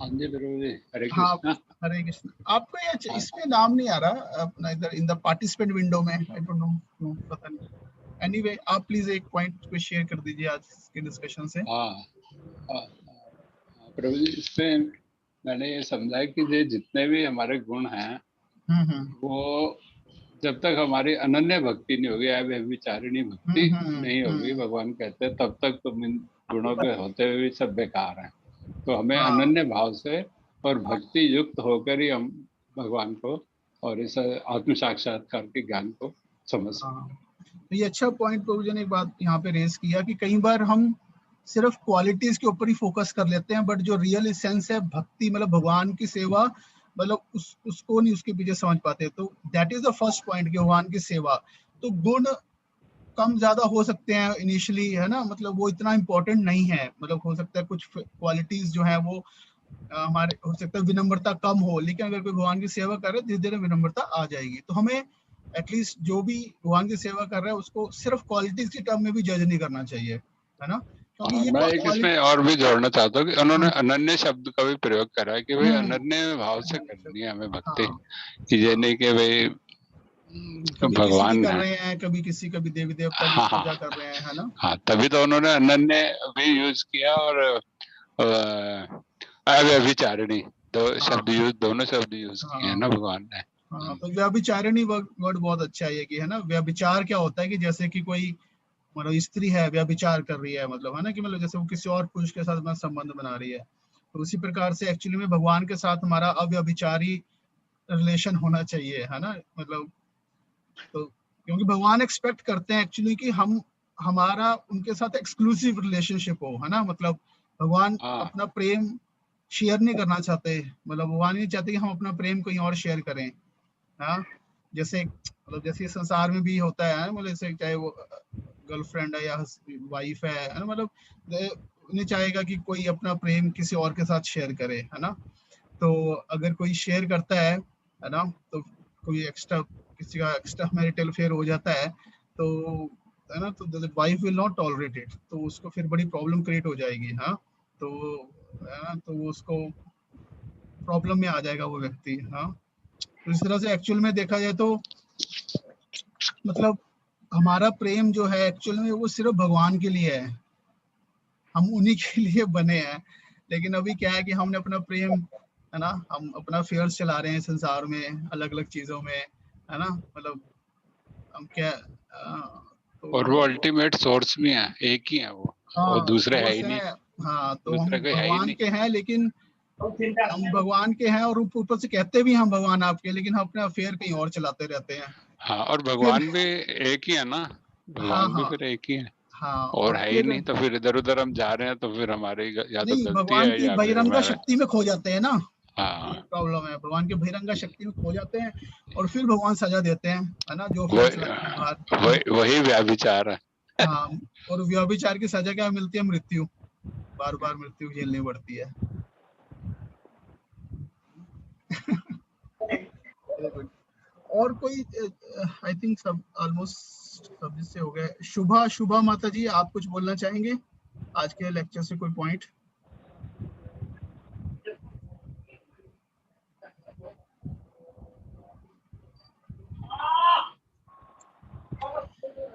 Speaker 7: हाँ जी प्रभु जी, हरे
Speaker 1: हाँ,
Speaker 7: कृष्ण।
Speaker 1: हरे कृष्ण। आपको ये इसमें नाम नहीं आ रहा अपना इधर इन द पार्टिसिपेंट विंडो में, आई डोंट नो, पता नहीं। एनीवे आप प्लीज एक पॉइंट को शेयर कर दीजिए आज के डिस्कशन से।
Speaker 7: हाँ प्रभु जी, इसमें मैंने ये समझा कि ये जितने भी हमारे गुण हैं वो जब तक हमारी अनन्य भक्ति नहीं होगी, व्यभिचारिणी भक्ति नहीं होगी, भगवान कहते हैं, तब तक तुम इन गुणों के होते हुए भी सब बेकार हैं। तो हमें अनन्य भाव से और भक्ति युक्त होकर ही हम भगवान को और इस आत्म साक्षात्कार के ज्ञान को समझ सकते।
Speaker 1: ये अच्छा पॉइंट प्रभु जी ने एक बात यहाँ पे रेज किया कि कई बार हम सिर्फ क्वालिटीज के ऊपर ही फोकस कर लेते हैं, बट जो रियल एसेंस है भक्ति, मतलब भगवान की सेवा, मतलब उसको नहीं उसके पीछे समझ पाते। तो that is the first point कि भगवान की सेवा। तो गुण कम ज्यादा हो सकते हैं इनिशियली, है ना, मतलब वो इतना इम्पोर्टेंट नहीं है। मतलब हो सकता है कुछ क्वालिटीज जो है वो हमारे, हो सकता है विनम्रता कम हो, लेकिन अगर कोई भगवान की सेवा कर रहा है धीरे धीरे विनम्रता आ जाएगी। तो हमें एटलीस्ट जो भी भगवान की सेवा कर रहा है उसको सिर्फ क्वालिटीज की टर्म में भी जज नहीं करना चाहिए, है ना।
Speaker 7: मैं एक इसमें और भी जोड़ना चाहता हूँ कि उन्होंने अनन्य शब्द का भी प्रयोग करा है कि भाई अनन्य भाव से करनी है हमें भक्ति, कि ये नहीं कि भाई भगवान
Speaker 1: कर रहे हैं, कभी किसी कभी देवी देवता की पूजा कर रहे हैं, है ना।
Speaker 7: हाँ, तभी तो उन्होंने अनन्य भी यूज किया और अव्यभिचारिणी शब्द यूज, दोनों शब्द यूज किए हैं ना भगवान ने।
Speaker 1: हाँ, तो व्यभिचारिणी वर्ड बहुत अच्छा है ये कि, है ना, व्यभिचार क्या होता है कि जैसे कि कोई मतलब स्त्री है व्यभिचार कर रही है, मतलब है ना कि मतलब जैसे वो किसी और पुरुष के साथ अपना संबंध बना रही है, तो उसी प्रकार से एक्चुअली में भगवान के साथ हमारा अव्यभिचारी रिलेशन होना चाहिए, है ना। मतलब तो क्योंकि भगवान एक्सपेक्ट करते हैं एक्चुअली कि हम हमारा उनके साथ एक्सक्लूसिव रिलेशनशिप हो, है ना। मतलब भगवान अपना प्रेम शेयर नहीं करना चाहते, मतलब भगवान नहीं चाहते कि हम अपना प्रेम कहीं और शेयर करें। हाँ, जैसे मतलब जैसे संसार में भी होता है, मतलब जैसे चाहे वो गर्लफ्रेंड है या वाइफ है ना, मतलब उन्हें चाहेगा कि कोई अपना प्रेम किसी और के साथ शेयर करे, है ना। तो अगर कोई शेयर करता है ना, तो कोई किसी का एक्स्ट्रा मैरिटल अफेयर हो जाता है, तो है ना, तो wife will not tolerate it, तो उसको फिर बड़ी प्रॉब्लम क्रिएट हो जाएगी। हाँ, तो है ना, तो उसको प्रॉब्लम में आ जाएगा वो व्यक्ति। हाँ, तो इस तरह से एक्चुअल में देखा जाए तो मतलब हमारा प्रेम जो है एक्चुअल में वो सिर्फ भगवान के लिए है, हम उन्हीं के लिए बने हैं। लेकिन अभी क्या है कि हमने अपना प्रेम, है ना, हम अपना अफेयर्स चला रहे हैं संसार में अलग अलग चीजों में, है ना, मतलब हम क्या तो
Speaker 7: और वो अल्टीमेट सोर्स भी है, एक ही है वो, और दूसरे है ही नहीं।
Speaker 1: हाँ, तो हम भगवान के हैं, लेकिन हम भगवान के हैं और ऊपर से कहते भी हम भगवान आपके, लेकिन हम अपना अफेयर कहीं और चलाते रहते हैं।
Speaker 7: हाँ, और भगवान भी एक ही है ना, भगवान भी फिर एक ही है।
Speaker 1: हाँ,
Speaker 7: और है ही नहीं, तो फिर इधर उधर हम जा रहे हैं, तो फिर हमारी या तो गलती
Speaker 1: भगवान
Speaker 7: है
Speaker 1: की
Speaker 7: या
Speaker 1: बहिरंगा शक्ति में खो जाते हैं ना।
Speaker 7: हाँ,
Speaker 1: प्रॉब्लम है, भगवान के बहिरंगा शक्ति में खो जाते हैं और फिर भगवान सजा देते हैं, है ना, जो
Speaker 7: वही व्यभिचार है।
Speaker 1: हाँ, और व्यभिचार की सजा क्या मिलती है? मृत्यु, बार बार मृत्यु झेलनी पड़ती है। और कोई, आई थिंक सब ऑलमोस्ट सब जिससे हो गए। शुभा माता जी, आप कुछ बोलना चाहेंगे आज के लेक्चर से, कोई पॉइंट?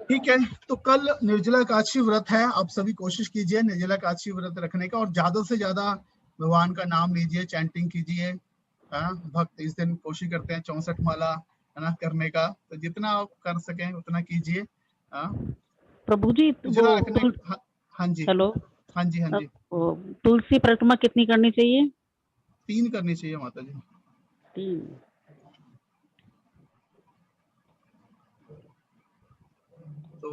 Speaker 1: ठीक है, तो कल निर्जला एकादशी व्रत है। आप सभी कोशिश कीजिए निर्जला एकादशी व्रत रखने का और ज्यादा से ज्यादा भगवान का नाम लीजिए, चैंटिंग कीजिए। भक्त इस दिन कोशिश करते हैं 64 माला है ना करने का, तो जितना आप कर सकें उतना कीजिए।
Speaker 6: प्रभु जी
Speaker 1: हाँ जी,
Speaker 6: हेलो,
Speaker 1: हाँ जी, हाँ जी।
Speaker 6: तुलसी परिक्रमा कितनी करनी चाहिए?
Speaker 1: 3 करनी चाहिए माता जी।
Speaker 6: 3।
Speaker 1: तो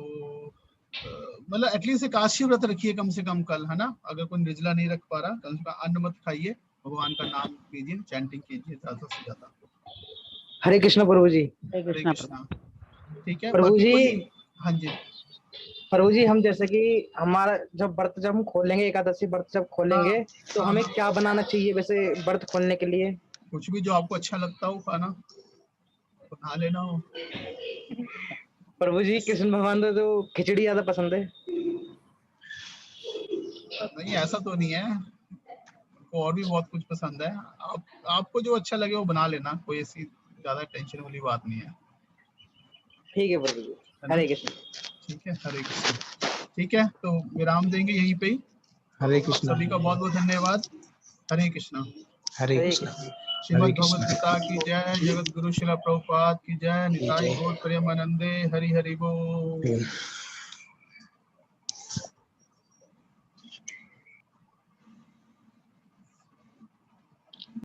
Speaker 1: मतलब एटलीस्ट एकादशी व्रत रखिए कम से कम कल, है ना। अगर कोई निर्जला नहीं रख पा रहा, कम से कम अन्न मत खाइए, भगवान का नाम कीजिए, चैंटिंग कीजिए ज्यादा से ज्यादा।
Speaker 14: हरे कृष्णा प्रभु जी।
Speaker 1: हरे कृष्णा। ठीक है
Speaker 14: प्रभु जी।
Speaker 1: हाँ जी
Speaker 14: प्रभु जी, हम जैसे कि हमारा जब हम खोलेंगे, एकादशी व्रत जब खोलेंगे, तो हमें क्या बनाना चाहिए वैसे व्रत खोलने के लिए?
Speaker 1: कुछ भी जो आपको अच्छा लगता हो खाना बना लेना हो।
Speaker 14: प्रभु जी, कृष्ण भगवान तो खिचड़ी ज्यादा पसंद है।
Speaker 1: नहीं, ऐसा तो नहीं है, और भी बहुत कुछ पसंद है। आपको जो अच्छा लगे वो बना लेना, कोई ऐसी ज्यादा टेंशन वाली बात नहीं है।
Speaker 14: ठीक है प्रभु जी। हरे कृष्ण।
Speaker 1: ठीक है, हरे कृष्ण। ठीक है, तो विराम देंगे यहीं पे ही।
Speaker 15: हरे कृष्ण।
Speaker 1: सभी का बहुत बहुत धन्यवाद। हरे कृष्ण।
Speaker 15: हरे कृष्ण।
Speaker 1: श्रीमद् भगवद गीता की जय, जगत गुरु श्रील प्रभुपाद की जय, निताई गौर प्रेमानंदे, हरि हरि बोल।